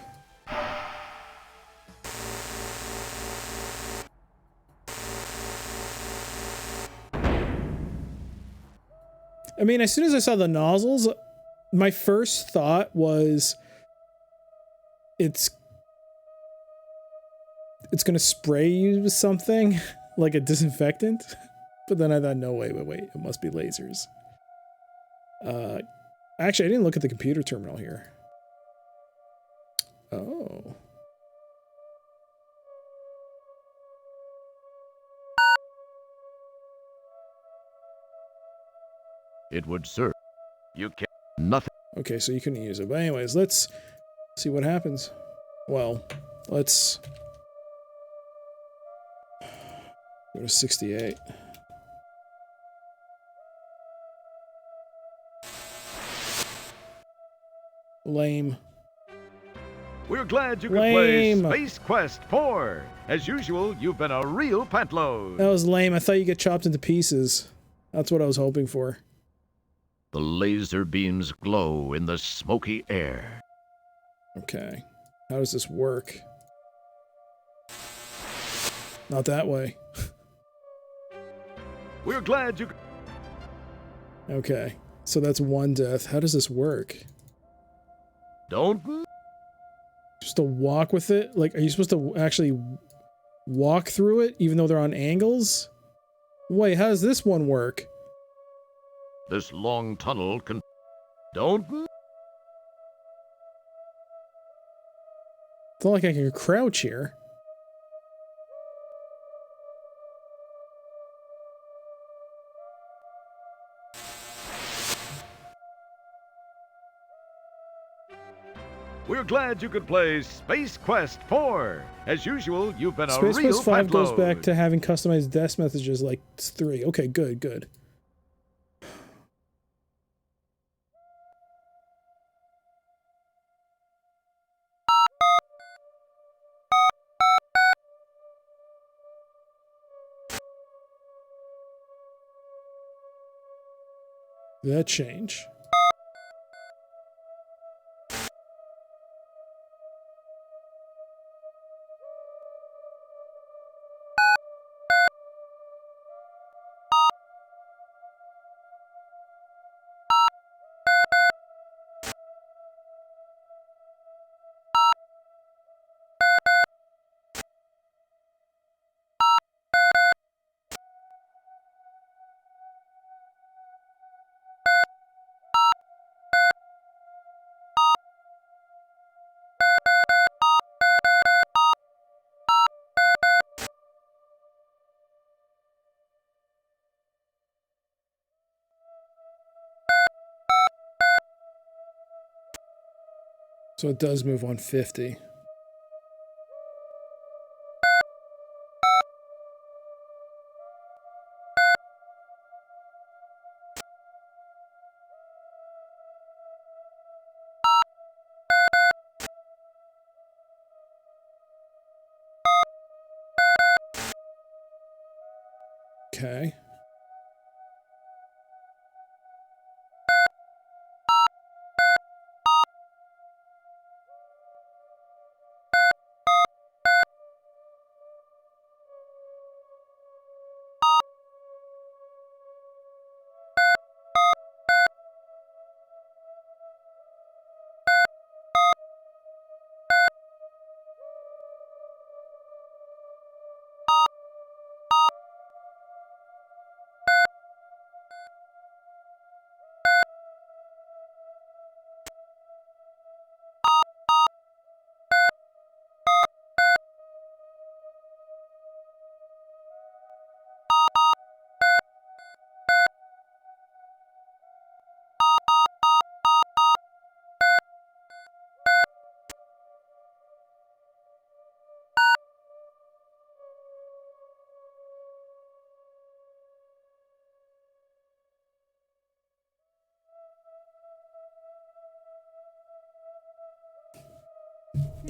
I mean, as soon as I saw the nozzles, my first thought was it's gonna spray you with something like a disinfectant. But then I thought, no, wait, it must be lasers. Actually, I didn't look at the computer terminal here. Oh. It would serve. You can nothing. Okay, so you couldn't use it. But anyways, let's see what happens. Well, let's go to 68. Lame. We're glad you could Lame. play Space Quest 4. As usual, you've been a real pantload. That was lame. I thought you get chopped into pieces. That's what I was hoping for. The laser beams glow in the smoky air. Okay. How does this work? Not that way. We're glad you... Okay. So that's one death. How does this work? Don't... Just to walk with it? Like, are you supposed to actually walk through it even though they're on angles? Wait, how does this one work? This long tunnel can... Don't... It's not like I can crouch here. We're glad you could play Space Quest 4. As usual, you've been a Space real Quest 5 goes pantload. back to having customized death messages like 3. Okay, good. That change. So it does move 150. Okay.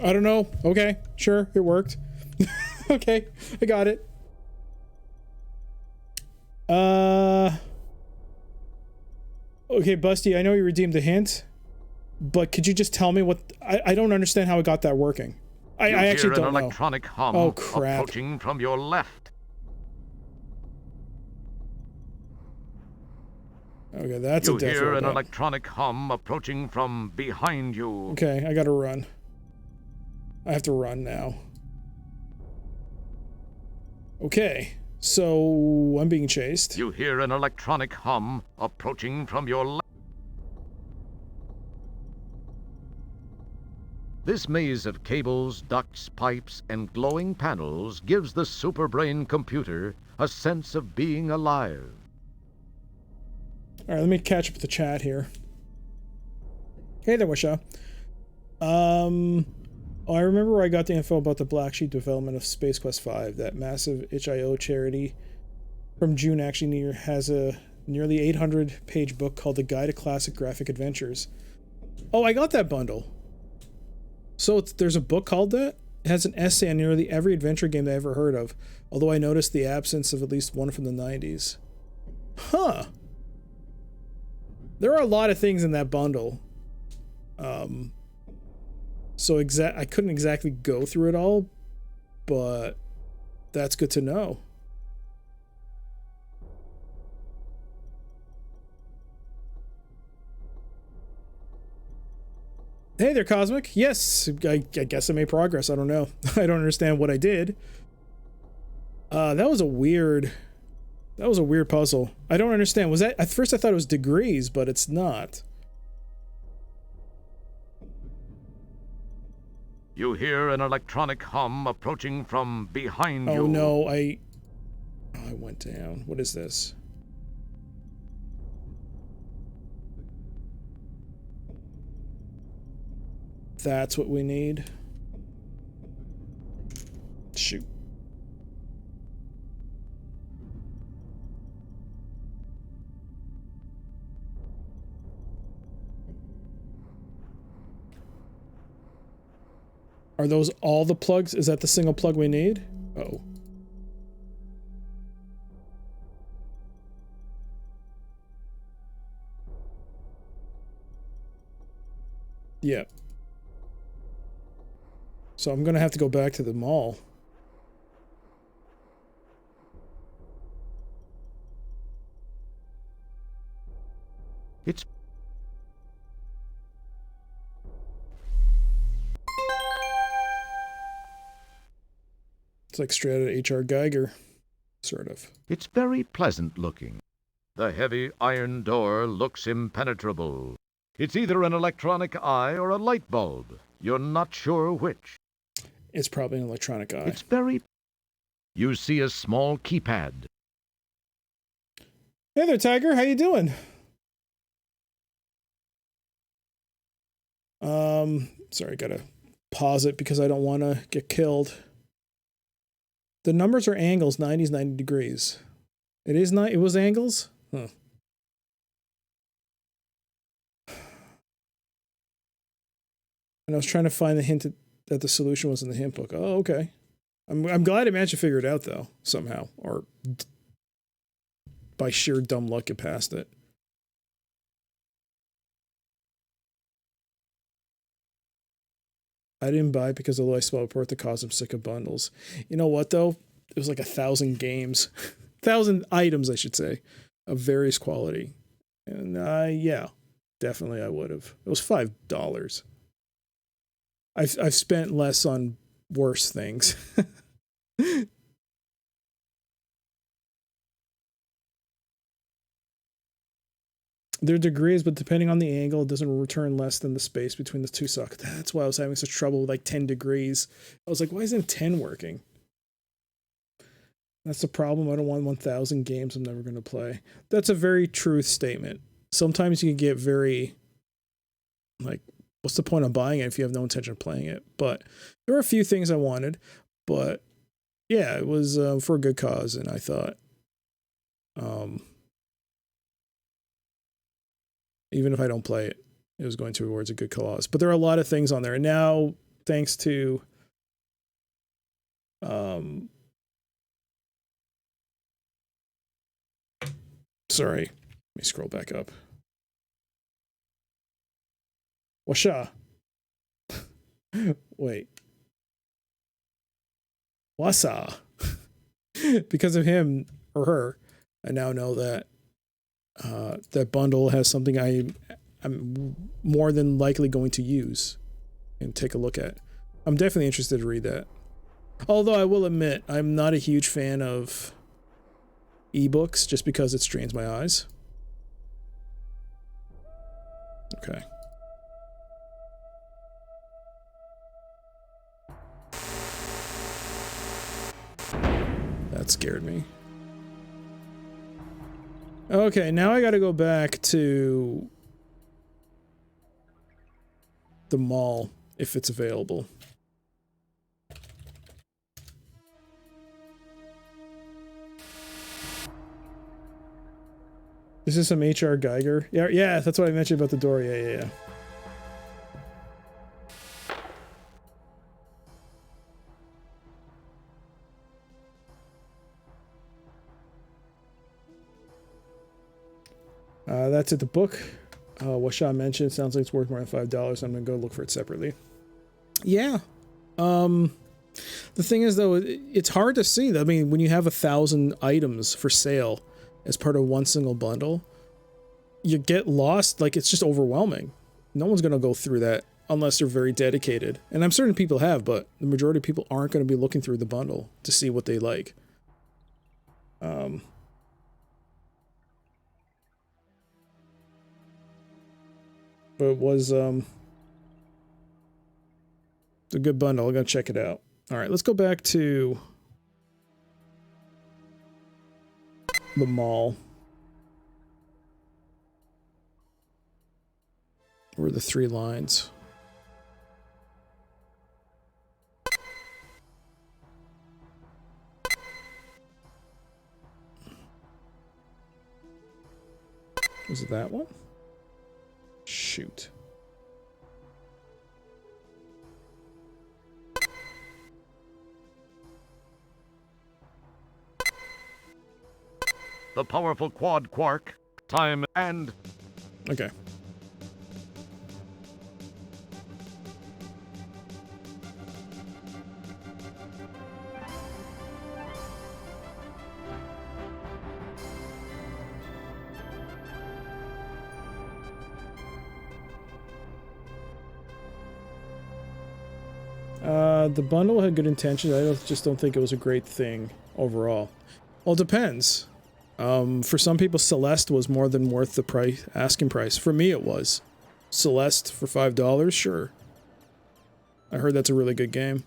I don't know. Okay, sure, it worked. Okay, I got it. Okay, Busty, I know you redeemed the hint, but could you just tell me what... I don't understand how I got that working. I actually don't know. You hear an electronic hum Oh, crap. approaching from your left. Okay, that's a You death hear an robot. electronic hum approaching from behind you. Okay, I gotta run. I have to run now. Okay, so I'm being chased. You hear an electronic hum approaching from your left. This maze of cables, ducts, pipes, and glowing panels gives the superbrain computer a sense of being alive. All right, let me catch up with the chat here. Hey there, Wisha. Oh, I remember where I got the info about the Black Sheep development of Space Quest V. That massive itch.io charity from June actually has a nearly 800-page book called The Guide to Classic Graphic Adventures. Oh, I got that bundle. So there's a book called that? It has an essay on nearly every adventure game I ever heard of, although I noticed the absence of at least one from the 90s. Huh. There are a lot of things in that bundle. So I couldn't exactly go through it all, but that's good to know. Hey there, Cosmic. Yes, I guess I made progress. I don't know. I don't understand what I did. That was a weird puzzle. I don't understand. Was that... At first I thought it was degrees, but it's not. You hear an electronic hum approaching from behind you. Oh no, I went down. What is this? That's what we need. Shoot. Are those all the plugs? Is that the single plug we need? Oh. Yeah. So I'm gonna have to go back to the mall. It's like straight out of H.R. Geiger, sort of. It's very pleasant looking. The heavy iron door looks impenetrable. It's either an electronic eye or a light bulb. You're not sure which. It's probably an electronic eye. It's very... You see a small keypad. Hey there, Tiger. How you doing? Sorry, gotta pause it because I don't want to get killed. The numbers are angles, 90s, 90 degrees. It is not, it was angles? Huh. And I was trying to find the hint that the solution was in the hint book. Oh, okay. I'm glad I managed to figure it out, though, somehow. Or by sheer dumb luck, get past it. I didn't buy it because although I saw a report that caused him sick of bundles. You know what, though? It was like 1,000 games. 1,000 items, I should say, of various quality. And, yeah, definitely I would have. It was $5. I've spent less on worse things. They're degrees, but depending on the angle, it doesn't return less than the space between the two sockets. That's why I was having such trouble with like 10 degrees. I was like, why isn't 10 working? That's the problem. I don't want 1,000 games I'm never going to play. That's a very truth statement. Sometimes you can get very, like, what's the point of buying it if you have no intention of playing it? But there were a few things I wanted, but yeah, it was for a good cause, and I thought, even if I don't play it, it was going towards a good cause. But there are a lot of things on there, and now thanks to sorry, let me scroll back up. Washa. Wait. Wasa. Because of him or her, I now know that that bundle has something I'm more than likely going to use and take a look at. I'm definitely interested to read that. Although I will admit, I'm not a huge fan of ebooks just because it strains my eyes. Okay. That scared me. Okay, now I gotta go back to the mall if it's available. This is some HR Geiger. Yeah, that's what I mentioned about the door. Yeah. That's it. The book, what Sean mentioned, sounds like it's worth more than $5. I'm gonna go look for it separately. Yeah. The thing is, though, it's hard to see. I mean, when you have 1,000 items for sale as part of one single bundle, you get lost. Like, it's just overwhelming. No one's gonna go through that unless they're very dedicated. And I'm certain people have, but the majority of people aren't gonna be looking through the bundle to see what they like. But it was it's a good bundle. I'm gonna check it out. All right, let's go back to the mall. Where are the 3 lines? Was it that one? Shoot. The powerful quad quark, time and... Okay. The bundle had good intentions. I just don't think it was a great thing overall. Well, it depends. For some people, Celeste was more than worth the asking price. For me, it was. Celeste for $5, sure. I heard that's a really good game.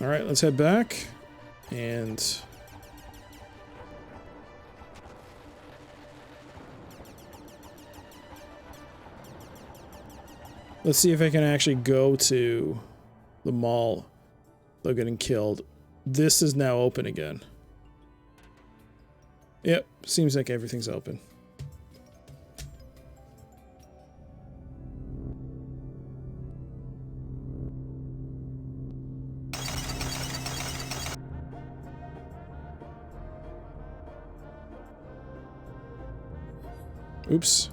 All right, let's head back and let's see if I can actually go to the mall without getting killed. This is now open again. Yep, seems like everything's open. Oops.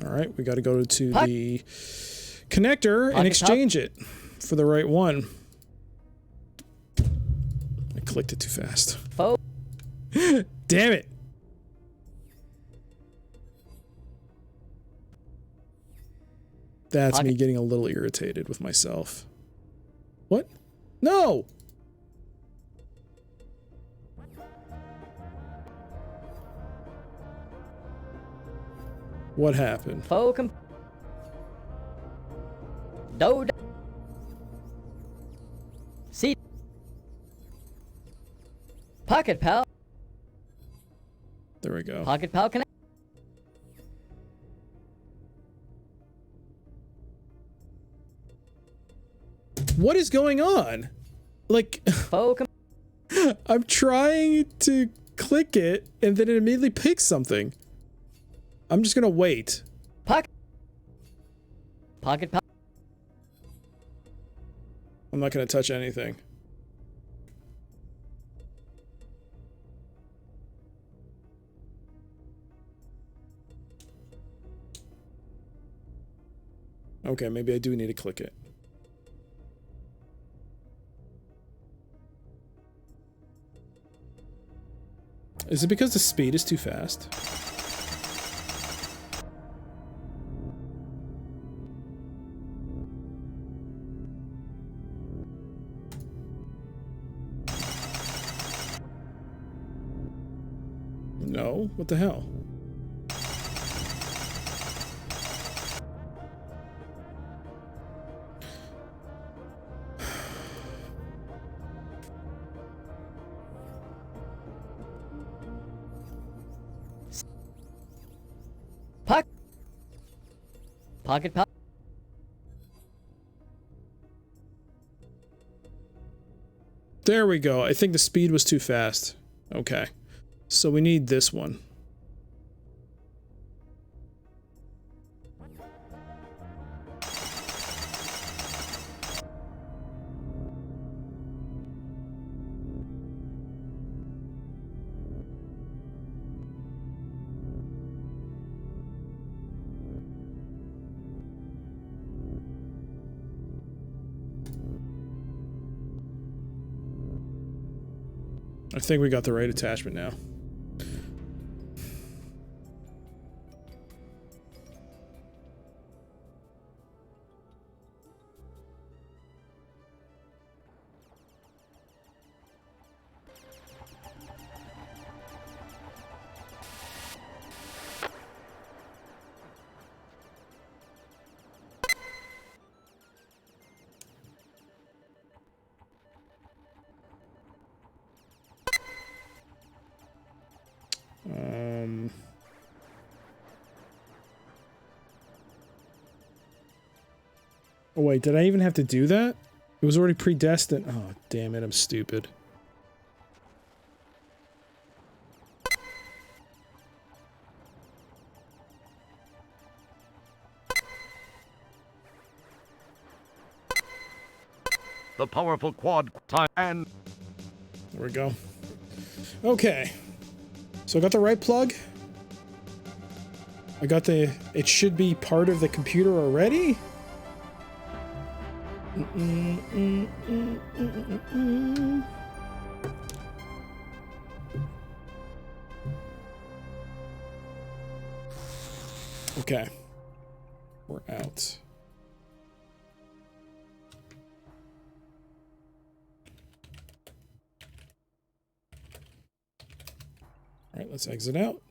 All right, we got to go to the connector and exchange it for the right one. I clicked it too fast. Oh. Damn it. That's me getting a little irritated with myself. What? No! What happened? Pocket Pal. There we go. Pocket Pal Connect. What is going on? Like, I'm trying to click it and then it immediately picks something. I'm just gonna wait. Pocket Pal. I'm not gonna touch anything. Okay, maybe I do need to click it. Is it because the speed is too fast? No, what the hell? Pocket Pal. There we go. I think the speed was too fast. Okay. So we need this one. I think we got the right attachment now. Oh wait, did I even have to do that? It was already predestined. Oh, damn it, I'm stupid. The powerful quad time and... There we go. Okay. So I got the right plug. I got the... It should be part of the computer already? Okay. We're out. All right, let's exit out.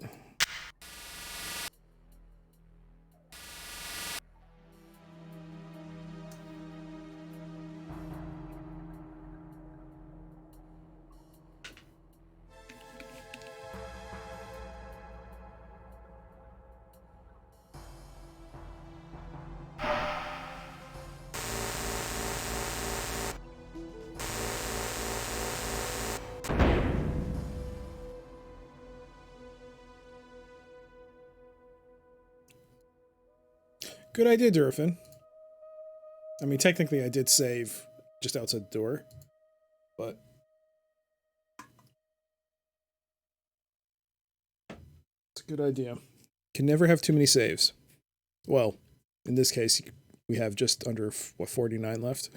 Good idea, Durfin. I mean, technically I did save just outside the door, but... It's a good idea. Can never have too many saves. Well, in this case, we have just under, what, 49 left?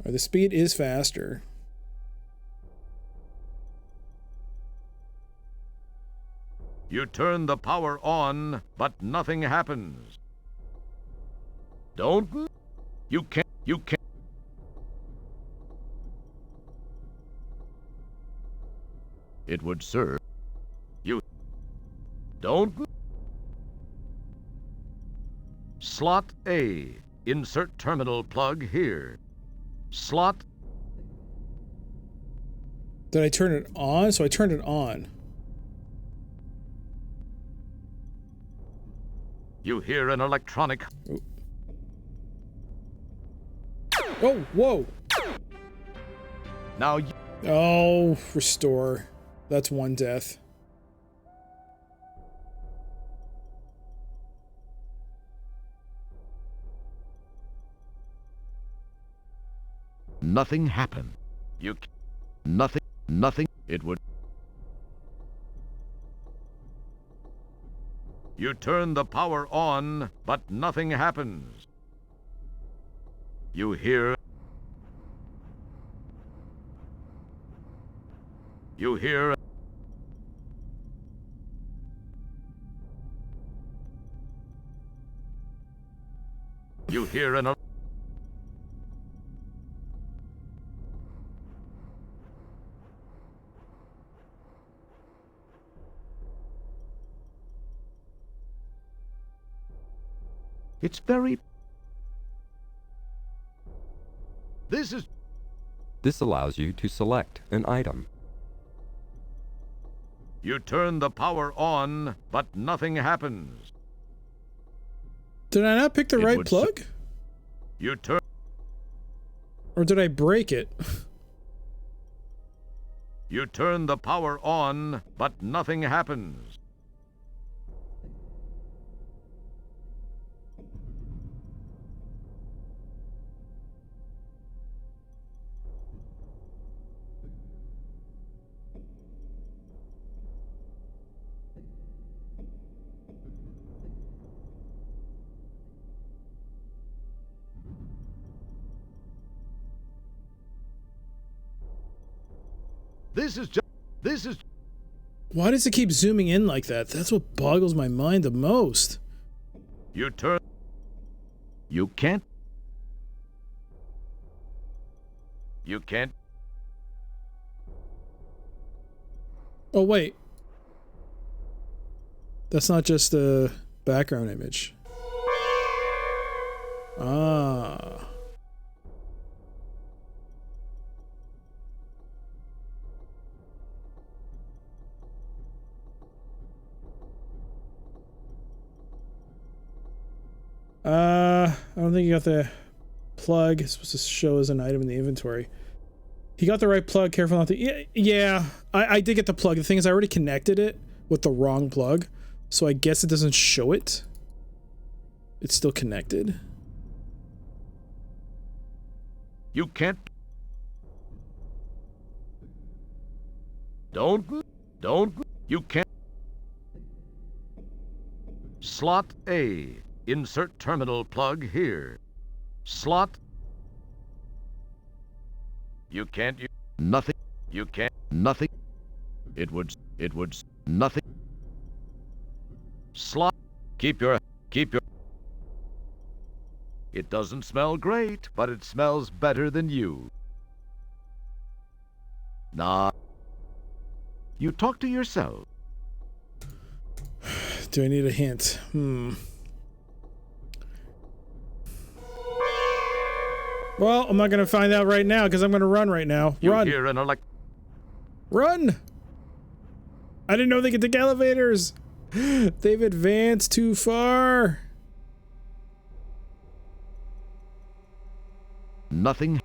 The speed is faster. You turn the power on, but nothing happens. Don't... You can't... It would serve. You... Don't. Slot A. Insert terminal plug here. Slot. Did I turn it on? So I turned it on. You hear an electronic. Oh, whoa. Now you. Oh, restore. That's one death. Nothing happened. You. Nothing. It would. You turn the power on, but nothing happens. You hear. You hear. You hear an. It's very. This allows you to select an item. You turn the power on, but nothing happens. Did I not pick the right plug? You turn. Or did I break it? You turn the power on, but nothing happens. This is. Why does it keep zooming in like that? That's what boggles my mind the most. You turn. You can't. You can't. Oh, wait. That's not just a background image. Ah. I don't think you got the plug. It's supposed to show as an item in the inventory. He got the right plug. Careful not to. Yeah, I did get the plug. The thing is, I already connected it with the wrong plug, so I guess it doesn't show it. It's still connected. You can't. Don't. You can't. Slot A. Insert terminal plug here. Slot. You can't use. Nothing. You can't. Nothing. It would. Nothing. Slot. Keep your. It doesn't smell great, but it smells better than you. Nah. You talk to yourself. Do I need a hint? Well, I'm not gonna find out right now because I'm gonna run right now. Run! You hear an Run! I didn't know they could take elevators! They've advanced too far! Nothing.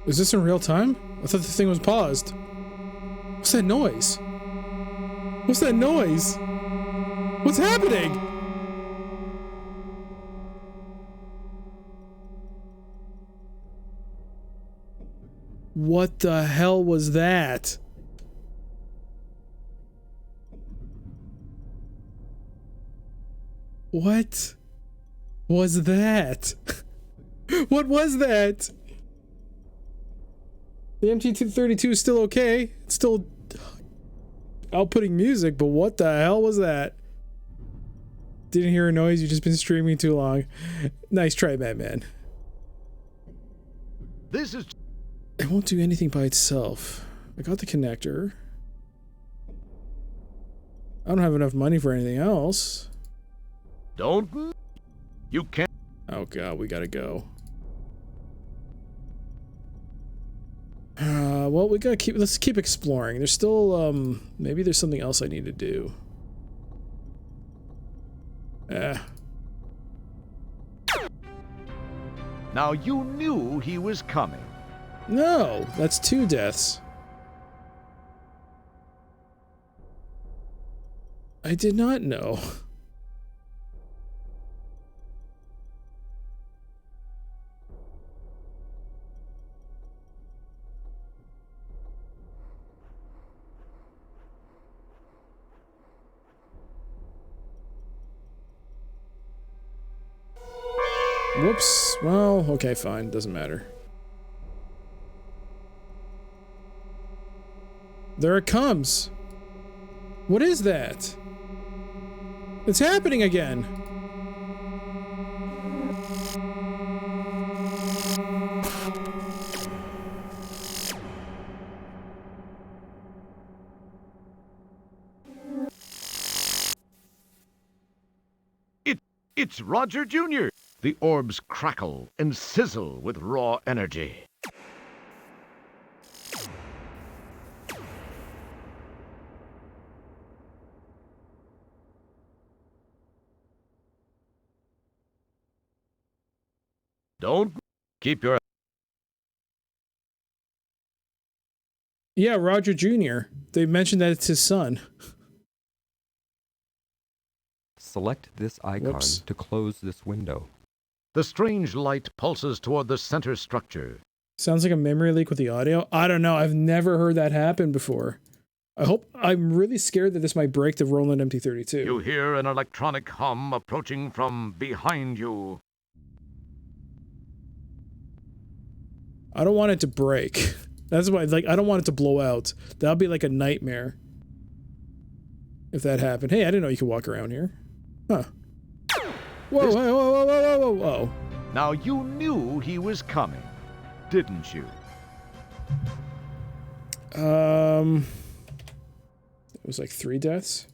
Is this in real time? I thought the thing was paused. What's that noise? What's that noise? What's happening? What the hell was that? What was that? What was that? The MT-32 is still okay. It's still outputting music, but what the hell was that? Didn't hear a noise, you've just been streaming too long. Nice try, Batman. This is. It won't do anything by itself. I got the connector. I don't have enough money for anything else. Don't. You can't. Oh god, we gotta go. Well, we gotta let's keep exploring. There's still, maybe there's something else I need to do. Now you knew he was coming. No, that's 2 deaths. I did not know. Whoops. Well, okay, fine. Doesn't matter. There it comes. What is that? It's happening again. It's Roger Jr. The orbs crackle and sizzle with raw energy. Don't keep your... Yeah, Roger Jr. They mentioned that it's his son. Select this icon Whoops. to close this window. The strange light pulses toward the center structure. Sounds like a memory leak with the audio. I don't know. I've never heard that happen before. I'm really scared that this might break the Roland MT-32. You hear an electronic hum approaching from behind you. I don't want it to break. That's why, like, I don't want it to blow out. That would be like a nightmare. If that happened. Hey, I didn't know you could walk around here. Huh. Whoa, whoa, whoa, whoa, whoa, whoa, whoa. Now you knew he was coming, didn't you? It was like 3 deaths.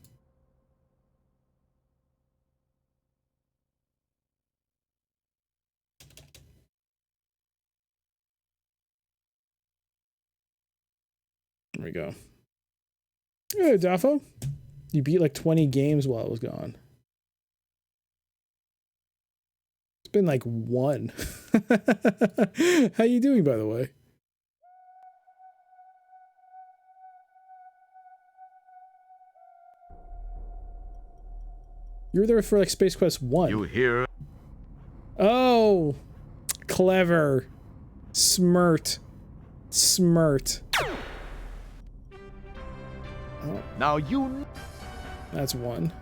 There we go. Hey, Daffo. You beat like 20 games while it was gone. It's been like 1. How you doing, by the way? You were there for like Space Quest 1. You hear? Oh, clever. Smirt. Oh, Now you... that's 1.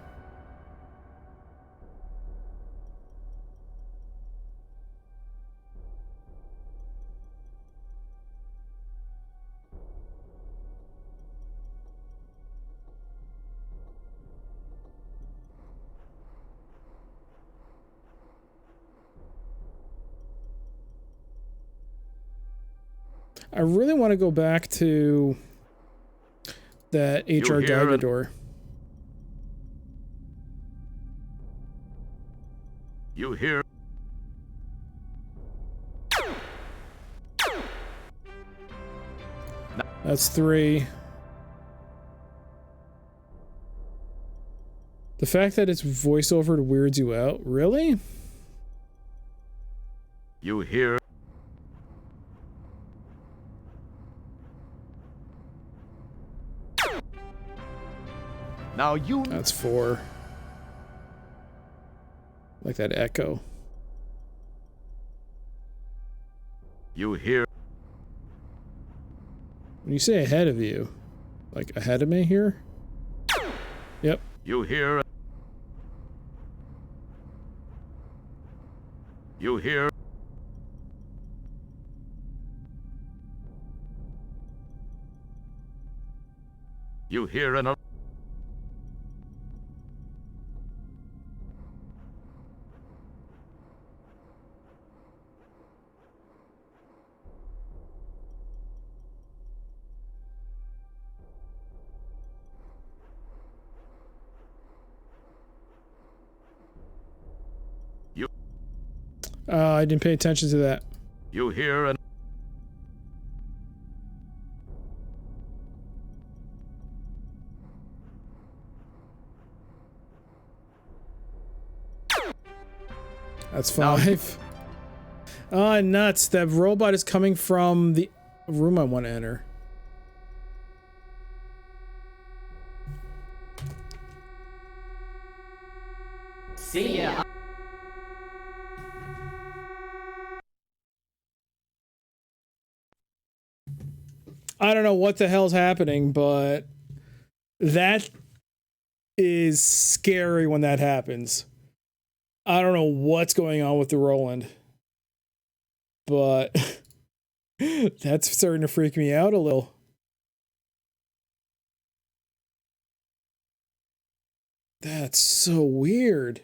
I really want to go back to that HR Geiger door. You hear? That's 3. The fact that it's voiceover weirds you out. Really? You hear? Now you... That's 4. Like that echo. You hear? When you say ahead of you, like ahead of me here? Yep. You hear? You hear? You hear an... I didn't pay attention to that. You hear an... That's 5. Ah, nuts. That robot is coming from the room I want to enter. See ya. I don't know what the hell's happening, but that is scary when that happens. I don't know what's going on with the Roland, but that's starting to freak me out a little. That's so weird.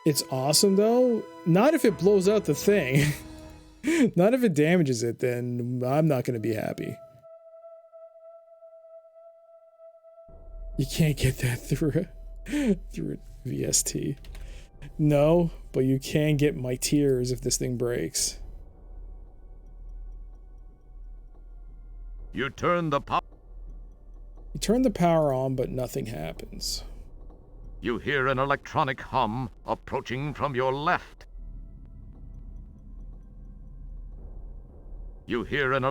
It's awesome though. Not if it blows out the thing. Not if it damages it, then I'm not going to be happy. You can't get that through through a VST. No, but you can get my tears if this thing breaks. You turn the power... You turn the power on, but nothing happens. You hear an electronic hum approaching from your left. You hear an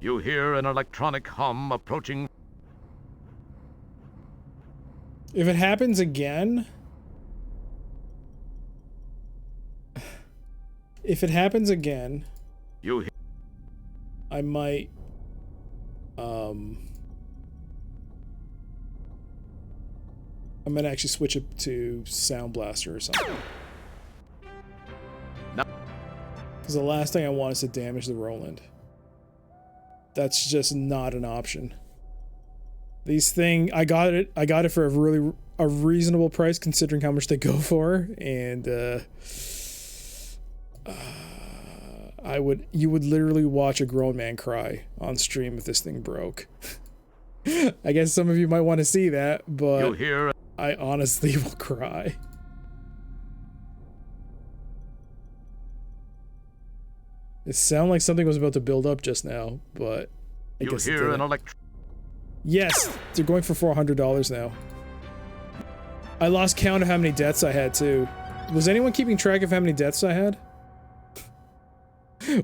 You hear an electronic hum approaching. If it happens again... If it happens again... You hear... I might... I'm gonna actually switch it to Sound Blaster or something. No. Because the last thing I want is to damage the Roland. That's just not an option. I got it for a reasonable price considering how much they go for, and you would literally watch a grown man cry on stream if this thing broke. I guess some of you might want to see that, but I honestly will cry. It sounded like something was about to build up just now, but I guess it didn't. Yes, they're going for $400 now. I lost count of how many deaths I had too. Was anyone keeping track of how many deaths I had?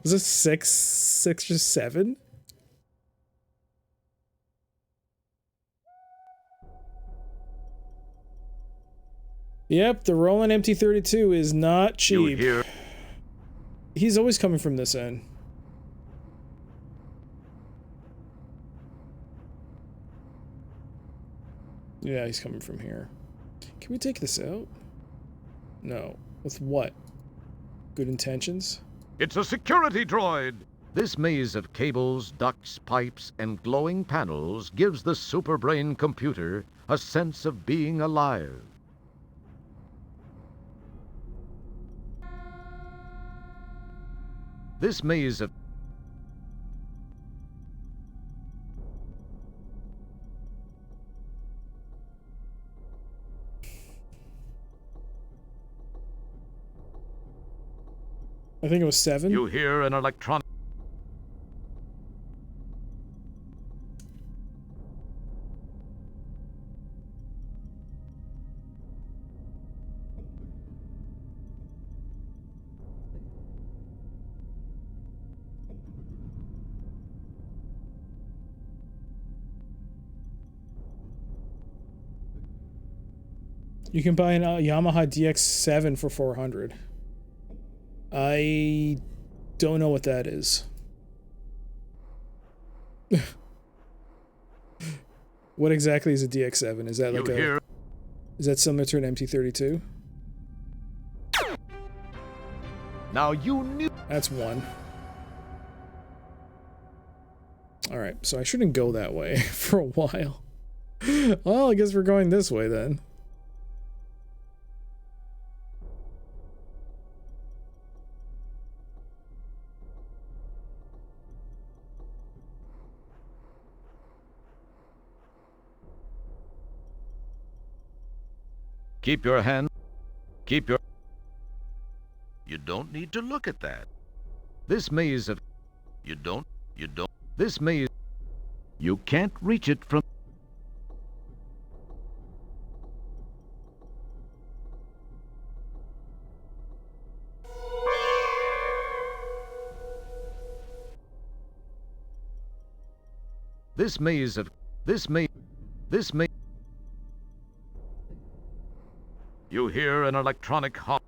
Was it six or 7? Yep, the Roland MT32 is not cheap. He's always coming from this end. Yeah, he's coming from here. Can we take this out? No. With what? Good intentions? It's a security droid! This maze of cables, ducts, pipes, and glowing panels gives the superbrain computer a sense of being alive. This maze of... I think it was 7. You hear an electronic... You can buy a Yamaha DX7 for 400. I don't know what that is. What exactly is a DX7? Is that like is that similar to an MT32? Now you knew. That's one. Alright, so I shouldn't go that way for a while. Well, I guess we're going this way then. Keep your hand. Keep your. You don't need to look at that. This maze of. You don't. This maze. You can't reach it from. This maze of. This maze. You hear an electronic hum.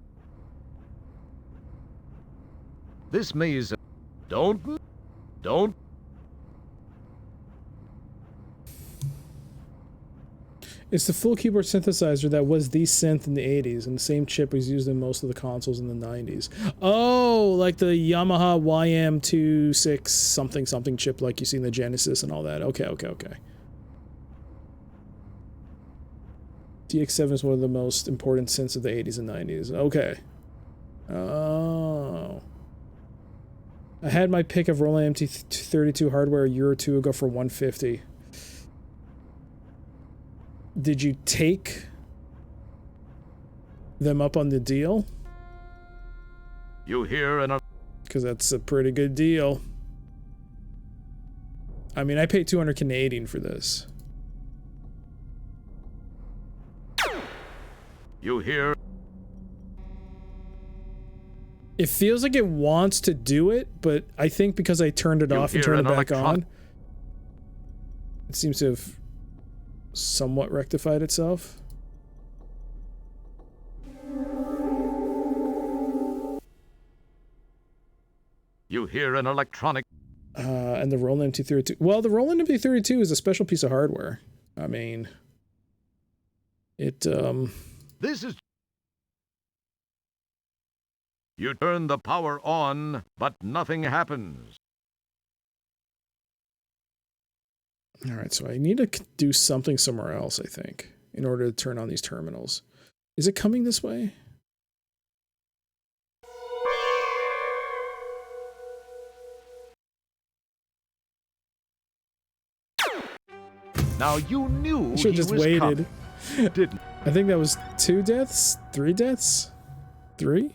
This maze. Don't. It's the full keyboard synthesizer that was the synth in the 80s, and the same chip was used in most of the consoles in the 90s. Oh, like the Yamaha YM26 something something chip like you see in the Genesis and all that. Okay. DX7 is one of the most important synths of the 80s and 90s. Okay. Oh. I had my pick of Roland MT32 hardware a year or two ago for $150. Did you take them up on the deal? You hear an. Because that's a pretty good deal. I mean, I paid 200 Canadian for this. You hear. It feels like it wants to do it, but I think because I turned it off and turned it back on, it seems to have somewhat rectified itself. You hear an electronic. And the Roland MT32. Well, the Roland MT32 is a special piece of hardware. I mean, it. This is. You turn the power on, but nothing happens. All right, so I need to do something somewhere else, I think, in order to turn on these terminals. Is it coming this way? Now you knew I should have just waited. Didn't. I think that was 2 deaths? 3 deaths? 3?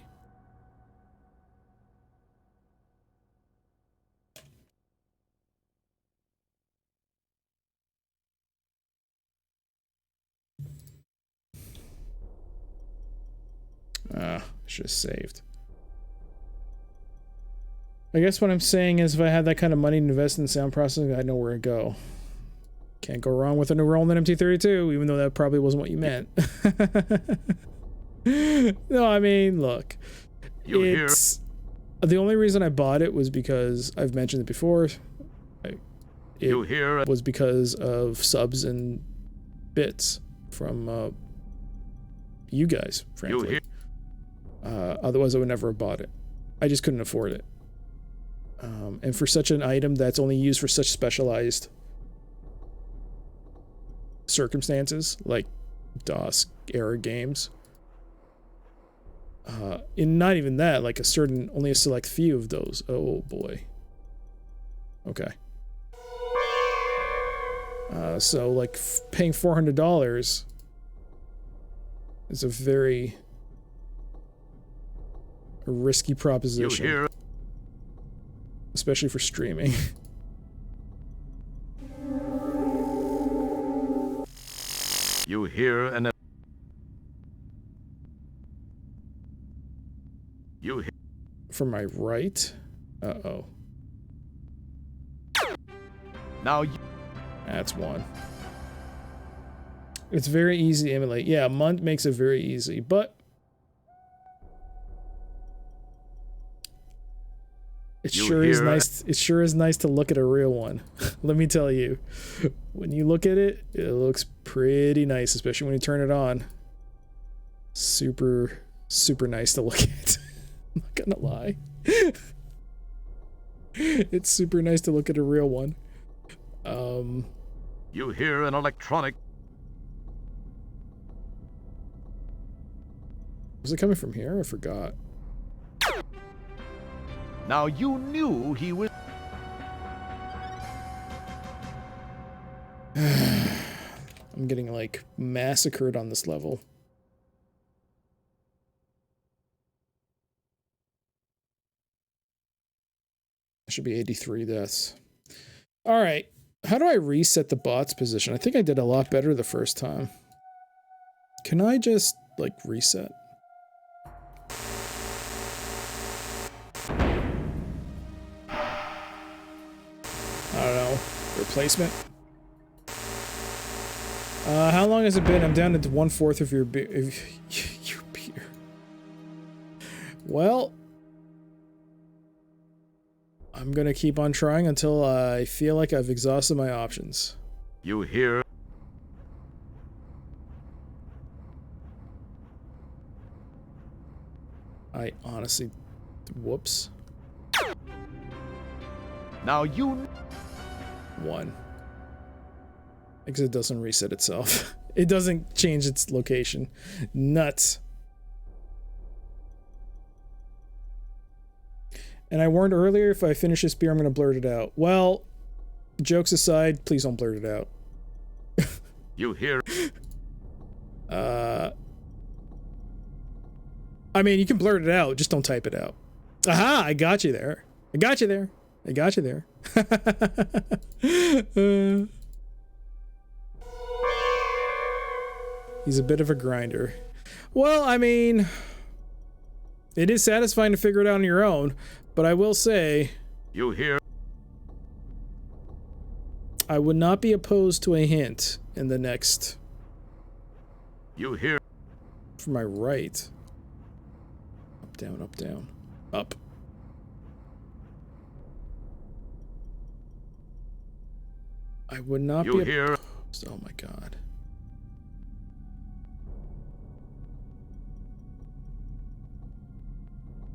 Should have saved. I guess what I'm saying is if I had that kind of money to invest in sound processing, I know where to go. Can't go wrong with a new Roland MT32, even though that probably wasn't what you meant. No, I mean, look. It's the only reason I bought it was because I've mentioned it before. It was because of subs and bits from you guys, frankly. Otherwise, I would never have bought it. I just couldn't afford it. And for such an item that's only used for such specialized circumstances, like DOS era games, and not even that, like only a select few of those. Oh boy. Okay. So like paying $400 is a very risky proposition, especially for streaming. You hear an. You hear. From my right? Uh-oh. Now you. That's one. It's very easy to emulate. Yeah, Munt makes it very easy, but It sure is nice. It sure is nice to look at a real one. Let me tell you, when you look at it, it looks pretty nice, especially when you turn it on. Super, super nice to look at. I'm not gonna lie. It's super nice to look at a real one. You hear an electronic. Was it coming from here? I forgot. Now you knew he was. I'm getting like massacred on this level. Should be 83 deaths. All right. How do I reset the bot's position? I think I did a lot better the first time. Can I just like reset? I don't know. Replacement? How long has it been? I'm down to 1/4 of your beer. Your beer. Well, I'm gonna keep on trying until I feel like I've exhausted my options. You hear. I honestly... Whoops. Now you... 1. Because it doesn't reset itself. It doesn't change its location. Nuts. And I warned earlier, if I finish this beer, I'm going to blurt it out. Well, jokes aside, please don't blurt it out. You hear. I mean, you can blurt it out, just don't type it out. Aha, I got you there. I got you there. I got you there. He's a bit of a grinder. Well, I mean, it is satisfying to figure it out on your own, but I will say... You hear. I would not be opposed to a hint in the next... You hear. For my right. Up, down, up, down. Up. I would not You be hear. opposed. Oh my god.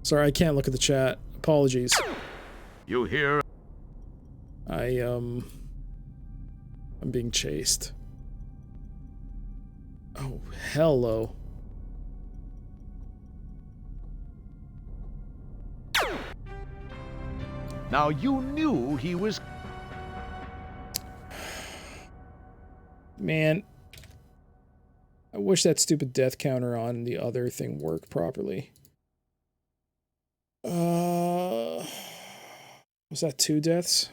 Sorry, I can't look at the chat. Apologies. You hear. I'm being chased. Oh, hello. Now you knew he was. Man. I wish that stupid death counter on the other thing worked properly. Was that 2 deaths?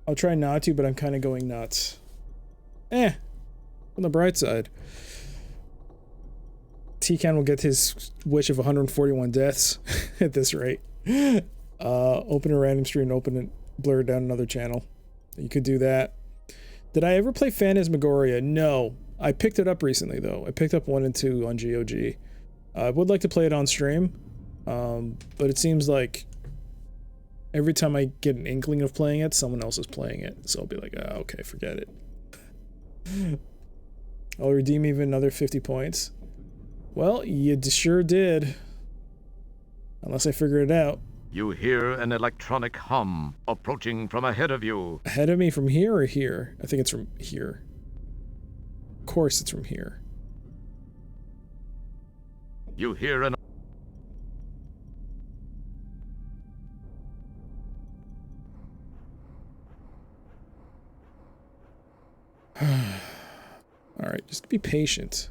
I'll try not to, but I'm kind of going nuts. On the bright side. T-Can will get his wish of 141 deaths at this rate. Open a random stream, open it, blur it down another channel. You could do that. Did I ever play Phantasmagoria? No. I picked it up recently, though. I picked up 1 and 2 on GOG. I would like to play it on stream, but it seems like every time I get an inkling of playing it, someone else is playing it. So I'll be like, oh, okay, forget it. I'll redeem even another 50 points. Well, you sure did. Unless I figure it out. You hear an electronic hum approaching from ahead of you. Ahead of me from here or here? I think it's from here. Of course it's from here. You hear an... Alright, just be patient.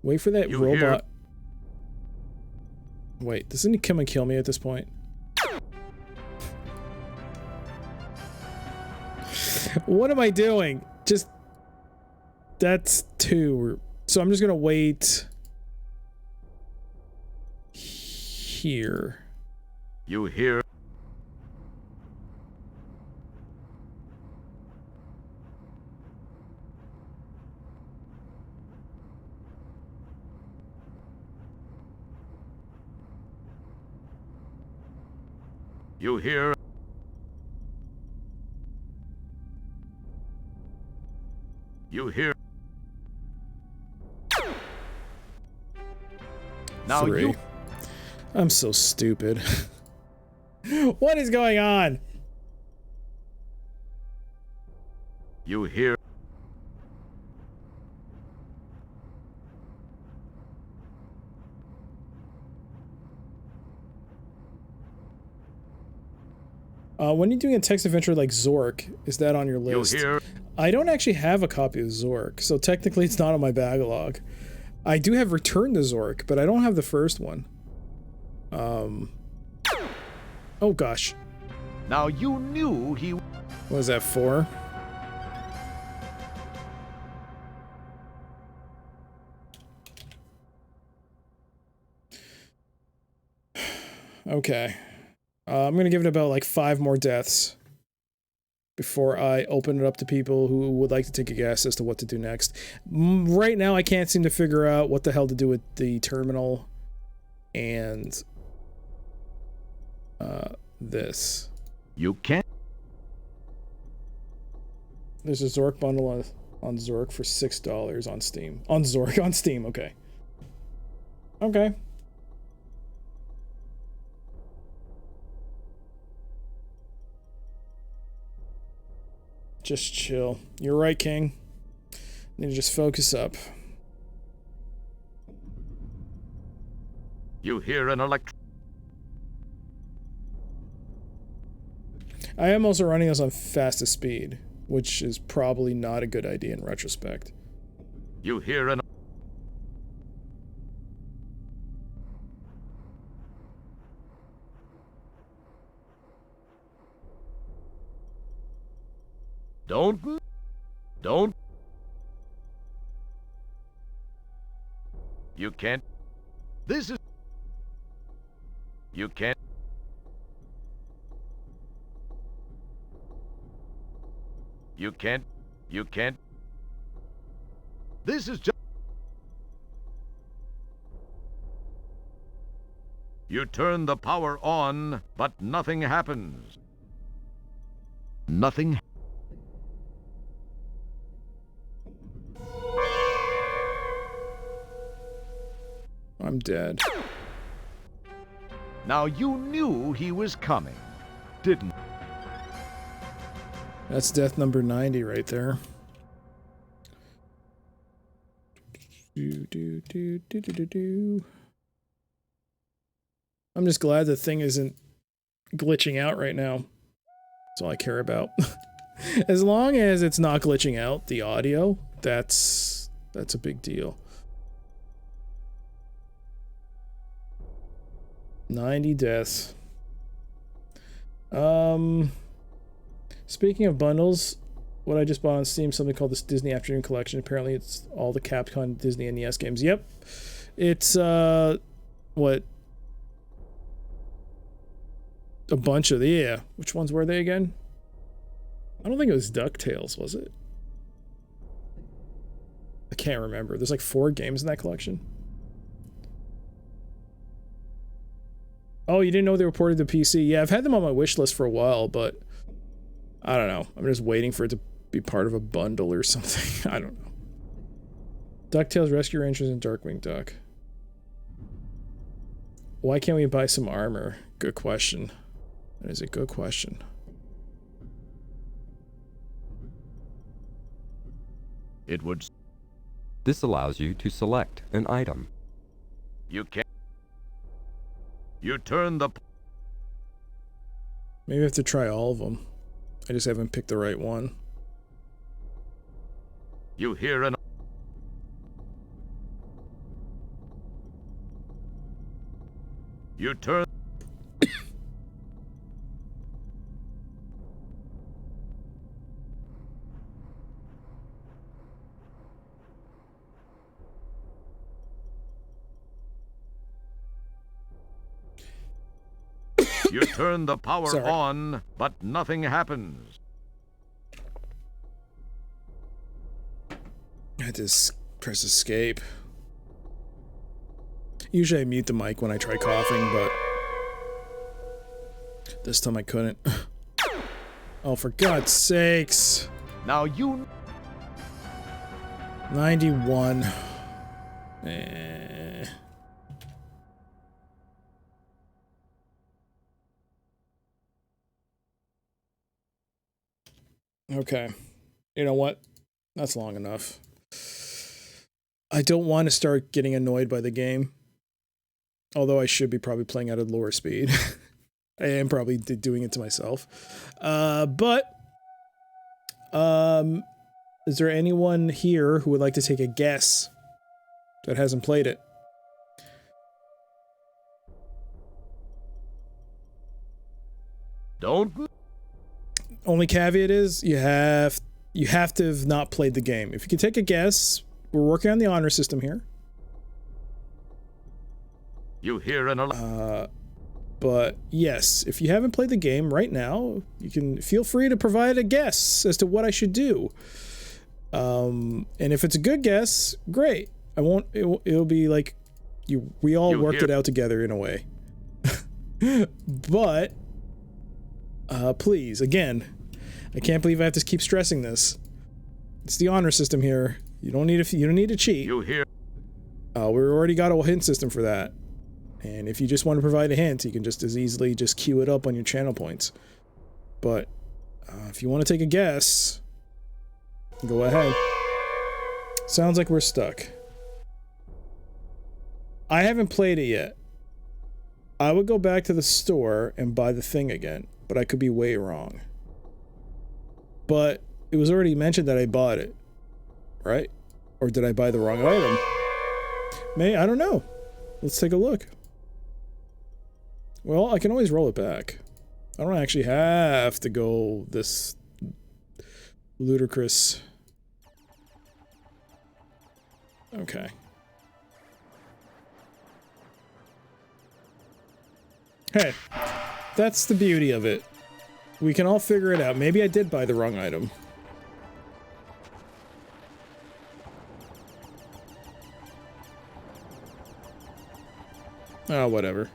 Wait for that You robot. Wait, doesn't he come and kill me at this point? What am I doing? Just... That's 2. So I'm just gonna wait here. You hear? You hear? You hear? Now 3. you I'm so stupid. What is going on? you hear? When you're doing a text adventure like Zork, is that on your You list? hear? I don't actually have a copy of Zork, so technically it's not on my backlog. I do have Return to Zork, but I don't have the first one. Oh gosh. Now you knew he. What was that, 4? Okay. I'm gonna give it about like 5 more deaths before I open it up to people who would like to take a guess as to what to do next. Right now, I can't seem to figure out what the hell to do with the terminal and this. You can't. There's a Zork bundle on Zork for $6 on Steam. On Zork, on Steam, okay. Okay. Just chill. You're right, King. Need to just focus up. You hear an I am also running this on fastest speed, which is probably not a good idea in retrospect. You hear an. Don't. You can't. This is. You can't. You can't. You can't. This is just. You turn the power on, but nothing happens. Nothing. I'm dead. Now you knew he was coming, didn't? That's death number 90 right there. I'm just glad the thing isn't glitching out right now. That's all I care about. As long as it's not glitching out the audio, that's a big deal. 90 deaths. Speaking of bundles, what I just bought on Steam, something called this Disney Afternoon Collection. Apparently it's all the Capcom, Disney, and NES games. Yep. It's, what? A bunch of the, yeah. Which ones were they again? I don't think it was DuckTales, was it? I can't remember. There's like 4 games in that collection. Oh, you didn't know they were ported to PC? Yeah, I've had them on my wish list for a while, but I don't know. I'm just waiting for it to be part of a bundle or something. I don't know. DuckTales, Rescue Rangers, and Darkwing Duck. Why can't we buy some armor? Good question. That is a good question. It would. This allows you to select an item. You can't. You turn the. Maybe I have to try all of them. I just haven't picked the right one. You hear an. You turn. You turn the power Sorry. on, but nothing happens. I just press escape. Usually I mute the mic when I try coughing, but this time I couldn't. Oh, for God's sakes. Now you... 91. Eh. Okay. You know what? That's long enough. I don't want to start getting annoyed by the game. Although I should be probably playing at a lower speed. I am probably doing it to myself. Is there anyone here who would like to take a guess that hasn't played it? don't... Only caveat is you have to have not played the game. If you can take a guess, we're working on the honor system here. You hear an... But yes, if you haven't played the game right now, you can feel free to provide a guess as to what I should do. And if it's a good guess, great. I won't. It'll be like we all worked it out together in a way. But please, again, I can't believe I have to keep stressing this. It's the honor system here. You don't need to cheat. You hear... We already got a hint system for that. And if you just want to provide a hint, you can just as easily just queue it up on your channel points. But if you want to take a guess, go ahead. Sounds like we're stuck. I haven't played it yet. I would go back to the store and buy the thing again, but I could be way wrong. But it was already mentioned that I bought it, right? Or did I buy the wrong item? I don't know. Let's take a look. Well, I can always roll it back. I don't actually have to go this ludicrous. Okay. Hey, that's the beauty of it. We can all figure it out. Maybe I did buy the wrong item. Oh, whatever.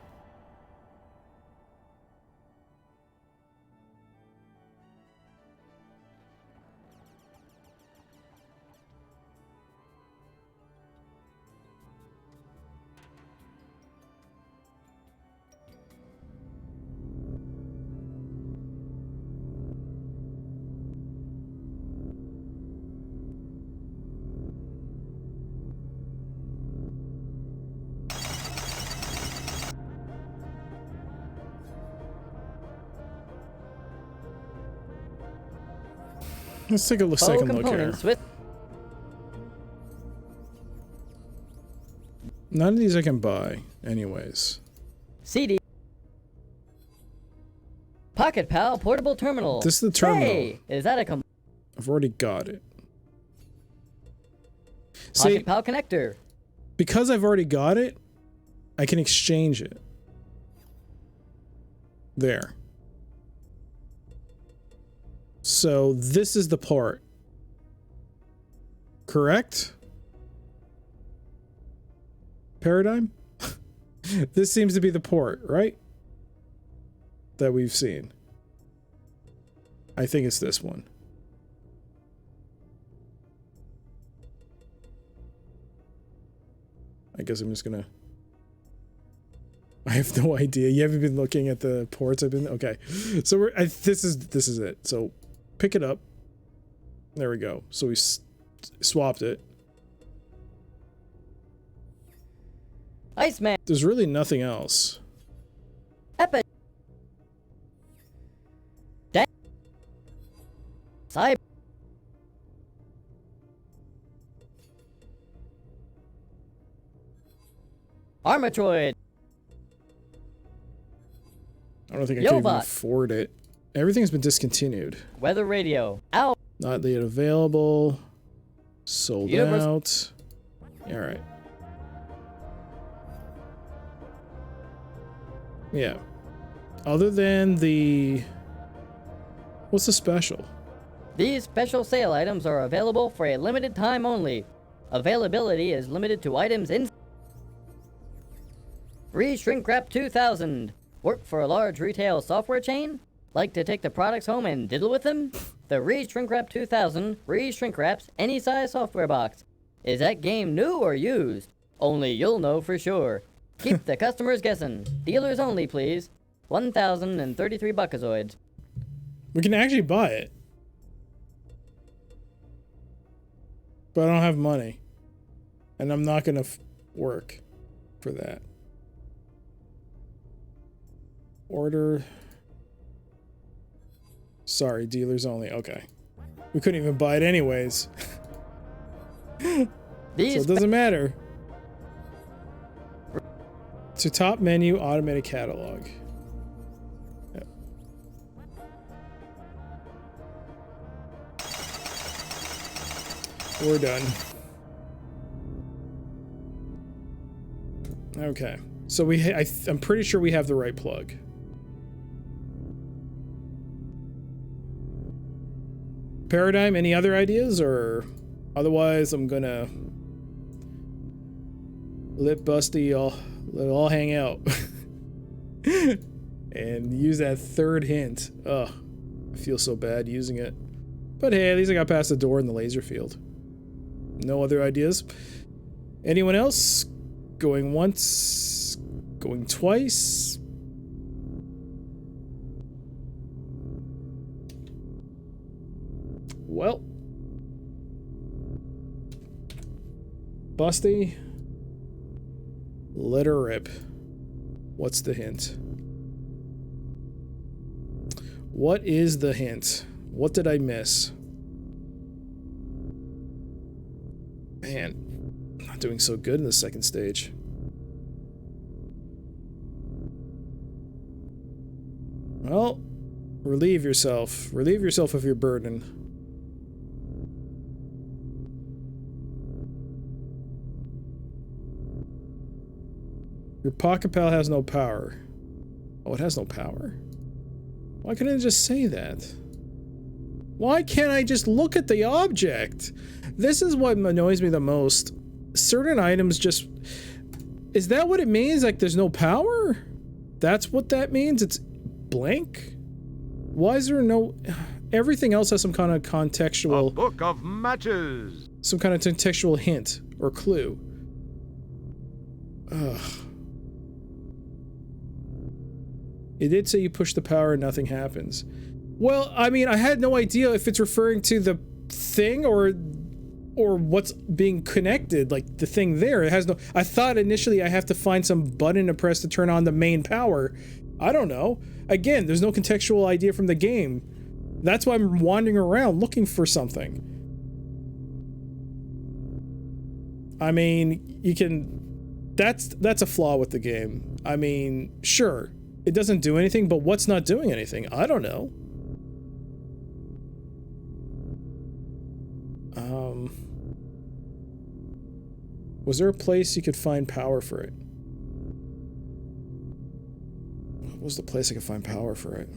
Let's take a second look here. None of these I can buy, anyways. CD. Pocket Pal Portable Terminal. This is the terminal. Hey, is that a I've already got it. Pocket Pal connector? Because I've already got it, I can exchange it. There. So this is the part. Correct? Paradigm? This seems to be the port, right? That we've seen. I think it's this one. I guess I'm just gonna... I have no idea. You haven't been looking at the ports I've been... Okay. So this is it. So pick it up. There we go. So we swapped it. Iceman. There's really nothing else. Epic. Cyber. Armatroid. I don't think I can even afford it. Everything's been discontinued. Weather radio. Out. Not yet available. Sold out. All right. Yeah. Other than the... What's the special? These special sale items are available for a limited time only. Availability is limited to items in... Free Shrink Wrap 2000. Work for a large retail software chain? Like to take the products home and diddle with them? The Re-Shrink Wrap 2000 Re-Shrink Wraps any size software box. Is that game new or used? Only you'll know for sure. Keep the customers guessing. Dealers only, please. 1,033 buckazoids. We can actually buy it. But I don't have money. And I'm not gonna work for that. Order. Sorry, dealers only. Okay. We couldn't even buy it anyways. So it doesn't matter. To top menu, automated catalog. Yep. We're done. Okay. So I'm pretty sure we have the right plug. Paradigm, any other ideas, or otherwise I'm gonna let Busty let it all hang out and use that third hint. Ugh, I feel so bad using it, but hey, at least I got past the door in the laser field. No other ideas? Anyone else? Going once, going twice. Well, Busty, let her rip. What's the hint? What is the hint? What did I miss? Man, I'm not doing so good in the second stage. Well, relieve yourself. Relieve yourself of your burden. Your Pocket Pal has no power. Oh, it has no power? Why couldn't I just say that? Why can't I just look at the object? This is what annoys me the most. Certain items just... Is that what it means? Like, there's no power? That's what that means? It's blank? Why is there no... Everything else has some kind of contextual... A book of matches! Some kind of contextual hint or clue. Ugh. It did say you push the power and nothing happens. Well, I mean, I had no idea if it's referring to the thing or what's being connected, like the thing there. It has no... I thought initially I have to find some button to press to turn on the main power. I don't know. Again, there's no contextual idea from the game. That's why I'm wandering around looking for something. I mean, you can... That's a flaw with the game. I mean, sure. It doesn't do anything, but what's not doing anything? I don't know. Was there a place you could find power for it? What was the place I could find power for it?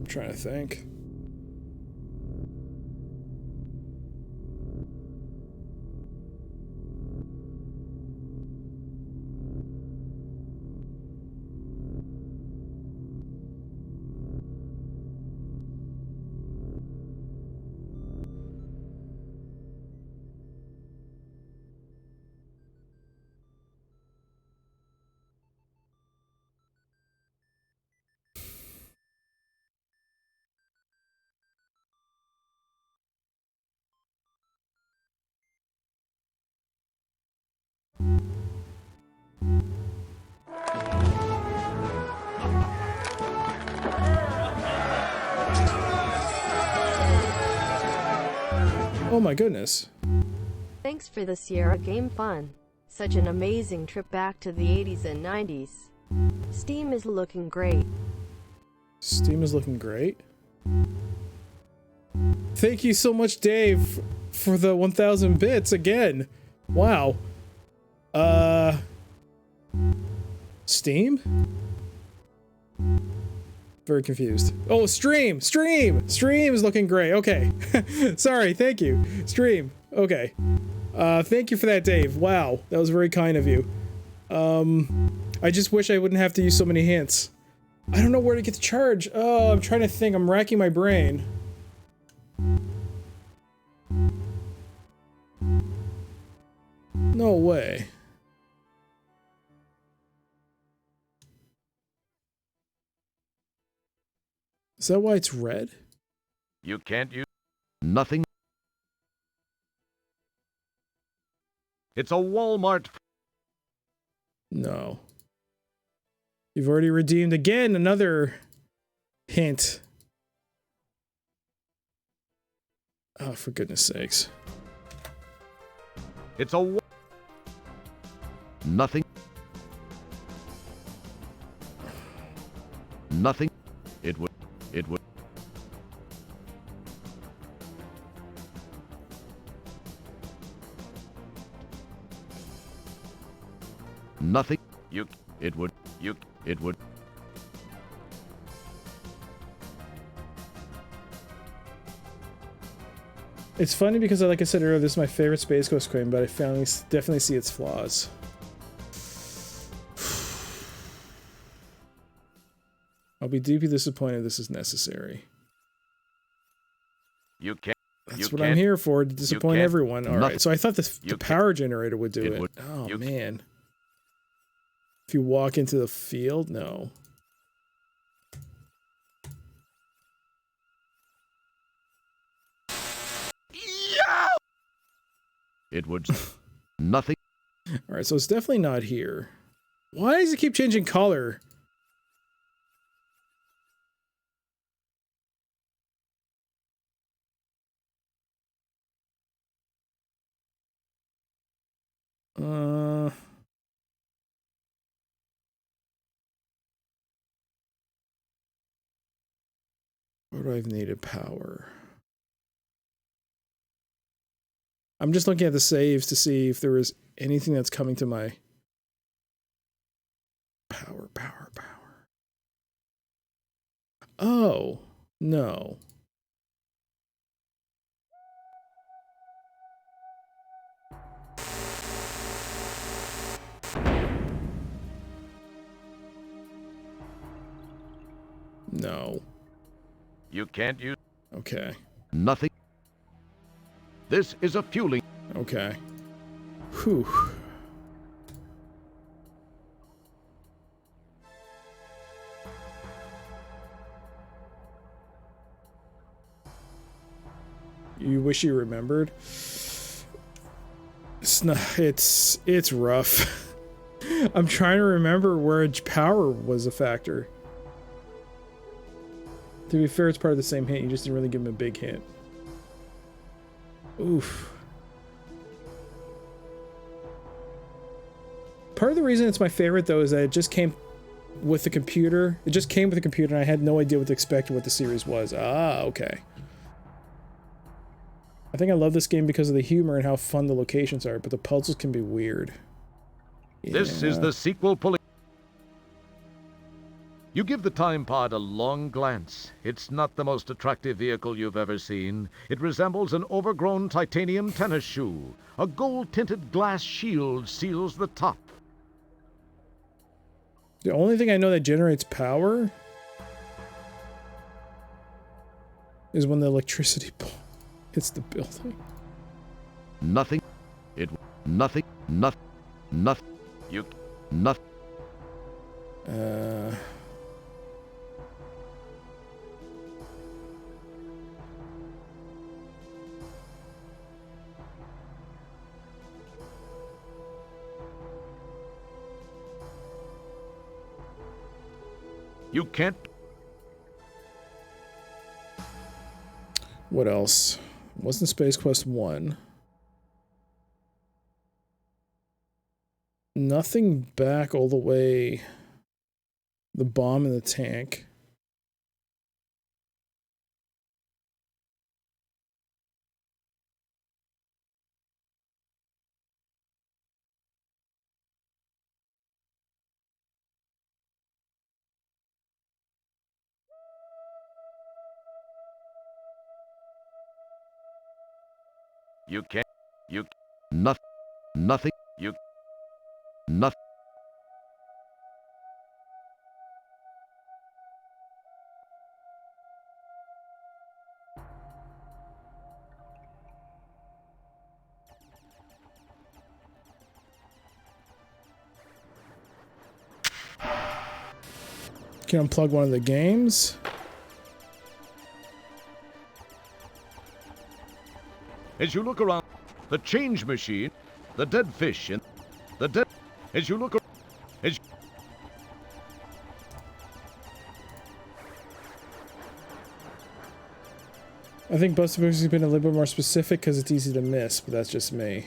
Trying to think. Oh my goodness. Thanks for the Sierra game fun. Such an amazing trip back to the 80s and 90s. Steam is looking great. Steam is looking great. Thank you so much, Dave, for the 1,000 bits again. Wow. Steam? Very confused. Oh, Stream is looking great. Okay. Sorry, thank you. Stream. Okay. Thank you for that, Dave. Wow, that was very kind of you. I just wish I wouldn't have to use so many hints. I don't know where to get the charge. Oh, I'm trying to think. I'm racking my brain. No way. Is that why it's red? You can't use nothing. It's a Walmart. No. You've already redeemed again another hint. Oh, for goodness sakes. It's a nothing. Nothing. It would. Nothing. It would. It's funny because, like I said earlier, this is my favorite Space Ghost coin, but I definitely see its flaws. I'll be deeply disappointed if this is necessary. You can't. That's what I'm here for, to disappoint everyone. Alright, so I thought the power generator would do it. Oh, man. If you walk into the field? No. It would. Nothing. Alright, so it's definitely not here. Why does it keep changing color? Where do I have needed power? I'm just looking at the saves to see if there is anything that's coming to my power. Oh, no. No. You can't use. Okay. Nothing. This is a fueling. Okay. Whew. You wish you remembered? It's not, it's rough. I'm trying to remember where power was a factor. To be fair, it's part of the same hint. You just didn't really give him a big hint. Oof. Part of the reason it's my favorite, though, is that it just came with the computer. It just came with the computer, and I had no idea what to expect or what the series was. Ah, okay. I think I love this game because of the humor and how fun the locations are, but the puzzles can be weird. Yeah. This is the sequel pulling. You give the time pod a long glance. It's not the most attractive vehicle you've ever seen. It resembles an overgrown titanium tennis shoe. A gold-tinted glass shield seals the top. The only thing I know that generates power is when the electricity pole hits the building. Nothing. Nothing. You. Nothing. You can't. What else? Wasn't Space Quest 1. Nothing back all the way. The bomb in the tank. You can't. Nothing. Nothing. Can unplug one of the games. As you look around, the change machine, the dead fish, and the dead. As you look around, as I think Buster Books has been a little bit more specific because it's easy to miss, but that's just me.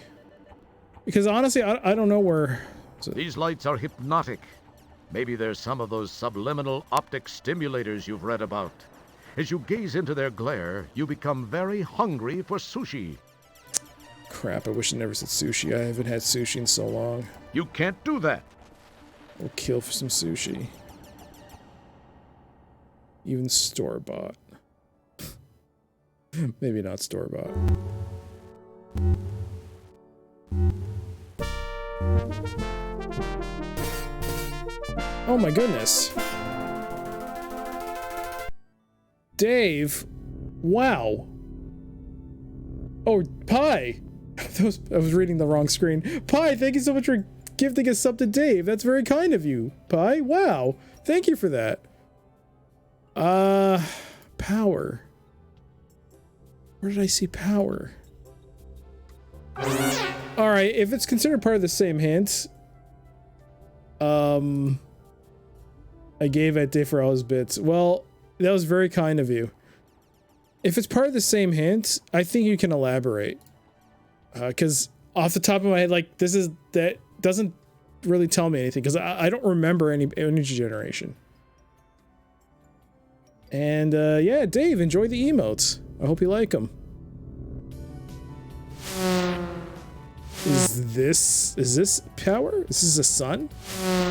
Because honestly, I don't know where... these lights are hypnotic. Maybe there's some of those subliminal optic stimulators you've read about. As you gaze into their glare, you become very hungry for sushi. Crap, I wish I never said sushi. I haven't had sushi in so long. You can't do that. I'll kill for some sushi. Even store-bought. Maybe not store-bought. Oh my goodness. Dave. Wow. Oh, Pi. I was reading the wrong screen. Pi, thank you so much for gifting a sub to Dave. That's very kind of you, Pi. Wow. Thank you for that. Power. Where did I see power? Alright, if it's considered part of the same hint, I gave at Dave for all his bits. Well, that was very kind of you. If it's part of the same hint, I think you can elaborate. Because off the top of my head, like, that doesn't really tell me anything, because I don't remember any energy generation. And, yeah, Dave, enjoy the emotes. I hope you like them. Is this power? Is this a sun?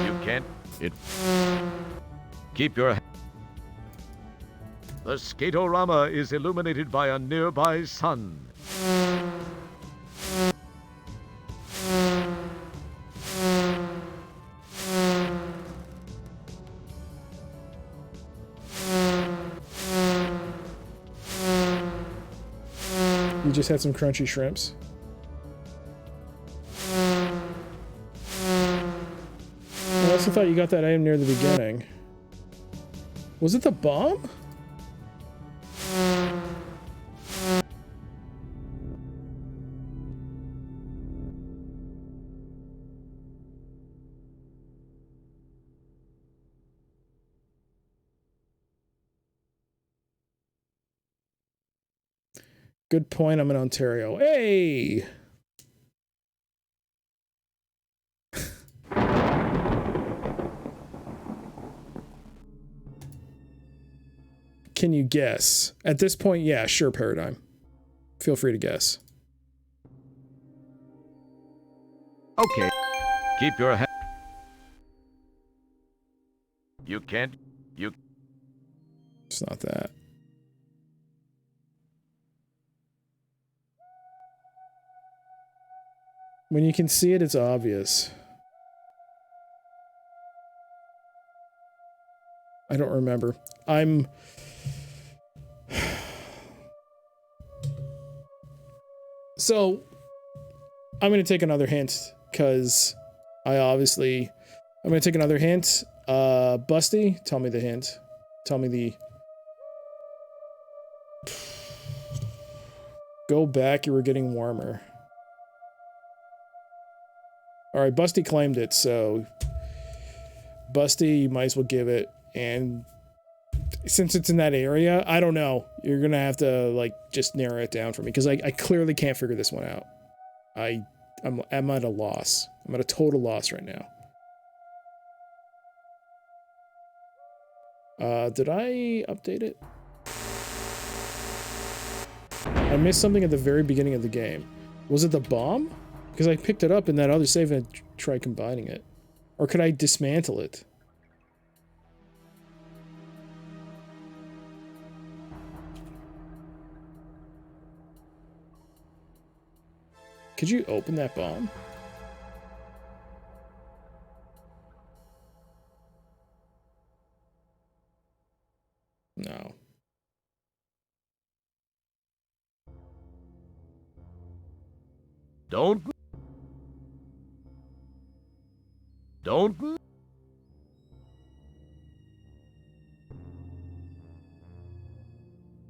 You can't. Keep your... The skatorama is illuminated by a nearby sun. You just had some crunchy shrimps. I also thought you got that item near the beginning. Was it the bomb? Good point, I'm in Ontario. Hey! Can you guess? At this point, yeah, sure, Paradigm. Feel free to guess. Okay. Keep your head. You can't. It's not that. When you can see it, it's obvious. I don't remember. So, I'm going to take another hint, because I'm going to take another hint. Busty, tell me the hint. Tell me the... Go back, you were getting warmer. Alright, Busty claimed it, so... Busty, you might as well give it, and... since it's in that area, I don't know. You're gonna have to like just narrow it down for me because I clearly can't figure this one out. I'm at a loss. I'm at a total loss right now. Did I update it? I missed something at the very beginning of the game. Was it the bomb? Because I picked it up in that other save and tried combining it. Or could I dismantle it? Could you open that bomb? No. Don't.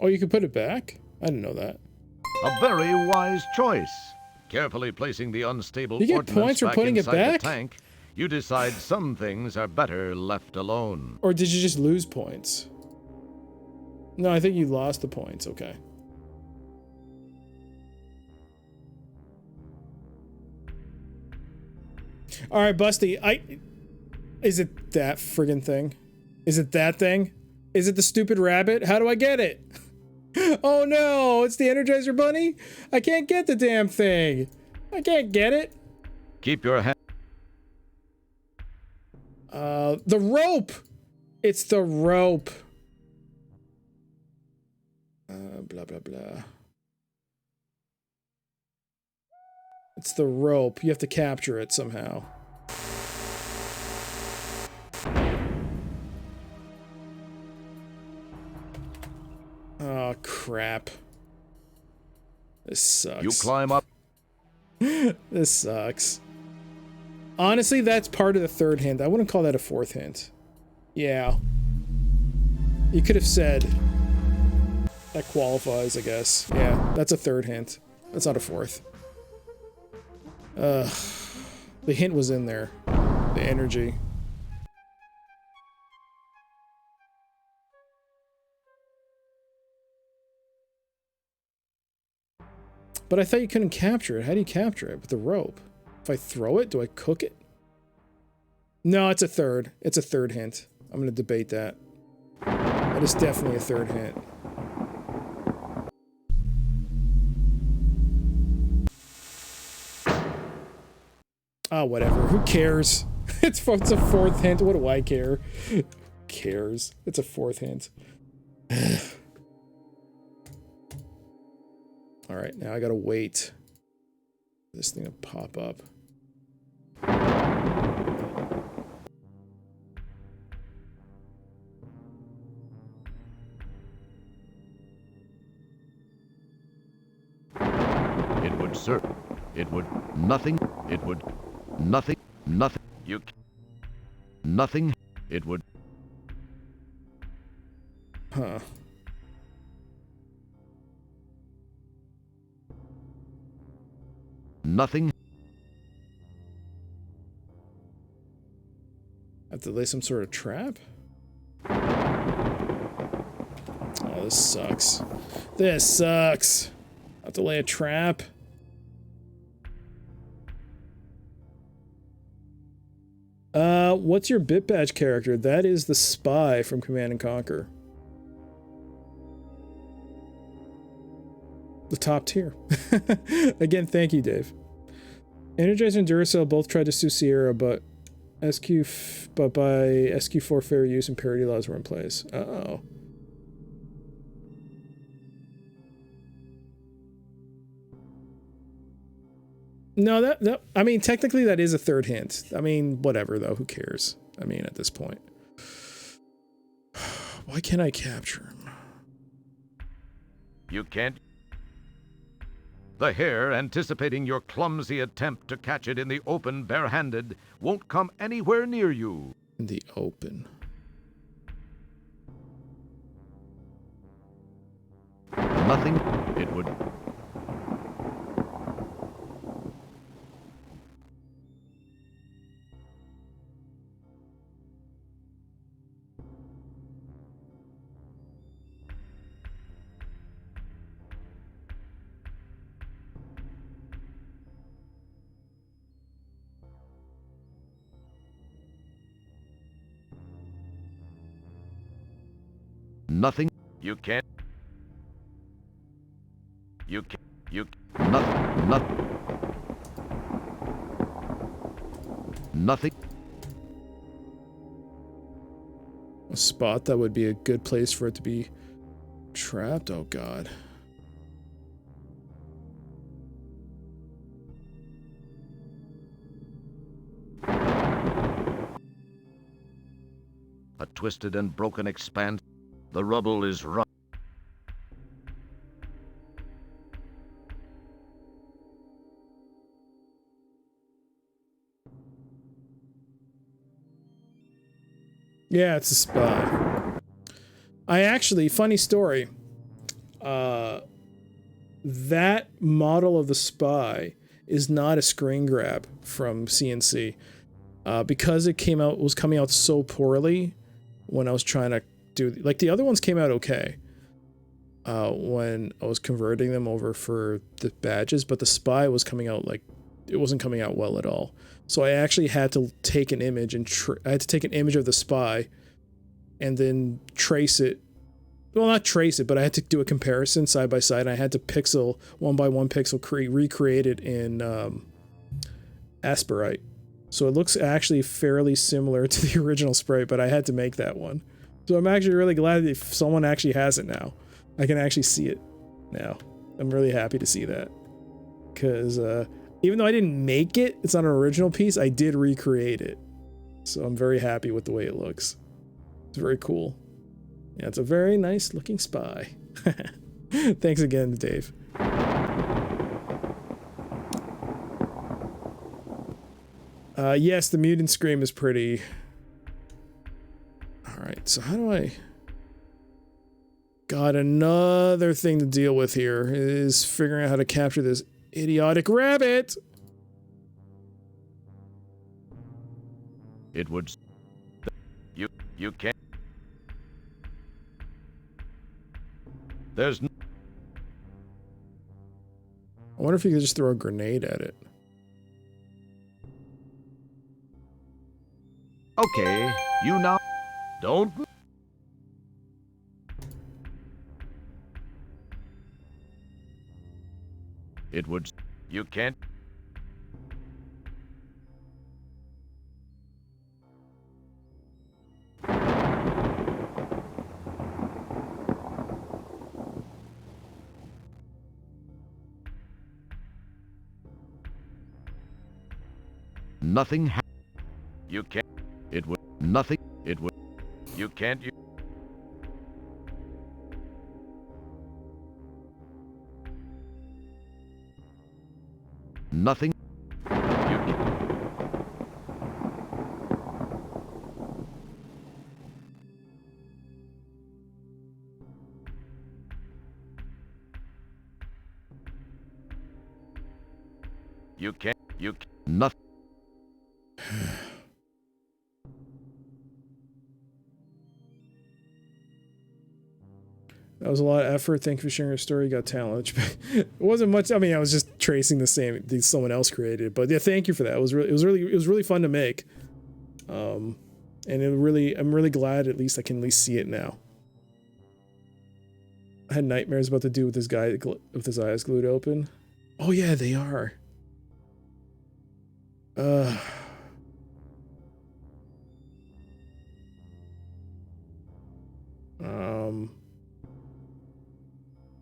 Oh, you could put it back? I didn't know that. A very wise choice. Carefully placing the unstable You get ordnance points for back putting it inside back? the tank, you decide some things are better left alone. Or did you just lose points? No, I think you lost the points. Okay. All right, Busty. Is it that friggin' thing? Is it that thing? Is it the stupid rabbit? How do I get it? Oh no, it's the Energizer Bunny? I can't get the damn thing. I can't get it. Keep your hand. The rope. It's the rope. Blah, blah, blah. It's the rope. You have to capture it somehow. Oh, crap. This sucks. You climb up. This sucks. Honestly, that's part of the third hint. I wouldn't call that a fourth hint. Yeah. You could have said... That qualifies, I guess. Yeah, that's a third hint. That's not a fourth. The hint was in there. The energy. But I thought you couldn't capture it. How do you capture it? With the rope? If I throw it, do I cook it? No, it's a third. It's a third hint. I'm gonna debate that. That is definitely a third hint. Oh, whatever. Who cares? It's a fourth hint. What do I care? Who cares? It's a fourth hint. Alright, now I gotta wait for this thing to pop up. It would serve. It would nothing. It would nothing. Nothing. You. Nothing. It would. Huh. Nothing. Have to lay some sort of trap? Oh, this sucks. This sucks. Have to lay a trap. What's your bit badge character? That is the spy from Command and Conquer. The top tier. Again, thank you, Dave. Energizer and Duracell both tried to sue Sierra, but by SQ4 fair use and parity laws were in place. Uh-oh. No, that I mean, technically that is a third hint. I mean, whatever though, who cares? I mean, at this point. Why can't I capture him? You can't. The hare, anticipating your clumsy attempt to catch it in the open barehanded, won't come anywhere near you. In the open. Nothing. It would. Nothing. You can't. You can. You. Nothing. Nothing. Nothing. A spot that would be a good place for it to be trapped. Oh God. A twisted and broken expanse. The rubble is rough. Yeah, it's a spy. I actually, funny story. That model of the spy is not a screen grab from CNC. Because it was coming out so poorly when I was trying to do, like, the other ones came out okay. When I was converting them over for the badges, but the spy was coming out like, it wasn't coming out well at all. So I actually had to take an image and I had to take an image of the spy and then trace it. Well, not trace it, but I had to do a comparison side by side. And I had to pixel, 1 by 1 pixel, recreate it in Asperite. So it looks actually fairly similar to the original sprite, but I had to make that one. So I'm actually really glad if someone actually has it now. I can actually see it now. I'm really happy to see that. Because even though I didn't make it, it's not an original piece, I did recreate it. So I'm very happy with the way it looks. It's very cool. Yeah, it's a very nice looking spy. Thanks again, Dave. Yes, the mutant scream is pretty... Alright, so how do I... Got another thing to deal with here is figuring out how to capture this idiotic rabbit! It would. You can't. There's. I wonder if you could just throw a grenade at it. Okay, you now. Don't. It would. You can't. Nothing. You can't. It would. Nothing. It would. You can't. You. Nothing. You can't. You can't. Nothing. That was a lot of effort. Thank you for sharing your story. You got talent. It wasn't much. I mean, I was just tracing the same someone else created. But yeah, thank you for that. It was really fun to make. And I'm really glad at least I can at least see it now. I had nightmares about the dude with his guy with his eyes glued open. Oh yeah, they are.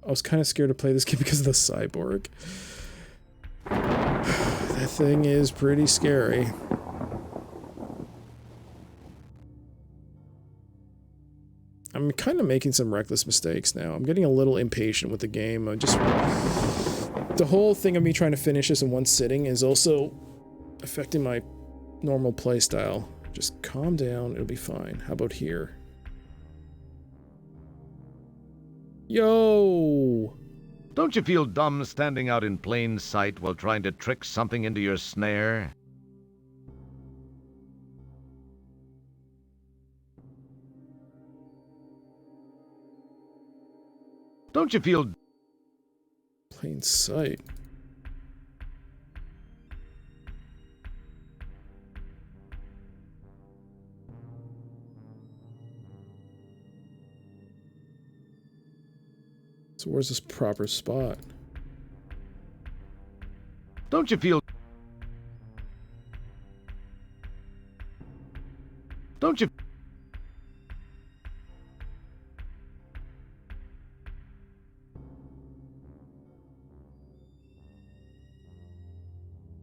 I was kind of scared to play this game because of the cyborg. That thing is pretty scary. I'm kind of making some reckless mistakes now. I'm getting a little impatient with the game. The whole thing of me trying to finish this in one sitting is also affecting my normal playstyle. Just calm down, it'll be fine. How about here? Yo! Don't you feel dumb standing out in plain sight while trying to trick something into your snare? Don't you feel... Plain sight. So where's this proper spot? Don't you feel... Don't you...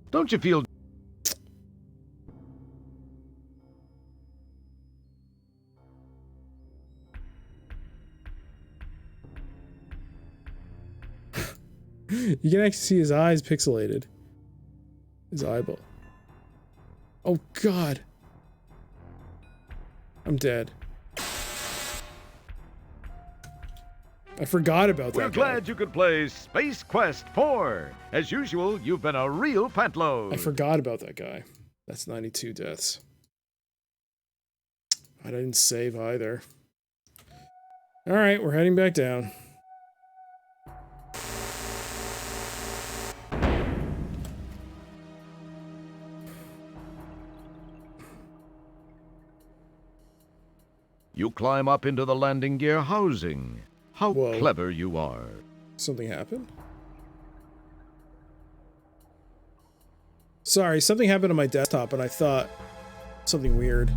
Don't you feel... You can actually see his eyes pixelated. His eyeball. Oh god. I'm dead. I forgot about that. We're glad you could play Space Quest 4. As usual, you've been a real pantload. I forgot about that guy. That's 92 deaths. I didn't save either. Alright, we're heading back down. You climb up into the landing gear housing. How Whoa. clever you are. Something happened? Sorry, something happened on my desktop and I thought something weird.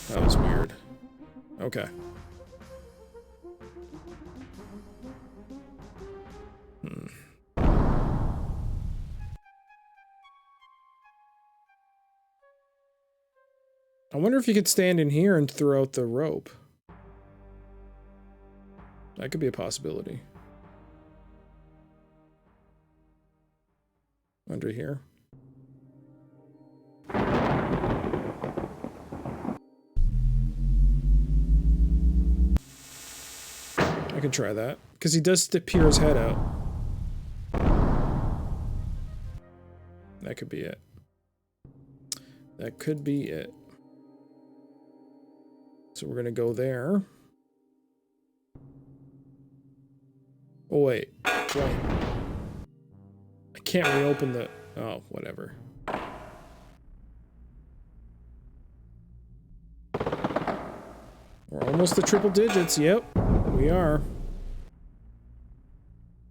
That was weird. Okay. I wonder if you could stand in here and throw out the rope. That could be a possibility. Under here. I can try that. Because he does peer his head out. That could be it. That could be it. So we're gonna go there. Oh wait. Wait. I can't reopen the... Oh, whatever. We're almost to triple digits. Yep, we are.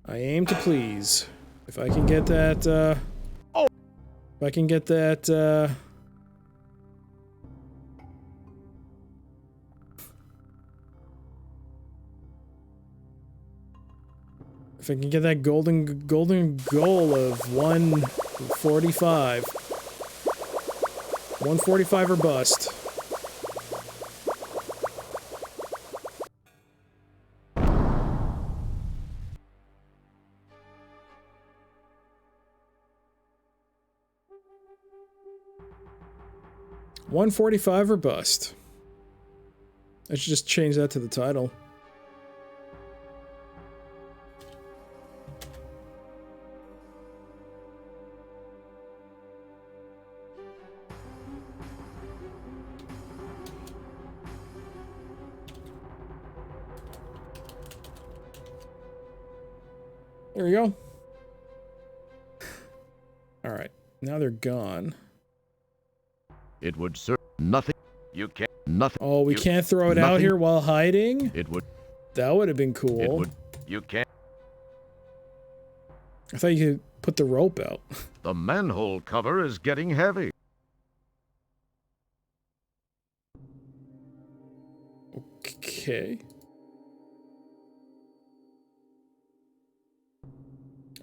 I aim to please. If I can get that, if I can get that, if I can get that golden goal of 145. 145 or bust. $145 or bust. I should just change that to the title. There we go. Alright, now they're gone. It would serve nothing. You can't. Nothing. Oh, we can't throw it out here while hiding? It would. That would have been cool. It would. You can't. I thought you could put the rope out. The manhole cover is getting heavy. Okay.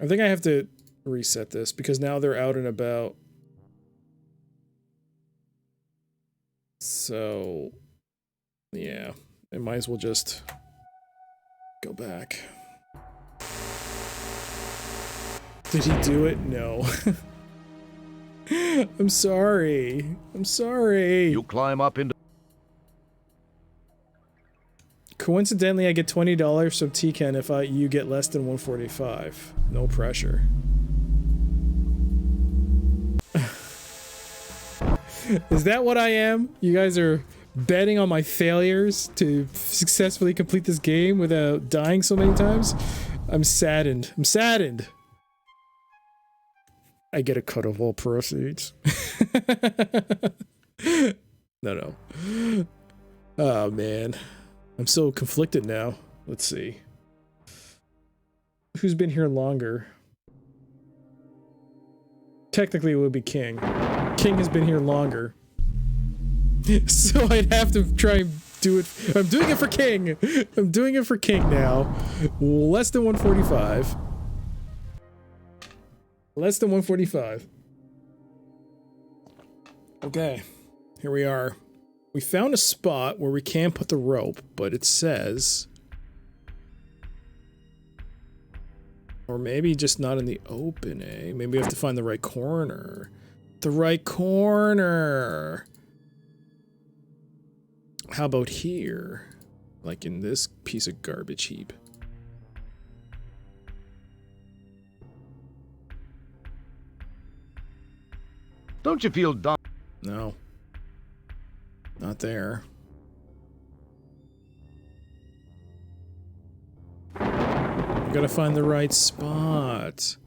I think I have to reset this because now they're out and about. So, yeah, I might as well just go back. Did he do it? No. I'm sorry. I'm sorry. You climb up into... Coincidentally, I get $20 from T-Ken if you get less than 145. No pressure. Is that what I am? You guys are betting on my failures to successfully complete this game without dying so many times? I'm saddened. I'm saddened. I get a cut of all proceeds. No. Oh, man. I'm so conflicted now. Let's see. Who's been here longer? Technically, it would be King. King has been here longer. So I'd have to try and do it. I'm doing it for King. I'm doing it for King now. Less than 145. Less than 145. Okay. Here we are. We found a spot where we can put the rope, but it says... Or maybe just not in the open, eh? Maybe we have to find the right corner. The right corner! How about here? Like in this piece of garbage heap. Don't you feel dumb? No. Not there. We gotta find the right spot.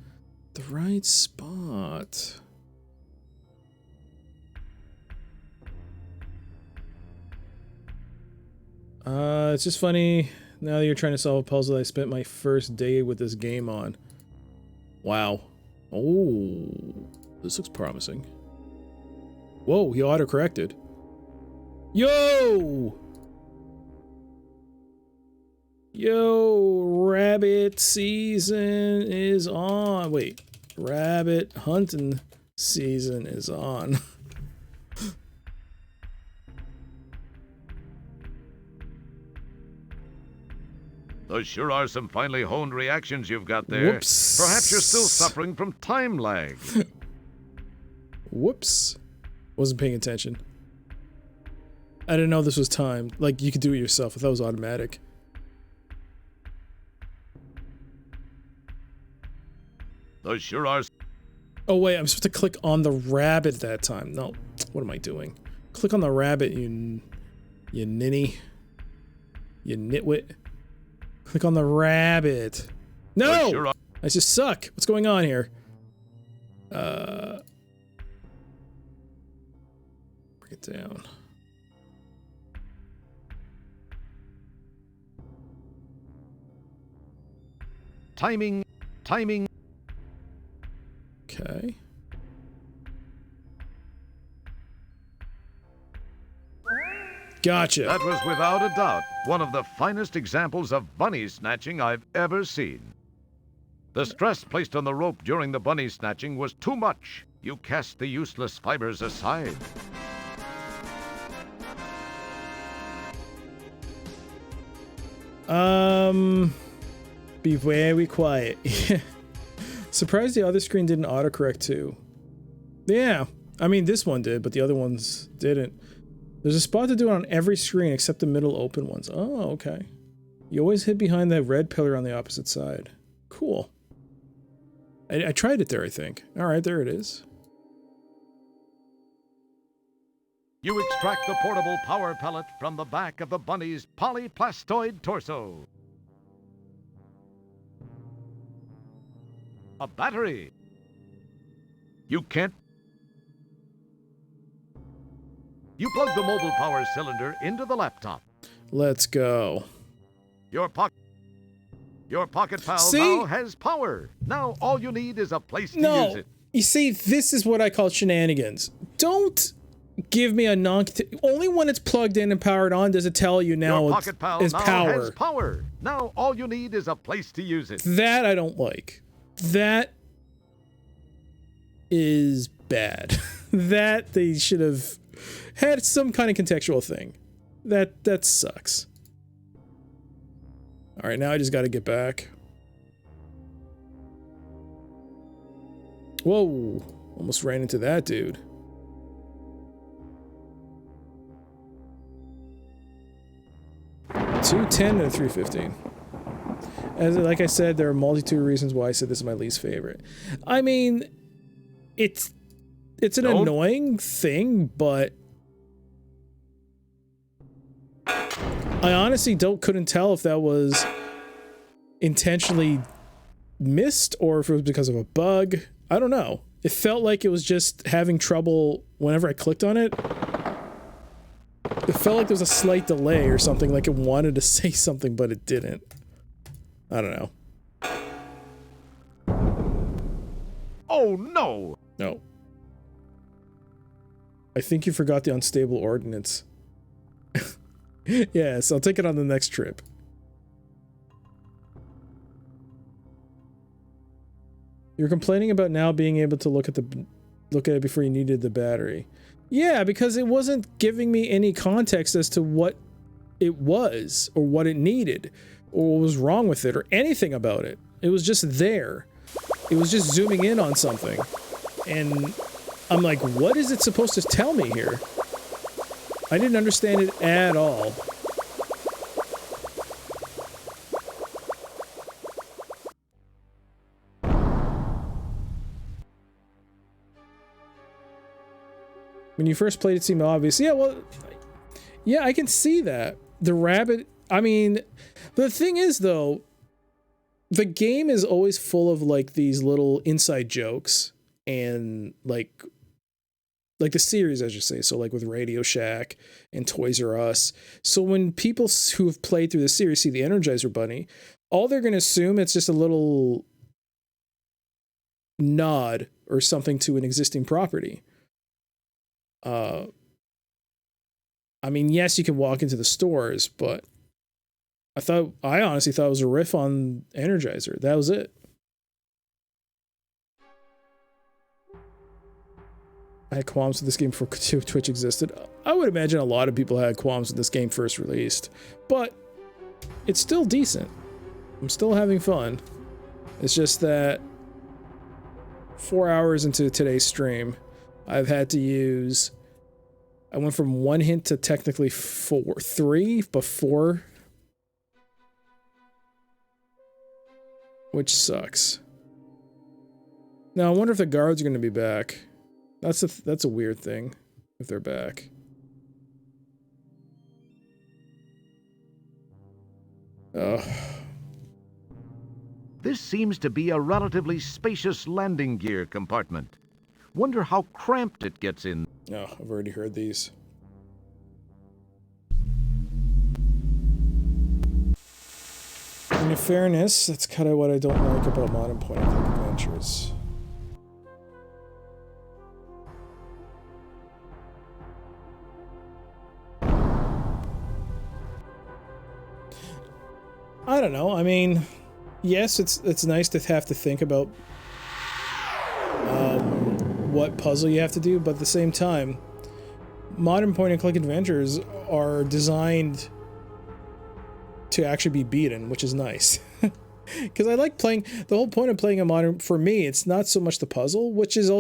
The right spot. It's just funny, now that you're trying to solve a puzzle I spent my first day with this game on. Wow. Oh, this looks promising. Whoa, he auto-corrected. Yo! Yo, rabbit season is on. Wait, rabbit hunting season is on. Those sure are some finely honed reactions you've got there. Whoops. Perhaps you're still suffering from time lag. Whoops. Wasn't paying attention. I didn't know this was timed. Like, you could do it yourself. I thought it was automatic. Those sure are... Oh, wait. I'm supposed to click on the rabbit that time. No. What am I doing? Click on the rabbit, you ninny. You nitwit. Click on the rabbit. No! Sure I just suck. What's going on here? Bring it down. Timing. Okay. Gotcha. That was without a doubt one of the finest examples of bunny snatching I've ever seen. The stress placed on the rope during the bunny snatching was too much. You cast the useless fibers aside. Be very quiet. Surprised the other screen didn't autocorrect too. Yeah, I mean this one did, but the other ones didn't. There's a spot to do it on every screen except the middle open ones. Oh, okay. You always hid behind that red pillar on the opposite side. Cool. I tried it there, I think. Alright, there it is. You extract the portable power pellet from the back of the bunny's polyplastoid torso. A battery. You can't... You plug the mobile power cylinder into the laptop. Let's go. Your pocket pal See? now has power. Now all you need is a place to use it. You see, this is what I call shenanigans. Don't give me a only when it's plugged in and powered on does it tell you now Your it's pocket pal now power. has power. Now all you need is a place to use it. That I don't like. That is bad. That they should have had some kind of contextual thing. That sucks. All right, now I just got to get back. Whoa, almost ran into that dude. $210 and a $315. As like I said, there are a multitude of reasons why I said this is my least favorite. I mean, it's an annoying thing, but I honestly couldn't tell if that was intentionally missed or if it was because of a bug. I don't know. It felt like it was just having trouble whenever I clicked on it. It felt like there was a slight delay or something, like it wanted to say something, but it didn't. I don't know. Oh no! No. I think you forgot the unstable ordnance. Yes, I'll take it on the next trip. You're complaining about now being able to look at it before you needed the battery. Yeah, because it wasn't giving me any context as to what it was, or what it needed, or what was wrong with it, or anything about it. It was just there. It was just zooming in on something. And I'm like, what is it supposed to tell me here? I didn't understand it at all. When you first played, it seemed obvious. Yeah, well, yeah, I can see that. The rabbit, I mean, the thing is, though, the game is always full of, like, these little inside jokes, and, like the series, I should say, so, like, with Radio Shack and Toys R Us. So when people who have played through the series see the Energizer Bunny, all they're going to assume it's just a little nod or something to an existing property. I mean, yes, you can walk into the stores, but I honestly thought it was a riff on Energizer. That was it. I had qualms with this game before Twitch existed. I would imagine a lot of people had qualms when this game first released, but it's still decent. I'm still having fun. It's just that 4 hours into today's stream, I've had to use... I went from 1 hint to technically 3, but 4. Which sucks. Now, I wonder if the guards are going to be back. That's a weird thing, if they're back. This seems to be a relatively spacious landing gear compartment. Wonder how cramped it gets in. Oh, I've already heard these. In fairness, that's kind of what I don't like about modern point-and-click adventures. I don't know. I mean, yes, it's nice to have to think about what puzzle you have to do, but at the same time, modern point-and-click adventures are designed to actually be beaten, which is nice. Because I like playing. The whole point of playing a modern, for me, it's not so much the puzzle, which is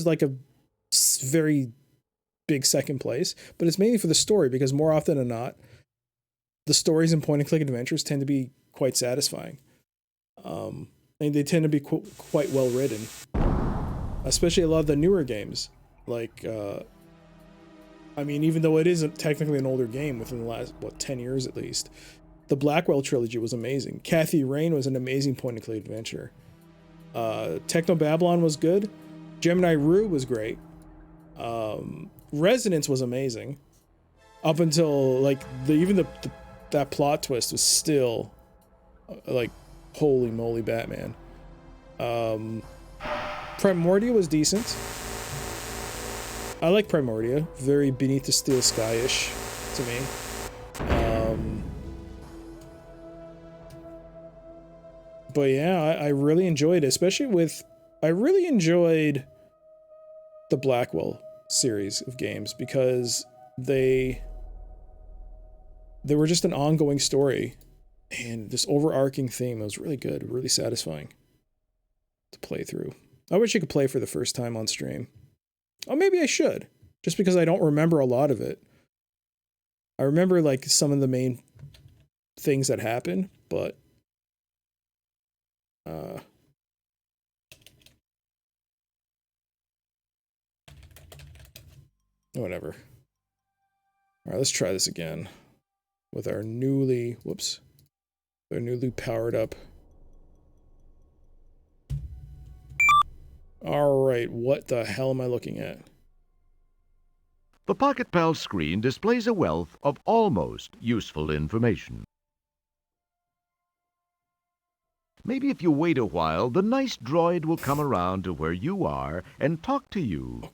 like a very big second place, but it's mainly for the story, because more often than not, the stories in point-and-click adventures tend to be quite satisfying. And they tend to be quite well written. Especially a lot of the newer games. Like, I mean, even though it isn't technically an older game within the last, 10 years at least, the Blackwell trilogy was amazing. Kathy Rain was an amazing point-and-click adventure. Techno Babylon was good. Gemini Rue was great. Resonance was amazing. Up until, like, that plot twist was still, like, holy moly, Batman. Primordia was decent. I like Primordia. Very Beneath the Steel Sky-ish to me. But yeah, I really enjoyed it, especially with... I really enjoyed the Blackwell series of games, because they were just an ongoing story, and this overarching theme. It was really good, really satisfying to play through. I wish I could play for the first time on stream. Oh, maybe I should, just because I don't remember a lot of it. I remember, like, some of the main things that happened, but whatever. All right, let's try this again with our newly powered up. All right, what the hell am I looking at? The Pocket Pal screen displays a wealth of almost useful information. Maybe if you wait a while, the nice droid will come around to where you are and talk to you.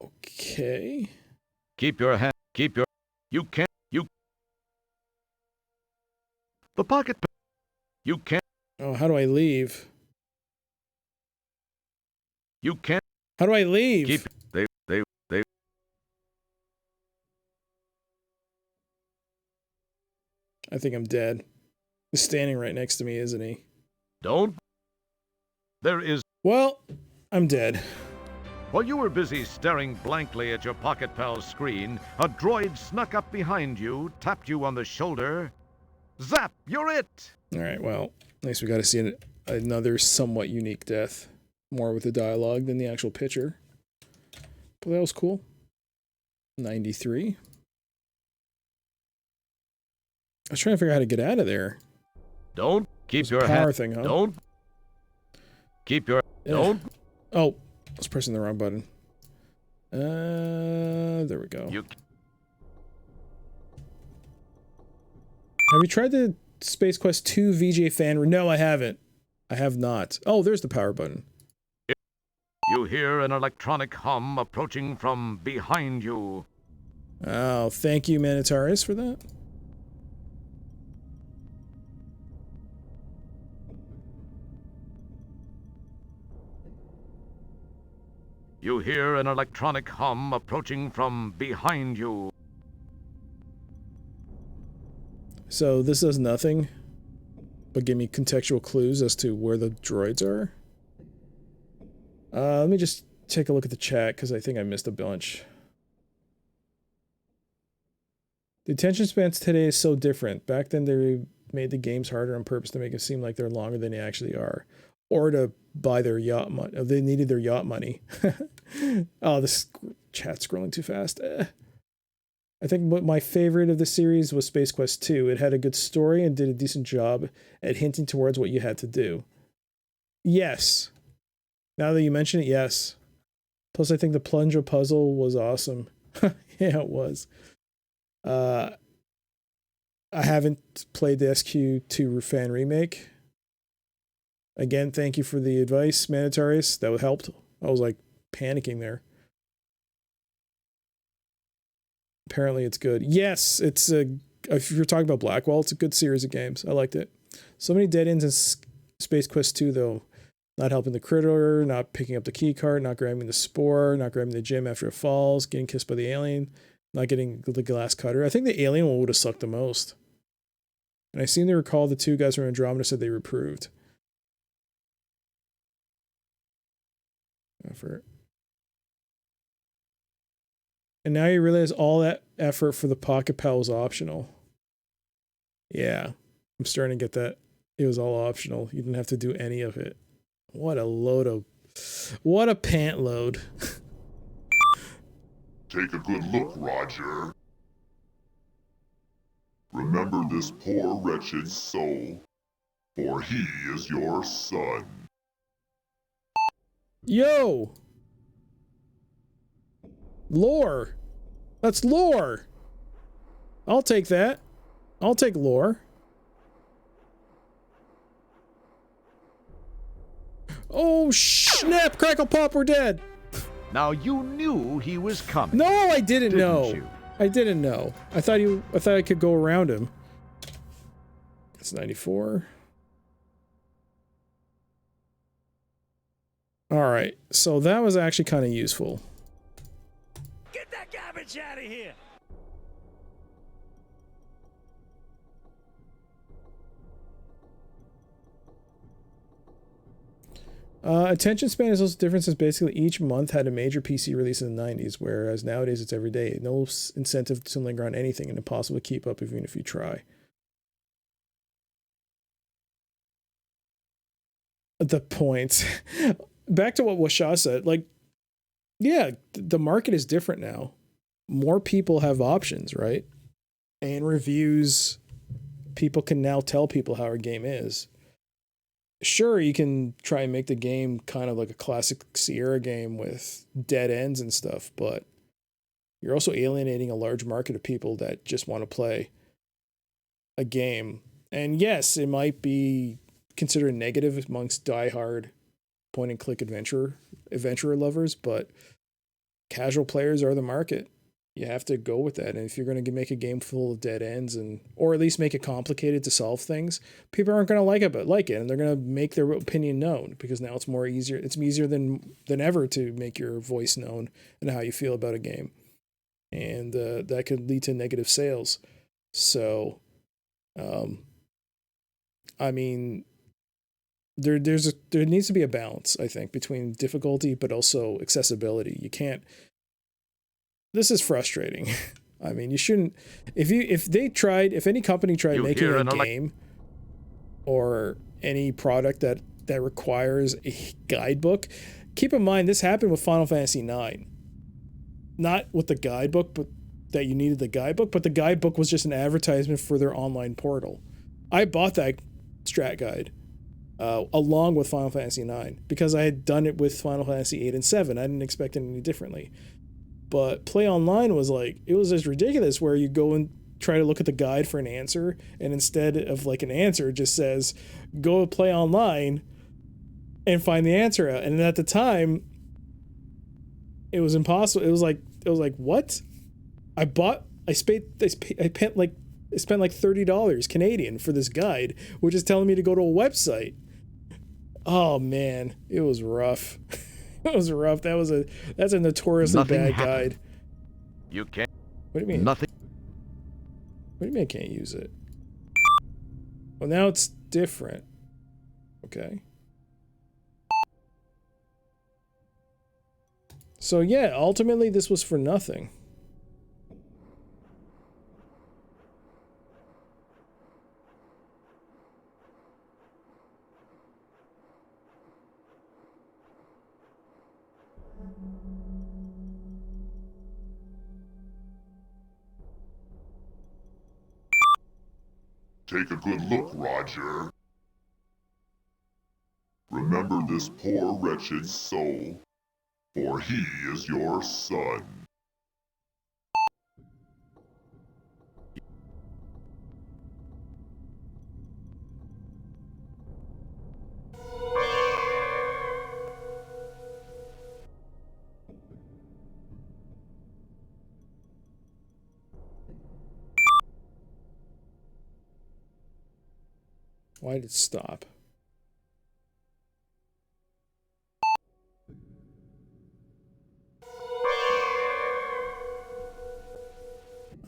Okay. Keep your hand. You can't. The Pocket Pal. You can't. Oh, how do I leave? You can't. How do I leave? Keep. They. I think I'm dead. He's standing right next to me, isn't he? Don't. There is. Well, I'm dead. While you were busy staring blankly at your Pocket Pal screen, a droid snuck up behind you, tapped you on the shoulder. Zap! You're it! All right, well, at least we got to see another somewhat unique death. More with the dialogue than the actual picture. But that was cool. 93. I was trying to figure out how to get out of there. Don't keep your power hand. thing, huh? Don't keep your. Don't. Oh, I was pressing the wrong button. There we go. Have you tried the Space Quest 2 VJ fan? No, I haven't. I have not. Oh, there's the power button. You hear an electronic hum approaching from behind you. Oh, thank you, Manitaris, for that. You hear an electronic hum approaching from behind you. So this does nothing but give me contextual clues as to where the droids are. Let me just take a look at the chat because I think I missed a bunch. The attention spans today is so different. Back then they made the games harder on purpose to make it seem like they're longer than they actually are. Or to buy their yacht money. They needed their yacht money. Oh, this chat's scrolling too fast. I think what my favorite of the series was Space Quest 2. It had a good story and did a decent job at hinting towards what you had to do. Yes. Now that you mention it, yes. Plus, I think the plunger puzzle was awesome. Yeah, it was. I haven't played the SQ2 fan remake. Again, thank you for the advice, Manitarius. That helped. I was like panicking there. Apparently it's good. Yes, it's a. If you're talking about Blackwell, it's a good series of games. I liked it. So many dead ends in Space Quest 2, though. Not helping the critter, not picking up the key card, not grabbing the spore, not grabbing the gem after it falls, getting kissed by the alien, not getting the glass cutter. I think the alien one would have sucked the most. And I seem to recall the two guys from Andromeda said they were approved. Effort. And now you realize all that effort for the Pocket Pal was optional. Yeah, I'm starting to get that. It was all optional. You didn't have to do any of it. What a load of... What a pant load. Take a good look, Roger. Remember this poor wretched soul, for he is your son. Yo! Lore. That's lore. I'll take that. I'll take lore. Oh, snap, crackle pop, we're dead. Now you knew he was coming. No, I didn't know. You? I didn't know. I thought I could go around him. It's 94. All right. So that was actually kind of useful. Get that garbage out of here! Attention span is also different since basically each month had a major PC release in the 90s, whereas nowadays it's every day. No incentive to linger on anything and impossible to keep up even if you try. The point. Back to what Washa said, like, yeah, the market is different now. More people have options, right? And reviews, people can now tell people how a game is. Sure, you can try and make the game kind of like a classic Sierra game with dead ends and stuff, but you're also alienating a large market of people that just want to play a game. And yes, it might be considered negative amongst diehard point and click adventurer lovers, but casual players are the market. You have to go with that. And if you're going to make a game full of dead ends or at least make it complicated to solve things, people aren't going to like it, and they're going to make their opinion known because now it's easier. It's easier than ever to make your voice known and how you feel about a game. And that could lead to negative sales. So, I mean, there needs to be a balance, I think, between difficulty but also accessibility. You can't. This is frustrating. I mean, you shouldn't. If any company tried making a game or any product that requires a guidebook, keep in mind this happened with Final Fantasy IX. Not with the guidebook, but that you needed the guidebook, but the guidebook was just an advertisement for their online portal. I bought that strat guide along with Final Fantasy IX because I had done it with Final Fantasy 8 and 7. I didn't expect it any differently. But Play Online was like, it was just ridiculous where you go and try to look at the guide for an answer, and instead of like an answer, it just says, go Play Online and find the answer out. And at the time, it was impossible. It was like, what? I spent like $30 Canadian for this guide, which is telling me to go to a website. Oh man, it was rough. It was rough. That's a notoriously bad guide. You can't. What do you mean? Nothing. What do you mean I can't use it? Well, now it's different. Okay. So yeah, ultimately this was for nothing. Take a good look, Roger. Remember this poor wretched soul, for he is your son. Why did it stop?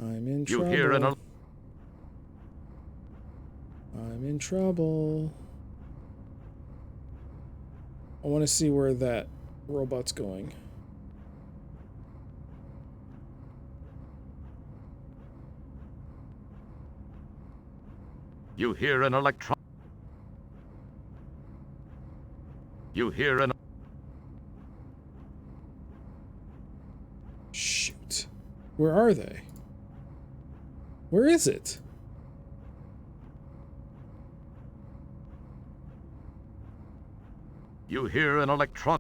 I'm in trouble. I'm in trouble. I want to see where that robot's going. You hear an electron. You hear an. Shoot. Where are they? Where is it? You hear an electron.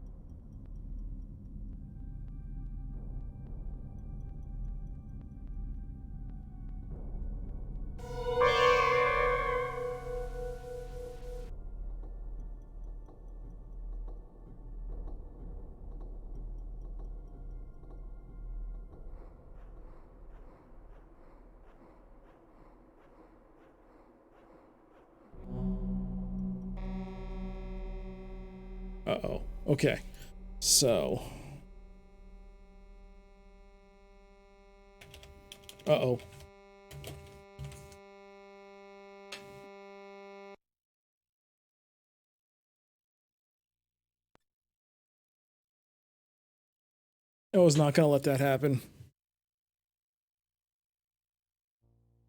Uh-oh. Okay. So. Uh-oh. I was not going to let that happen.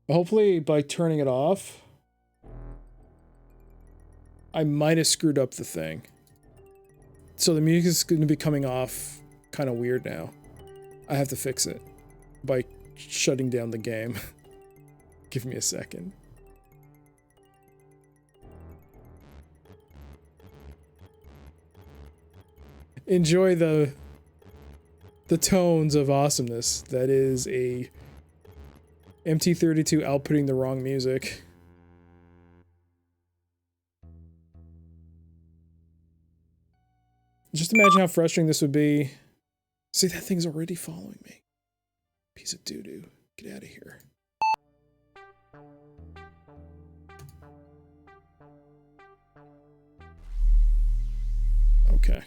Hopefully, by turning it off, I might have screwed up the thing. So the music is going to be coming off kind of weird now. I have to fix it by shutting down the game. Give me a second. enjoy the tones of awesomeness. That is a MT32 outputting the wrong music. Just imagine how frustrating this would be. See, that thing's already following me. Piece of doo-doo. Get out of here. Okay.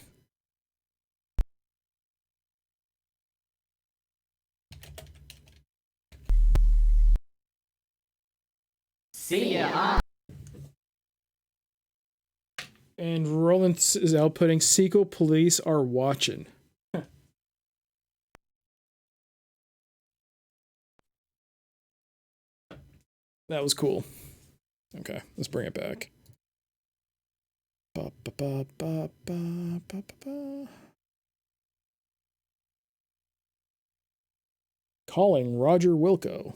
See ya. And Roland is outputting Sequel Police Are Watching. That was cool. Okay, let's bring it back. Ba, ba, ba, ba, ba, ba, ba. Calling Roger Wilco.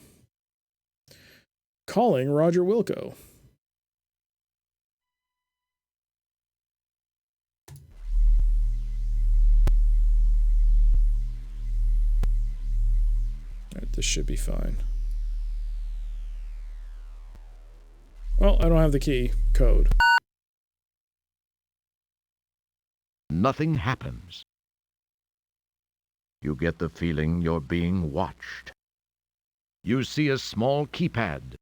Calling Roger Wilco. Alright, this should be fine. Well, I don't have the key code. Nothing happens. You get the feeling you're being watched. You see a small keypad.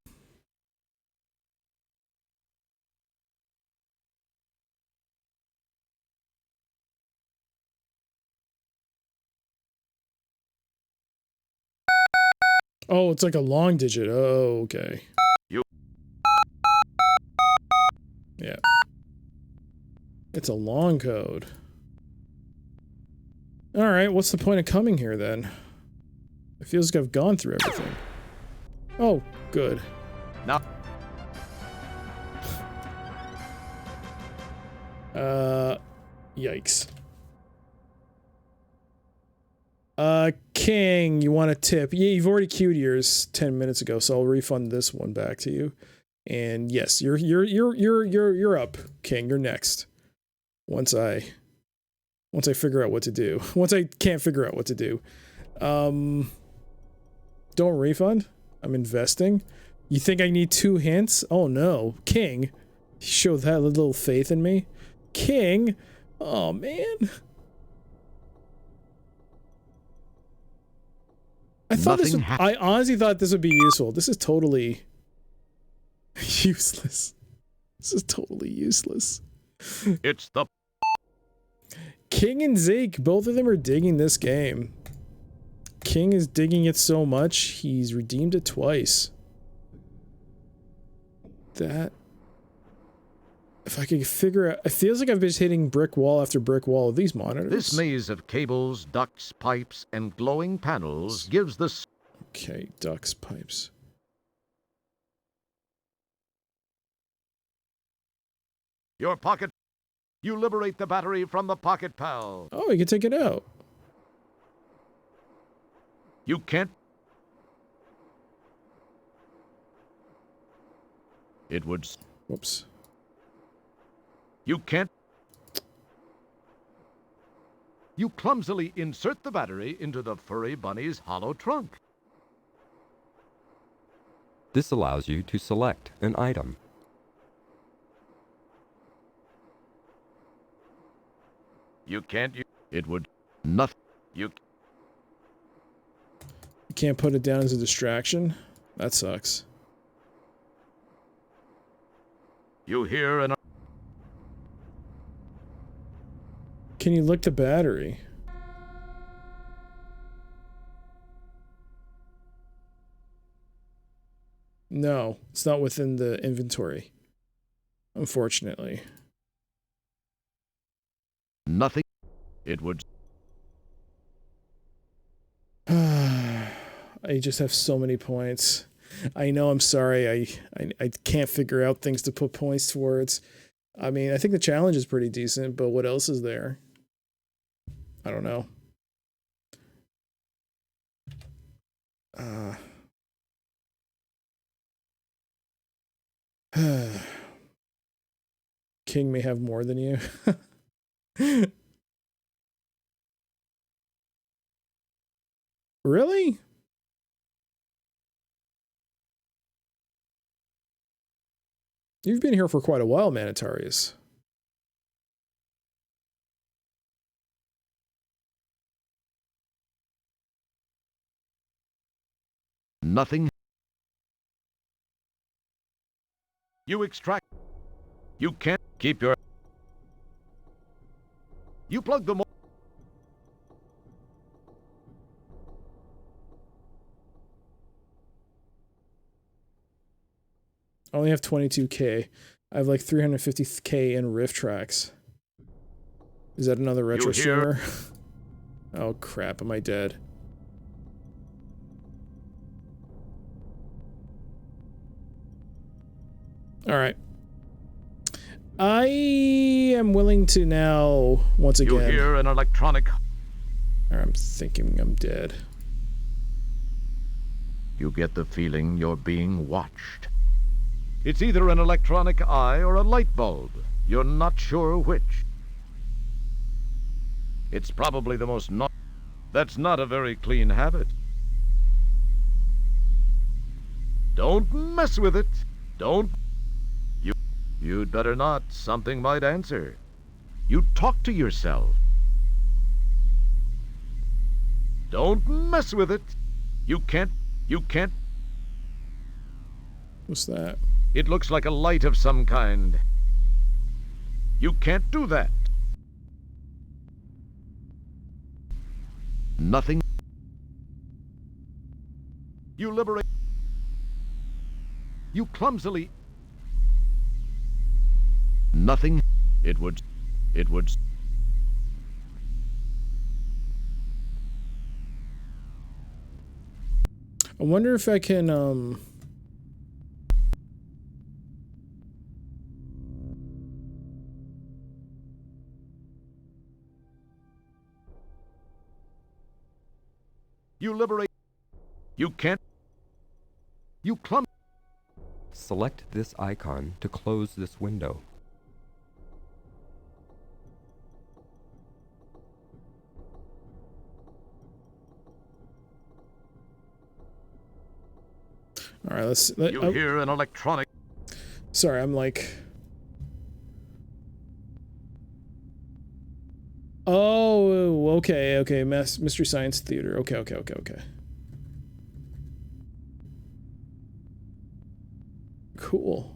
Oh, it's like a long digit. Oh, okay. Yeah. It's a long code. Alright, what's the point of coming here then? It feels like I've gone through everything. Oh, good. Now. Yikes. King, you want a tip? Yeah, you've already queued yours 10 minutes ago, so I'll refund this one back to you. And yes, you're up, King. You're next. Once I figure out what to do. Once I can't figure out what to do. Don't refund? I'm investing. You think I need 2 hints? Oh no. King. Show that little faith in me. King. Oh man. I honestly thought this would be useful. This is totally useless. This is totally useless. It's the King and Zeke, both of them are digging this game. King is digging it so much, he's redeemed it twice. That... If I could figure out... It feels like I've been hitting brick wall after brick wall of these monitors. This maze of cables, ducts, pipes, and glowing panels gives the... Okay, ducts, pipes. Your pocket... You liberate the battery from the Pocket Pal. Oh, you can take it out. You can't... It would... Whoops. You can't... You clumsily insert the battery into the furry bunny's hollow trunk. This allows you to select an item. You can't... It would... Nothing... You can't put it down as a distraction? That sucks. You hear an... Can you look the battery? No, it's not within the inventory. Unfortunately. Nothing. It would... I just have so many points. I know, I'm sorry. I can't figure out things to put points towards. I mean, I think the challenge is pretty decent, but what else is there? I don't know. King may have more than you. Really? You've been here for quite a while, Manitarius. Nothing. You extract. You can't keep your. You plug them. I only have 22k. I have like 350k in riff tracks. Is that another retro streamer? Oh crap, am I dead? Alright. I am willing to now, once again... You hear an electronic... I'm thinking I'm dead. You get the feeling you're being watched. It's either an electronic eye or a light bulb. You're not sure which. It's probably the most That's not a very clean habit. Don't mess with it. Don't. You'd better not. Something might answer. You talk to yourself. Don't mess with it. You can't. What's that? It looks like a light of some kind. You can't do that. Nothing. You liberate. You clumsily. Nothing. It would. I wonder if I can, You liberate. You can't. You clumsily. Select this icon to close this window. All right, let's... You hear an electronic... Sorry, I'm like... Oh, okay. Mystery Science Theater. Okay. Cool.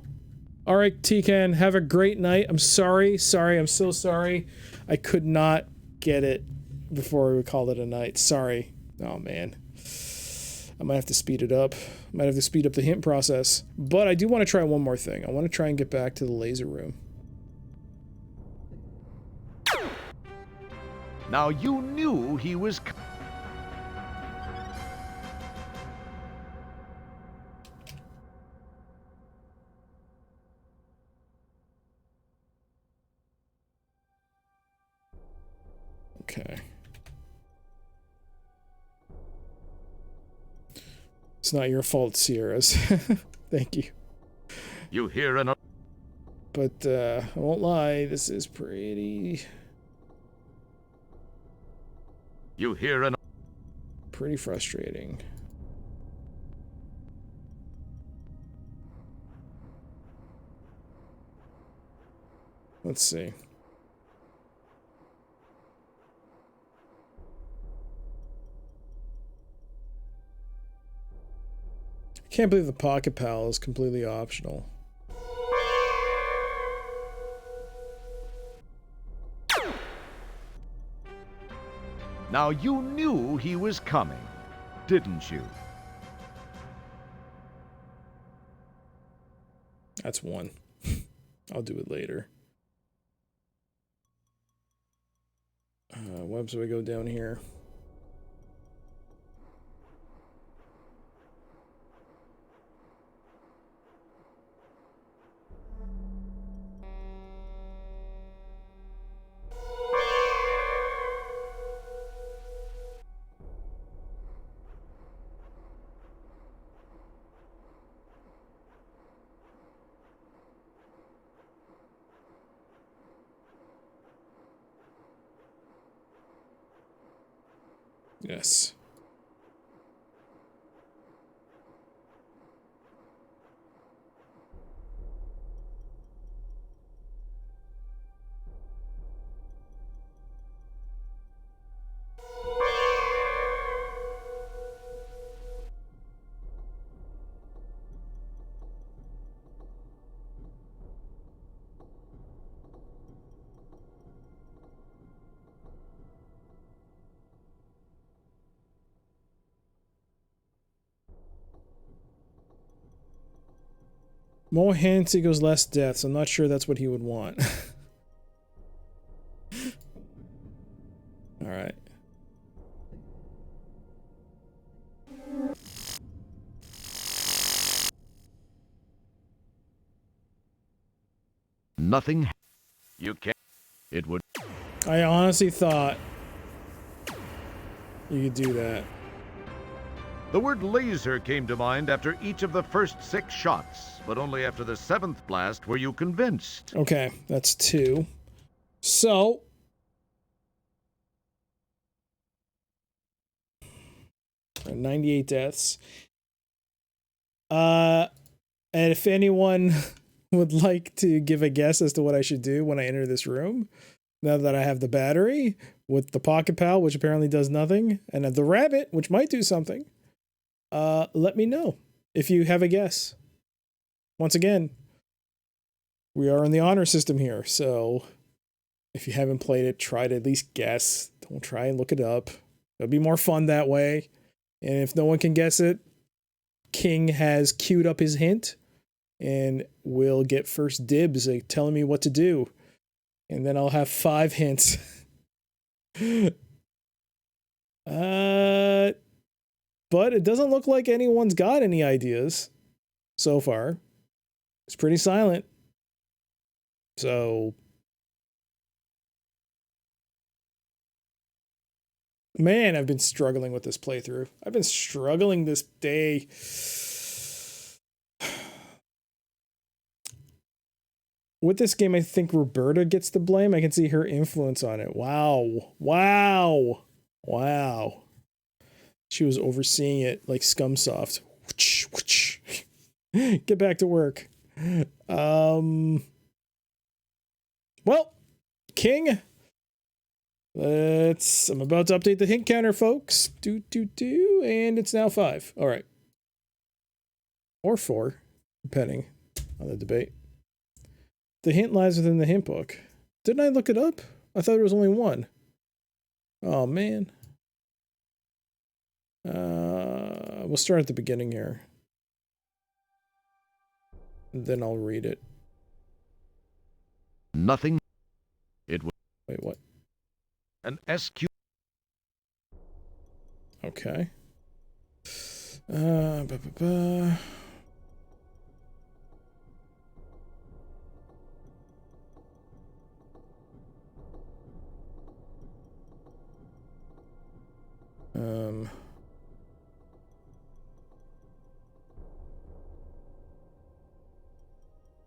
All right, T-Can, have a great night. I'm sorry. I'm so sorry. I could not get it before we called it a night. Sorry. Oh, man. I might have to speed it up. Might have to speed up the hint process. But I do want to try one more thing. I want to try and get back to the laser room. Now you knew he was... Okay. It's not your fault, Sierras. Thank you. You hear an... But, I won't lie, this is pretty... You hear an... Pretty frustrating. Let's see. I can't believe the Pocket Pal is completely optional. Now you knew he was coming, didn't you? That's one. I'll do it later. Webs, we go down here. Yes. More hints equals less deaths. I'm not sure that's what he would want. Alright. Nothing. You can't. It would. I honestly thought you could do that. The word laser came to mind after each of the first 6 shots, but only after the 7th blast were you convinced. Okay, that's 2. So 98 deaths. And if anyone would like to give a guess as to what I should do when I enter this room, now that I have the battery with the Pocket Pal, which apparently does nothing, and the rabbit, which might do something, let me know if you have a guess. Once again, we are in the honor system here, so if you haven't played it, try to at least guess. Don't try and look it up. It'll be more fun that way. And if no one can guess it, King has queued up his hint and will get first dibs, like telling me what to do. And then I'll have 5 hints. But it doesn't look like anyone's got any ideas so far. It's pretty silent. So, man, I've been struggling with this playthrough. I've been struggling this day. With this game, I think Roberta gets the blame. I can see her influence on it. Wow. Wow. Wow. She was overseeing it like Scumsoft. Get back to work. Well, King. I'm about to update the hint counter, folks. And it's now 5. All right. Or 4, depending on the debate. The hint lies within the hint book. Didn't I look it up? I thought there was only 1. Oh, man. We'll start at the beginning here. And then I'll read it. Nothing. It would. Wait, what? An SQ. Okay.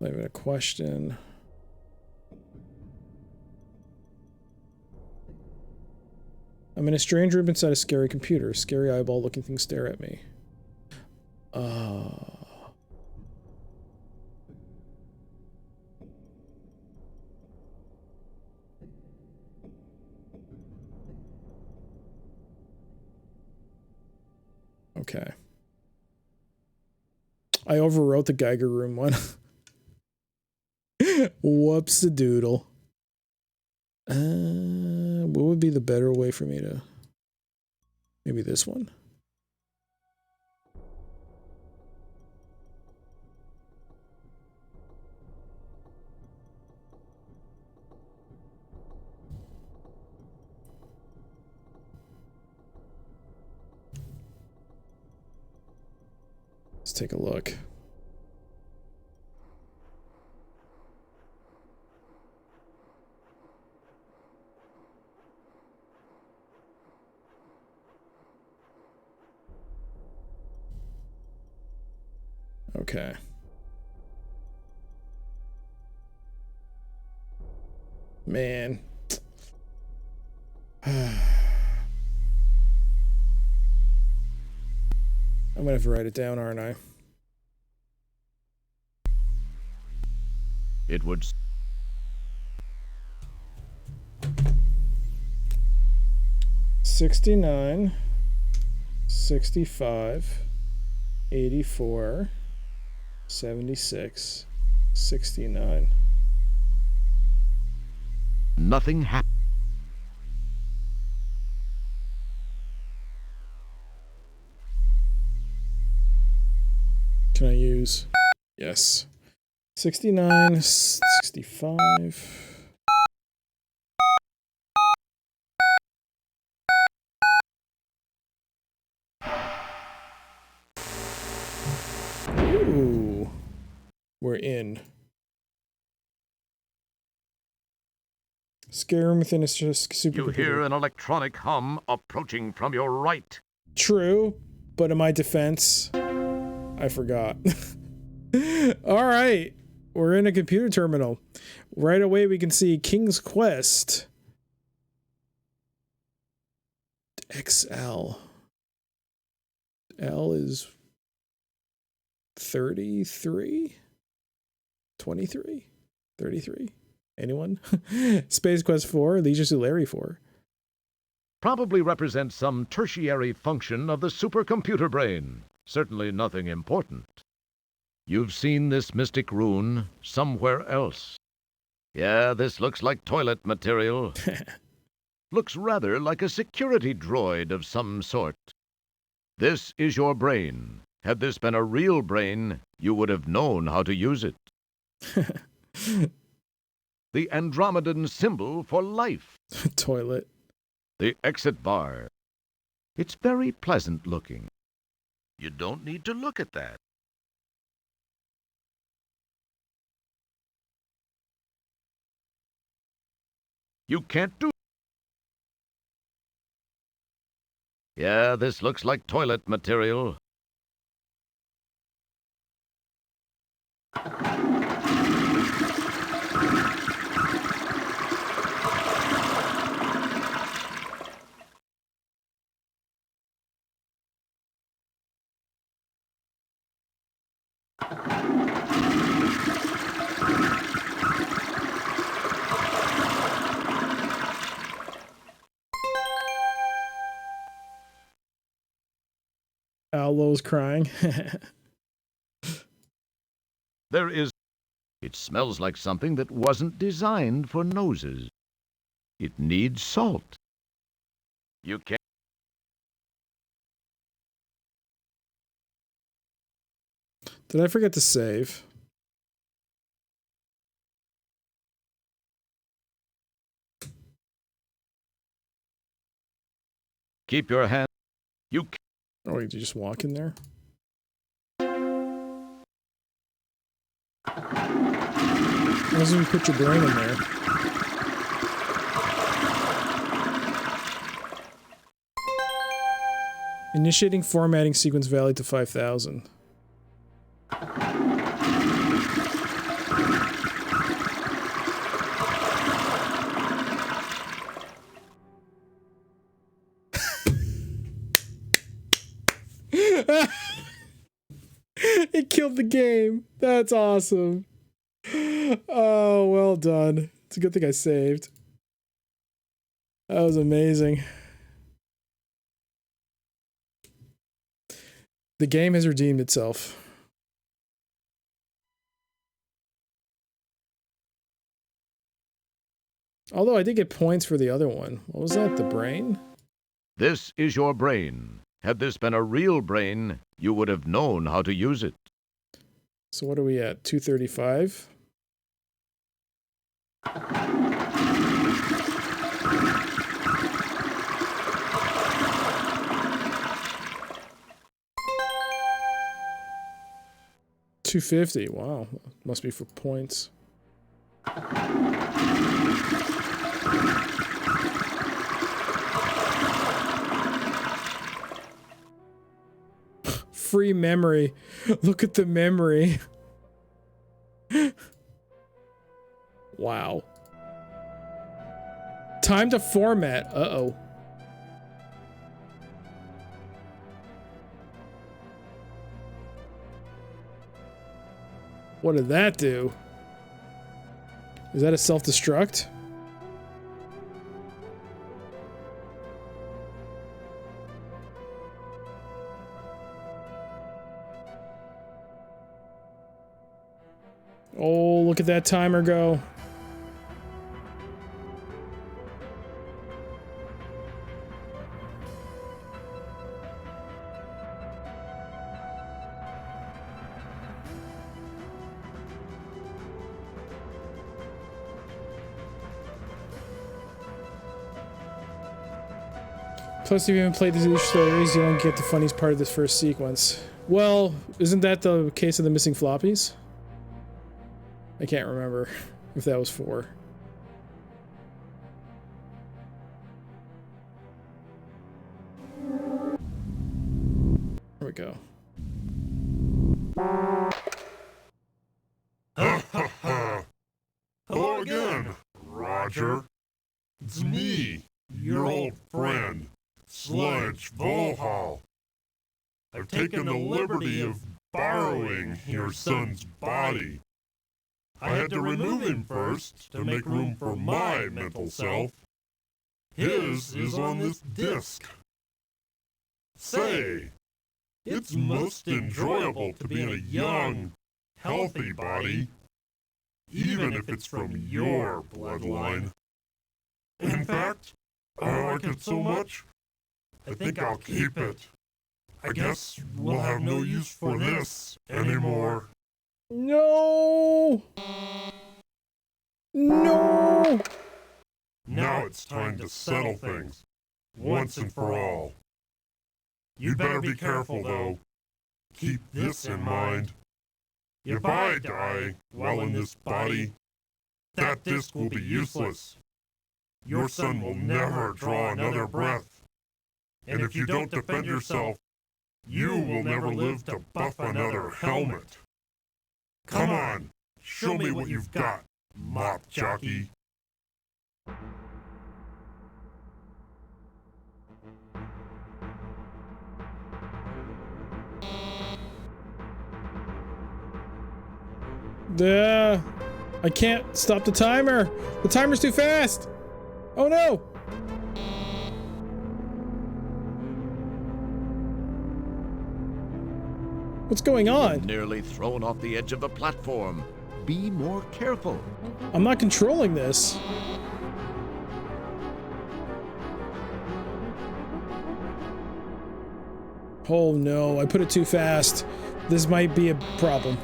Leave it a question. I'm in a strange room inside a scary computer. Scary eyeball looking things stare at me. Okay. I overwrote the Geiger room one. Whoops a doodle. What would be the better way for me to... Maybe this one? Let's take a look. Okay. Man. I'm gonna have to write it down, aren't I? It would. 69, 65, 84, 76, 69. Nothing happened. Can I use? Yes. 69, 65. Ooh. We're in. Scare him within a supercomputer. You hear an electronic hum approaching from your right. True, but in my defense, I forgot. All right, we're in a computer terminal. Right away, we can see King's Quest XL. L is 33? 23? 33? Anyone? Space Quest 4, Leisure Suit Larry 4. Probably represents some tertiary function of the supercomputer brain. Certainly nothing important. You've seen this mystic rune somewhere else. Yeah, this looks like toilet material. Looks rather like a security droid of some sort. This is your brain. Had this been a real brain, you would have known how to use it. The Andromedan symbol for life. Toilet. The exit bar. It's very pleasant looking. You don't need to look at that. You can't do. Yeah, this looks like toilet material. Alo's crying. There is. It smells like something that wasn't designed for noses. It needs salt. You can't. Did I forget to save? Keep your hand. You. Oh, you just walk in there? Why doesn't you put your brain in there? Initiating formatting sequence valid to 5,000. It killed the game. That's awesome. Oh, well done. It's a good thing I saved. That was amazing. The game has redeemed itself. Although I did get points for the other one. What was that? The brain? This is your brain. Had this been a real brain, you would have known how to use it. So what are we at? 235? $250. Wow. Must be for points. Free memory. Look at the memory. Wow. Time to format. Uh-oh. What did that do? Is that a self-destruct? Oh, look at that timer go. Plus, if you haven't played the series, you don't get the funniest part of this first sequence. Well, isn't that the case of the missing floppies? I can't remember if that was 4. There we go. Hello again, Roger. It's me, your old friend, Sludge Volhall. I've taken the liberty of borrowing your son's body. I had to remove him first to make room for my mental self. His is on this disc. Say, it's most enjoyable to be in a young, healthy body, even if it's from your bloodline. In fact, I like it so much, I think I'll keep it. I guess we'll have no use for this anymore. No! No! Now it's time to settle things, once and for all. You'd better be careful, though. Keep this in mind. If I die while in this body, that disc will be useless. Your son will never draw another breath. And if you don't defend yourself, you will never live to buff another helmet. Come on, show me what you've got, mop jockey. I can't stop the timer. The timer's too fast. Oh no. What's going on? Nearly thrown off the edge of the platform. Be more careful. I'm not controlling this. Oh no, I put it too fast. This might be a problem.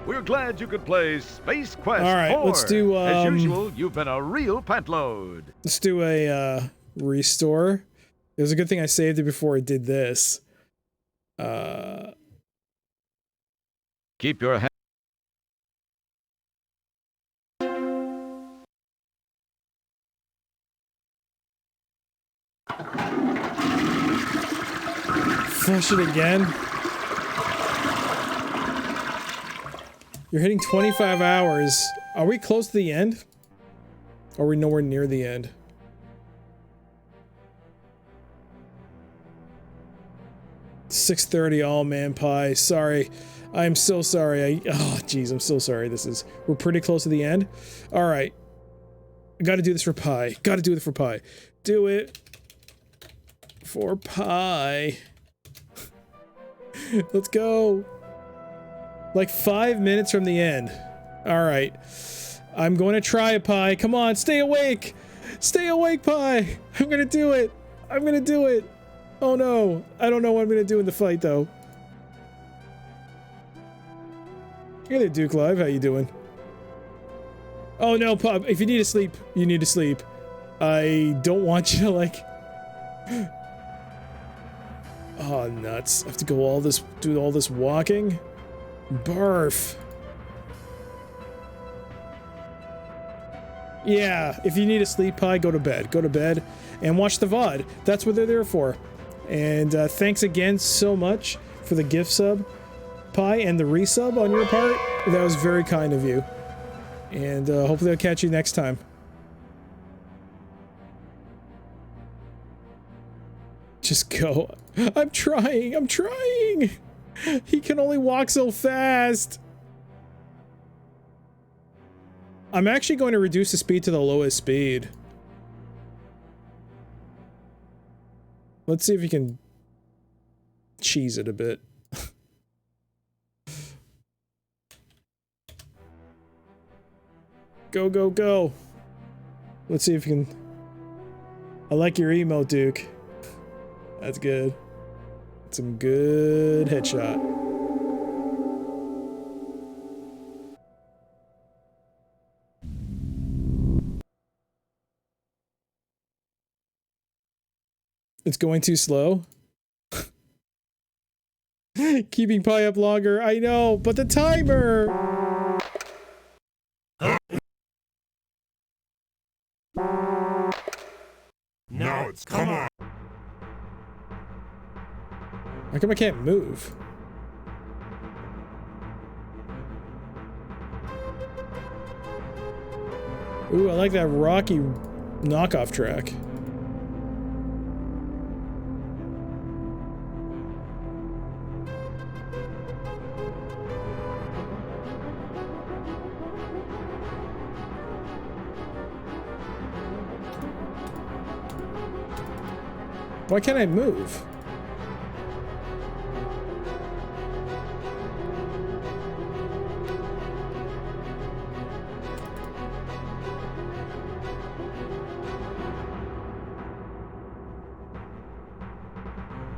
We're glad you could play Space Quest 4. All right, let's do, As usual, you've been a real pantload. Let's do a restore. It was a good thing I saved it before I did this. Keep your hand. Flush it again. You're hitting 25 hours. Are we close to the end? Or are we nowhere near the end? $6:30. Oh man, pie. Sorry. I'm so sorry. Oh jeez, I'm so sorry. We're pretty close to the end. All right. I gotta do this for pie. Gotta do it for pie. Do it for pie. Let's go. Like 5 minutes from the end. All right. I'm going to try it, pie. Come on, stay awake. Stay awake, pie. I'm gonna do it. I'm gonna do it. Oh no. I don't know what I'm gonna do in the fight though. Hey there, Duke Live. How you doing? Oh no, Pop. If you need to sleep, you need to sleep. I don't want you to like... Oh, nuts. I have to go do all this walking? Barf. Yeah, if you need to sleep, pie, go to bed. Go to bed and watch the VOD. That's what they're there for. And thanks again so much for the gift sub, pie, and the resub on your part. That was very kind of you. And hopefully I'll catch you next time. Just go. I'm trying. I'm trying. He can only walk so fast. I'm actually going to reduce the speed to the lowest speed. Let's see if you can cheese it a bit. Go, go, go. Let's see if you can... I like your emote, Duke. That's good. That's some good headshot. It's going too slow. Keeping pie up longer. I know, but the timer. Now it's come on. How come I can't move? Ooh, I like that Rocky knockoff track. Why can't I move?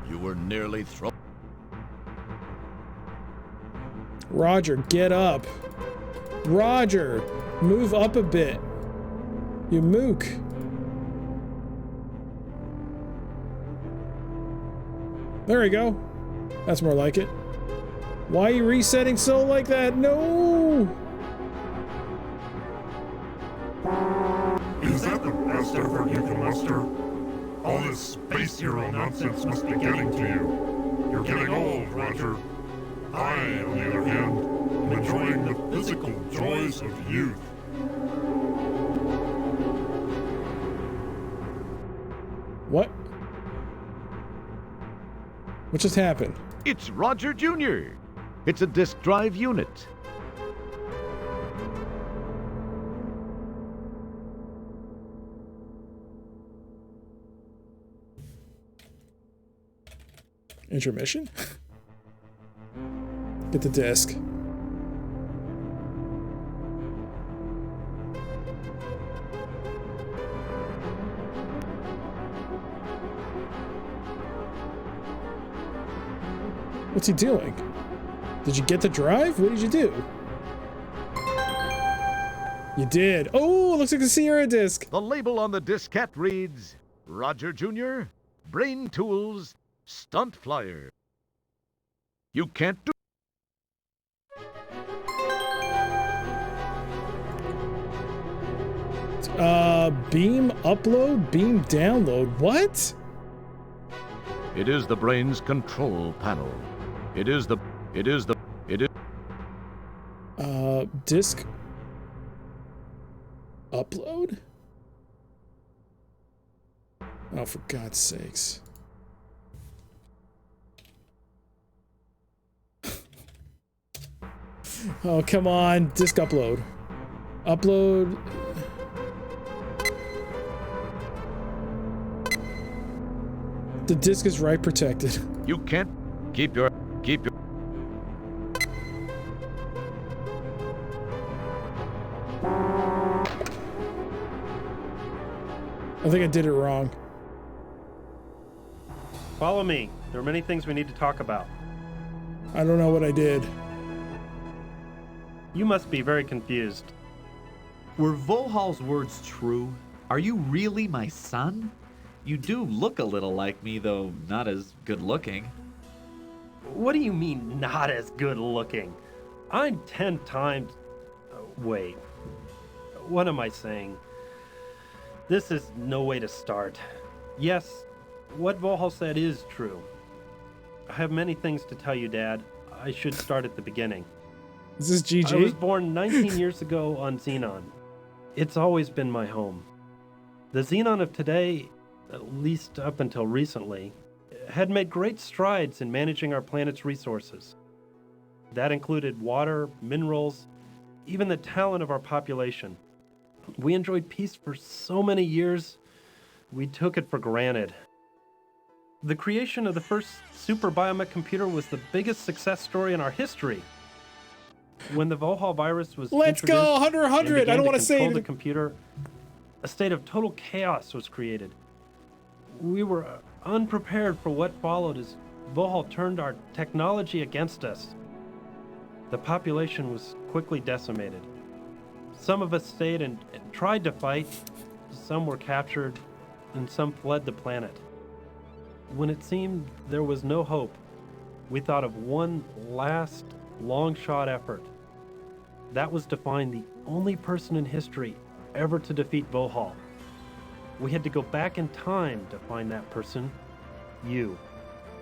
You were nearly thrown. Roger, get up. Roger, move up a bit. You mook. There we go. That's more like it. Why are you resetting so like that? No! Is that the best effort you can muster? All this space hero nonsense must be getting to you. You're getting old, Roger. I, on the other hand, am enjoying the physical joys of youth. What? What just happened? It's Roger Jr. It's a disk drive unit. Intermission? Get the disc. What's he doing? Did you get the drive? What did you do? You did. Oh, it looks like a Sierra disc. The label on the diskette reads, Roger Jr., Brain Tools, Stunt Flyer. You can't do... Beam upload, beam download. What? It is the brain's control panel. It is the... Disk upload? Oh, for God's sakes. Oh, come on. Disk upload. Upload. The disk is write protected. You can't keep your... I think I did it wrong. Follow me. There are many things we need to talk about. I don't know what I did. You must be very confused. Were Volhal's words true? Are you really my son? You do look a little like me, though not as good looking. What do you mean, not as good looking? I'm 10 times... wait. What am I saying? This is no way to start. Yes, what Volhal said is true. I have many things to tell you, Dad. I should start at the beginning. Is this GG? I was born 19 years ago on Xenon. It's always been my home. The Xenon of today, at least up until recently, had made great strides in managing our planet's resources. That included water, minerals, even the talent of our population. We enjoyed peace for so many years, we took it for granted. The creation of the first super biomech computer was the biggest success story in our history. When the Volhal virus was Let's go, 100. I don't want to say the computer, a state of total chaos was created. We were unprepared for what followed as Volhal turned our technology against us. The population was quickly decimated. Some of us stayed and tried to fight, some were captured, and some fled the planet. When it seemed there was no hope, we thought of one last long-shot effort. That was to find the only person in history ever to defeat Vohal. We had to go back in time to find that person. You.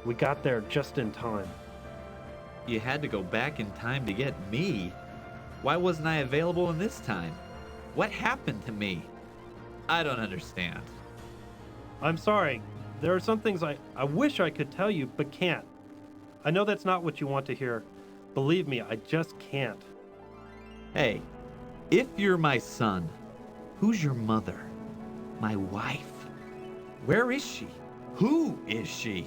We got there just in time. You had to go back in time to get me? Why wasn't I available in this time? What happened to me? I don't understand. I'm sorry. There are some things I wish I could tell you, but can't. I know that's not what you want to hear. Believe me, I just can't. Hey, if you're my son, who's your mother? My wife? Where is she? Who is she?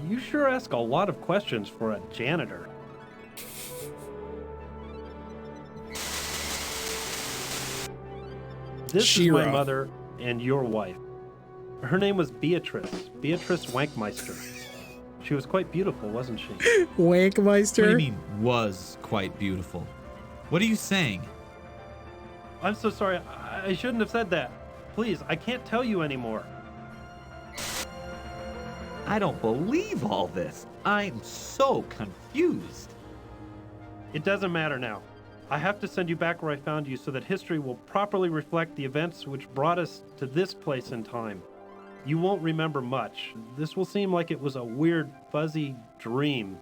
You sure ask a lot of questions for a janitor. This is my mother and your wife. Her name was Beatrice Wankmeister. She was quite beautiful, wasn't she? Wankmeister? What do you mean, was quite beautiful? What are you saying? I'm so sorry. I shouldn't have said that. Please, I can't tell you anymore. I don't believe all this. I'm so confused. It doesn't matter now. I have to send you back where I found you so that history will properly reflect the events which brought us to this place in time. You won't remember much. This will seem like it was a weird, fuzzy dream.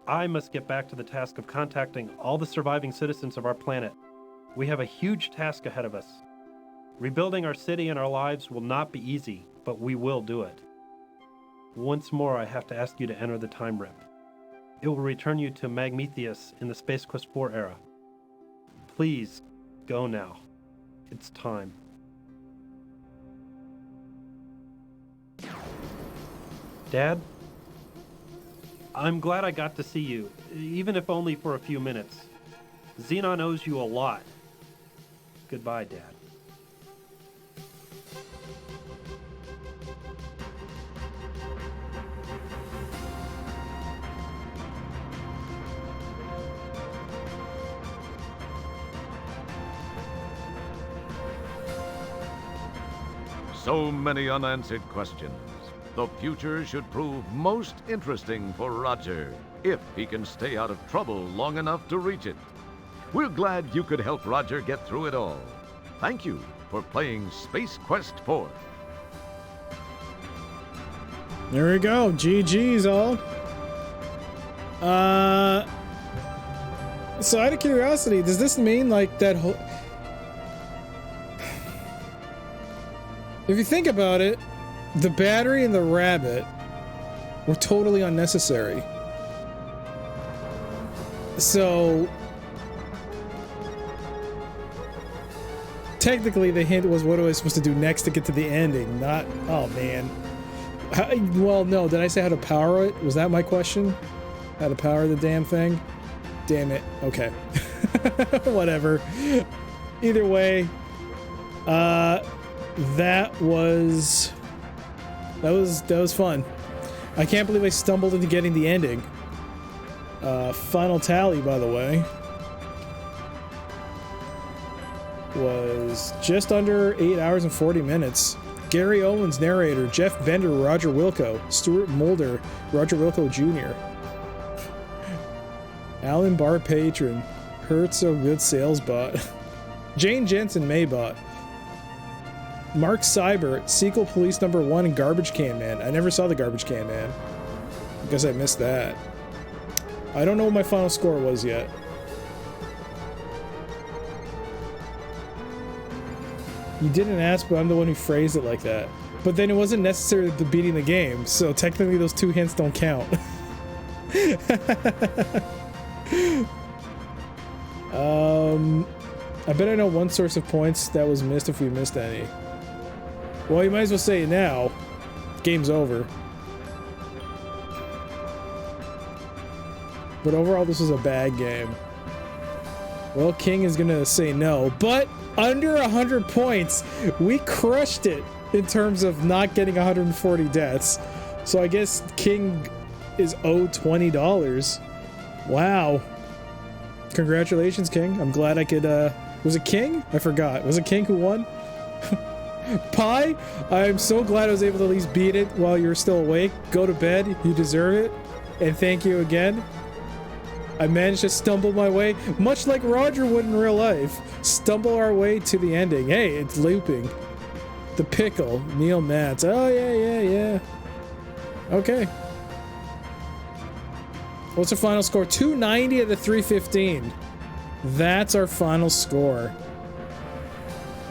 I must get back to the task of contacting all the surviving citizens of our planet. We have a huge task ahead of us. Rebuilding our city and our lives will not be easy, but we will do it. Once more, I have to ask you to enter the time rip. It will return you to Magmetheus in the Space Quest 4 era. Please, go now. It's time. Dad? I'm glad I got to see you, even if only for a few minutes. Xenon owes you a lot. Goodbye, Dad. So many unanswered questions. The future should prove most interesting for Roger, if he can stay out of trouble long enough to reach it. We're glad you could help Roger get through it all. Thank you for playing Space Quest 4. There we go. GG's all. So out of curiosity, does this mean like that whole... If you think about it, the battery and the rabbit were totally unnecessary. So technically the hint was what I was supposed to do next to get to the ending, not... Oh man. Well, no, did I say how to power it? Was that my question? How to power the damn thing? Damn it. Okay. Whatever. Either way, that was fun. I can't believe I stumbled into getting the ending. Final tally, by the way, was just under 8 hours and 40 minutes. Gary Owens, narrator. Jeff Bender, Roger Wilco. Stuart Mulder, Roger Wilco Jr. Alan Barr, patron. Hurt So Good, sales bot. Jane Jensen, Maybot. Mark Seibert, Sequel Police Number 1, and Garbage Can Man. I never saw the Garbage Can Man. I guess I missed that. I don't know what my final score was yet. You didn't ask, but I'm the one who phrased it like that. But then it wasn't necessary to beating the game, so technically those two hints don't count. I bet I know one source of points that was missed if we missed any. Well, you might as well say it now. Game's over. But overall, this was a bad game. Well, King is gonna say no, but under 100 points, we crushed it in terms of not getting 140 deaths. So I guess King is owed $20. Wow. Congratulations, King. I'm glad I could, was it King? I forgot. Was it King who won? Pi, I'm so glad I was able to at least beat it while you're still awake. Go to bed. You deserve it. And thank you again. I managed to stumble my way, much like Roger would in real life. Stumble our way to the ending. Hey, it's looping. The Pickle, Neil Matz. Oh, yeah. Okay. What's the final score? 290 to 315. That's our final score.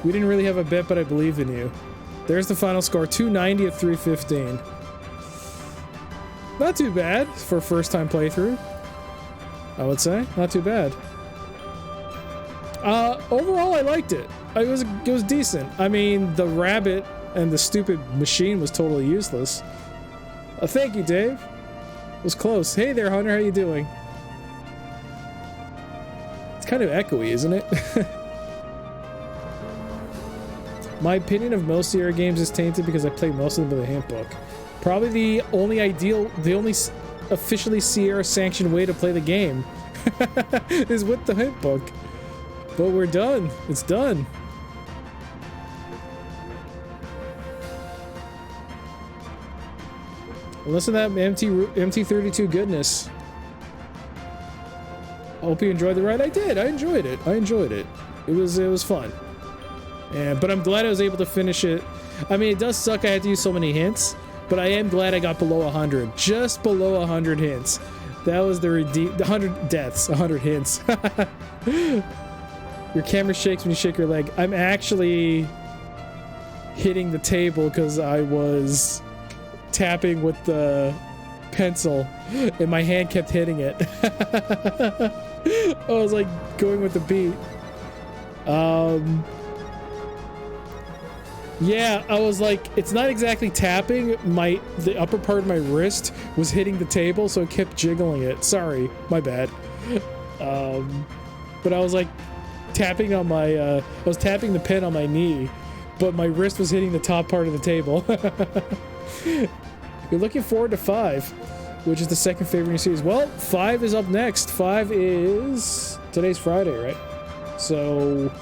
We didn't really have a bet, but I believed in you. There's the final score, 290 to 315. Not too bad for a first-time playthrough, I would say. Not too bad. Overall, I liked it. It was decent. I mean, the rabbit and the stupid machine was totally useless. Thank you, Dave. It was close. Hey there, Hunter. How you doing? It's kind of echoey, isn't it? My opinion of most Sierra games is tainted because I play most of them with a handbook. Probably the only officially Sierra sanctioned way to play the game is with the handbook. But we're done. It's done. Listen to that MT32 goodness. I hope you enjoyed the ride. I did. I enjoyed it. It was fun. But I'm glad I was able to finish it. I mean, it does suck I had to use so many hints, but I am glad I got below 100. Just below 100 hints. That was the 100 deaths, 100 hints. Your camera shakes when you shake your leg. I'm actually hitting the table because I was tapping with the pencil and my hand kept hitting it. I was like going with the beat. Yeah, I was like, it's not exactly tapping. The upper part of my wrist was hitting the table, so I kept jiggling it. Sorry, my bad. But I was like tapping on my, I was tapping the pen on my knee, but my wrist was hitting the top part of the table. You're looking forward to 5, which is the second favorite in your series. Well, 5 is up next. 5 is, today's Friday, right? So,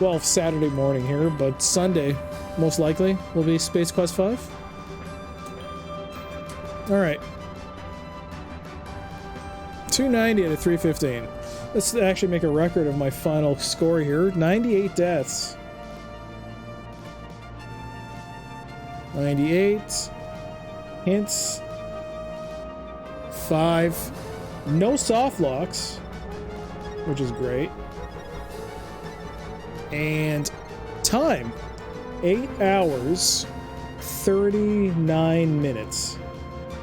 well, Saturday morning here, but Sunday, most likely, will be Space Quest 5. Alright. 290 out of 315. Let's actually make a record of my final score here. 98 deaths. 98. Hints. 5. No soft locks, which is great. And time, 8 hours, 39 minutes.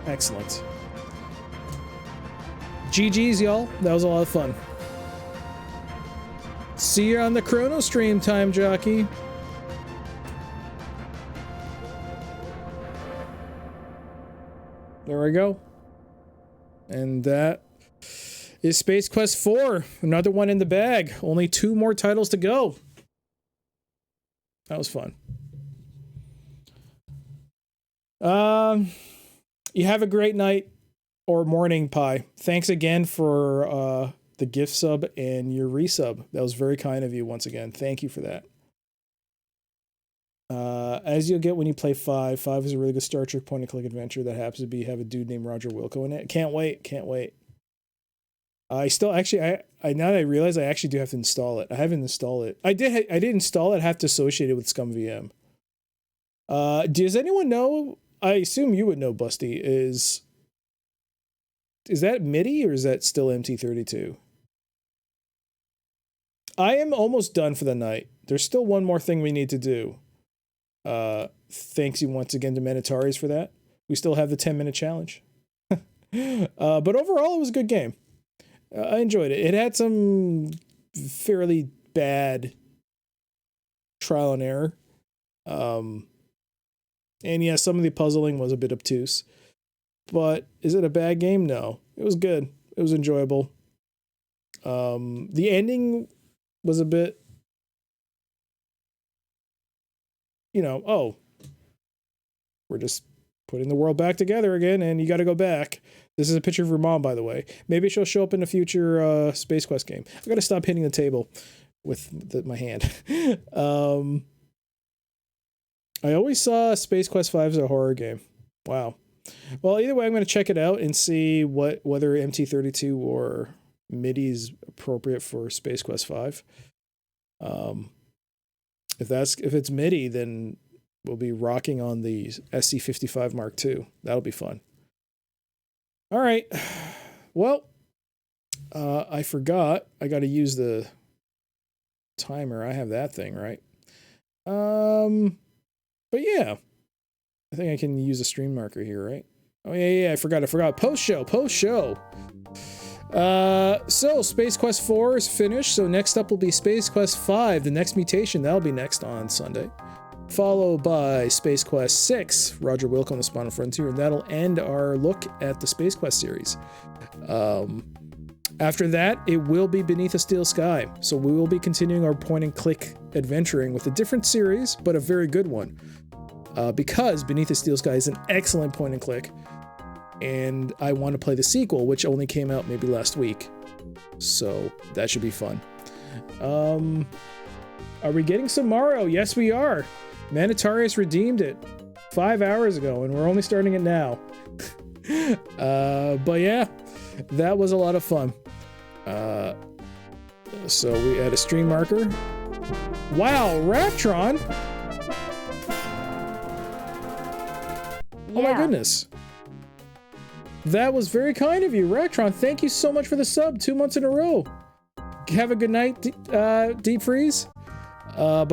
Excellent. GG's, y'all. That was a lot of fun. See you on the Chrono stream, Time Jockey. There we go. And that is Space Quest 4. Another one in the bag. Only 2 more titles to go. That was fun. You have a great night or morning, Pi. Thanks again for the gift sub and your resub. That was very kind of you once again. Thank you for that. As you'll get when you play 5. 5 is a really good Star Trek point-and-click adventure that happens to have a dude named Roger Wilco in it. Can't wait. I still actually, I now that I realize I actually do have to install it. I haven't installed it. I did install it. I have to associate it with ScumVM. Does anyone know? I assume you would know, Busty. Is that MIDI or is that still MT32? I am almost done for the night. There's still one more thing we need to do. Thanks you once again to Manataris for that. We still have the 10-minute challenge. But overall, it was a good game. I enjoyed it. It had some fairly bad trial and error. And yeah, some of the puzzling was a bit obtuse. But is it a bad game? No. It was good. It was enjoyable. The ending was a bit, we're just putting the world back together again, and you got to go back. This is a picture of your mom, by the way. Maybe she'll show up in a future Space Quest game. I've got to stop hitting the table with my hand. I always saw Space Quest 5 as a horror game. Wow. Well, either way, I'm going to check it out and see whether MT32 or MIDI is appropriate for Space Quest 5. If it's MIDI, then we'll be rocking on the SC55 Mark II. That'll be fun. All right. Well, I forgot. I got to use the timer. I have that thing, right? But yeah, I think I can use a stream marker here, right? Oh yeah, I forgot. Post show. So Space Quest 4 is finished. So next up will be Space Quest 5, the next mutation. That'll be next on Sunday. Followed by Space Quest 6, Roger Wilco on the Spawn Frontier, and that'll end our look at the Space Quest series. After that, it will be Beneath a Steel Sky. So we will be continuing our point-and-click adventuring with a different series, but a very good one. Because Beneath a Steel Sky is an excellent point-and-click, and I want to play the sequel, which only came out maybe last week. So that should be fun. Are we getting some Mario? Yes, we are. Manitarius redeemed it 5 hours ago, and we're only starting it now. But yeah, that was a lot of fun. So we add a stream marker. Wow, Raptron! Oh my goodness. That was very kind of you, Raptron. Thank you so much for the sub 2 months in a row. Have a good night, Deep Freeze. But